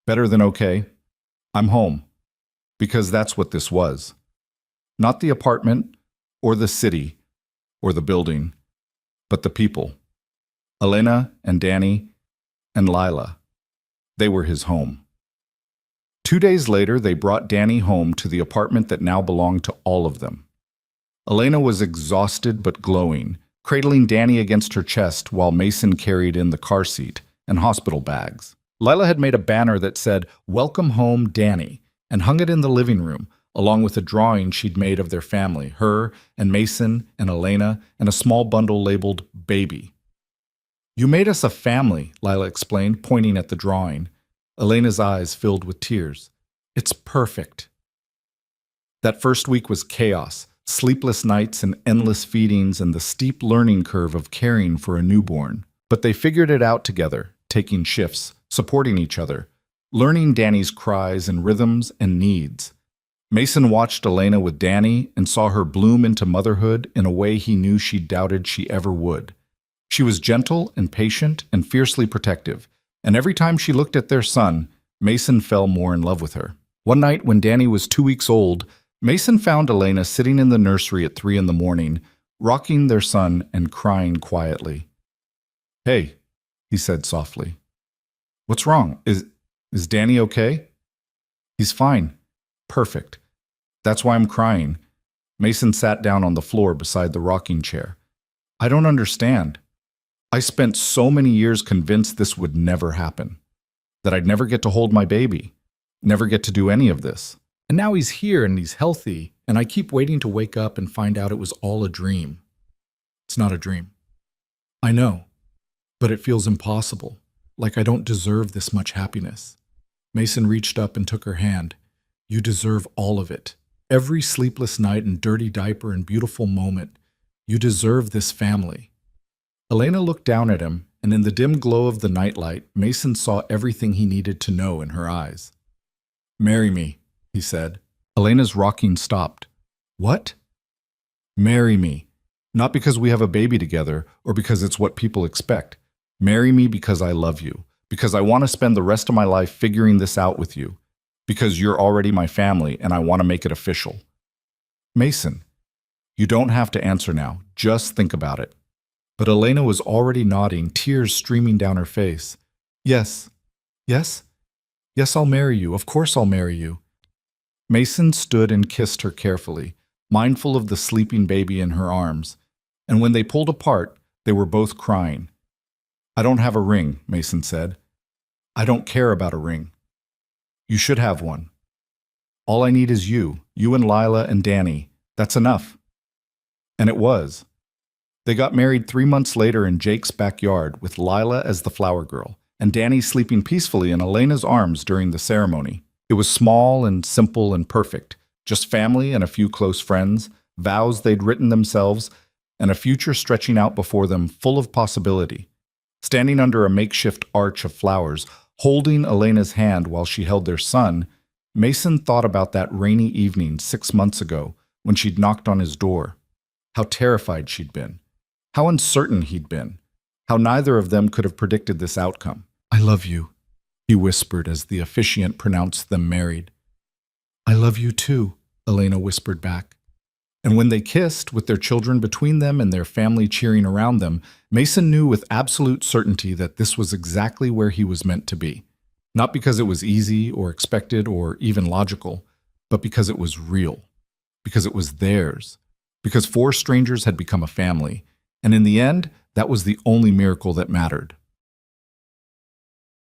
"Better than okay. I'm home." Because that's what this was. Not the apartment, or the city, or the building, but the people. Elena and Danny and Lila. They were his home. 2 days later, they brought Danny home to the apartment that now belonged to all of them. Elena was exhausted but glowing, cradling Danny against her chest while Mason carried in the car seat and hospital bags. Lila had made a banner that said, "Welcome home, Danny," and hung it in the living room, along with a drawing she'd made of their family, her and Mason and Elena, and a small bundle labeled "Baby." "You made us a family," Lila explained, pointing at the drawing. Elena's eyes filled with tears. "It's perfect." That first week was chaos, sleepless nights and endless feedings and the steep learning curve of caring for a newborn. But they figured it out together, taking shifts, supporting each other, learning Danny's cries and rhythms and needs. Mason watched Elena with Danny and saw her bloom into motherhood in a way he knew she doubted she ever would. She was gentle and patient and fiercely protective, and every time she looked at their son, Mason fell more in love with her. One night when Danny was 2 weeks old, Mason found Elena sitting in the nursery at 3 a.m, rocking their son and crying quietly. "Hey," he said softly. "What's wrong? Is Danny okay?" "He's fine. Perfect. That's why I'm crying. Mason sat down on the floor beside the rocking chair. I don't understand. I spent so many years convinced this would never happen, that I'd never get to hold my baby, never get to do any of this. And now he's here and he's healthy, and I keep waiting to wake up and find out it was all a dream. It's not a dream. I know, but it feels impossible, like I don't deserve this much happiness. Mason reached up and took her hand. You deserve all of it. Every sleepless night and dirty diaper and beautiful moment. You deserve this family. Elena looked down at him, and in the dim glow of the nightlight, Mason saw everything he needed to know in her eyes. Marry me, he said. Elena's rocking stopped. What? Marry me. Not because we have a baby together or because it's what people expect. Marry me because I love you, because I want to spend the rest of my life figuring this out with you, because you're already my family and I want to make it official. Mason, you don't have to answer now. Just think about it. But Elena was already nodding, tears streaming down her face. Yes. Yes? Yes, I'll marry you. Of course I'll marry you. Mason stood and kissed her carefully, mindful of the sleeping baby in her arms. And when they pulled apart, they were both crying. I don't have a ring, Mason said. I don't care about a ring. You should have one. All I need is you and Lila and Danny. That's enough. And it was. They got married 3 months later in Jake's backyard with Lila as the flower girl and Danny sleeping peacefully in Elena's arms during the ceremony. It was small and simple and perfect, just family and a few close friends, vows they'd written themselves, and a future stretching out before them full of possibility. Standing under a makeshift arch of flowers, holding Elena's hand while she held their son, Mason thought about that rainy evening 6 months ago when she'd knocked on his door. How terrified she'd been. How uncertain he'd been. How neither of them could have predicted this outcome. I love you, he whispered as the officiant pronounced them married. I love you too, Elena whispered back. And when they kissed, with their children between them and their family cheering around them, Mason knew with absolute certainty that this was exactly where he was meant to be. Not because it was easy or expected or even logical, but because it was real. Because it was theirs. Because 4 strangers had become a family. And in the end, that was the only miracle that mattered.